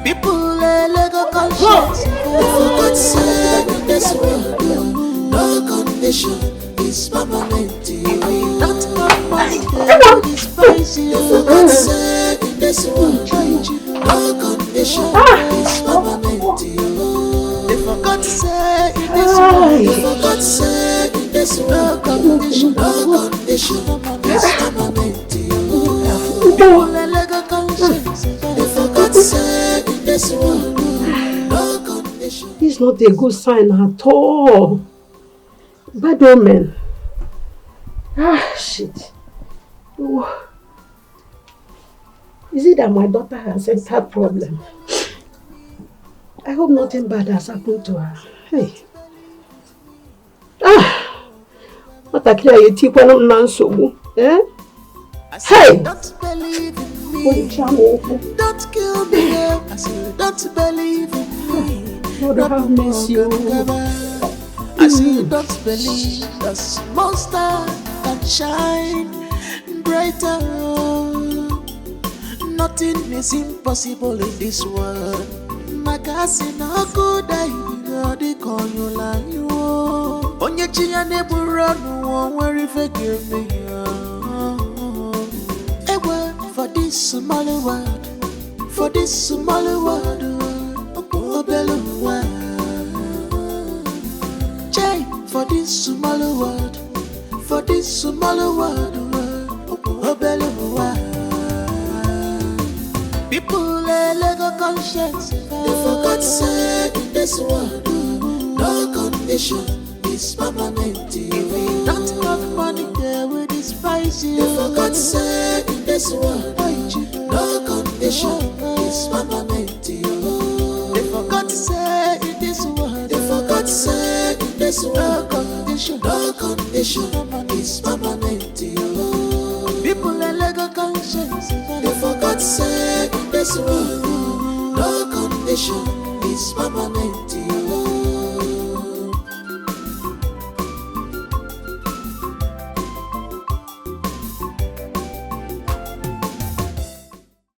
People Lego conscience. For God's sake, in this world, no condition is permanent. Not permanent. This price. For God's sake, in this world, no condition is permanent. For God's sake, in this world, for God's sake, in this world, no condition is permanent. People Lego conscience. For God's sake, in this world, no condition. It's not a good sign at all. Bad omen. Shit. Oh. Is it that my daughter has a heart problem? I hope nothing bad has happened to her. Hey. What a clear you take one of Nanso. Eh? Hey! Don't believe in me. Don't kill me. I said, don't believe in me. Lord, have mercy. I said, don't believe the small star can shine brighter. Nothing is impossible in this world. Magasi no good I the call you like you. Onye chinya neburo no worry forgive me. A word for this Somali word, for this Somali word. J for this Somali word, for this Somali word. People Lego conscience. For God's sake, in this world, no condition is permanent. If we don't have money, they will despise you. For God's sake, in this world, no condition is permanent. For God's sake, in this world, for God's sake, in this world, no condition is permanent. People are Lego conscience. For God's sake, in this world, no condition is permanent.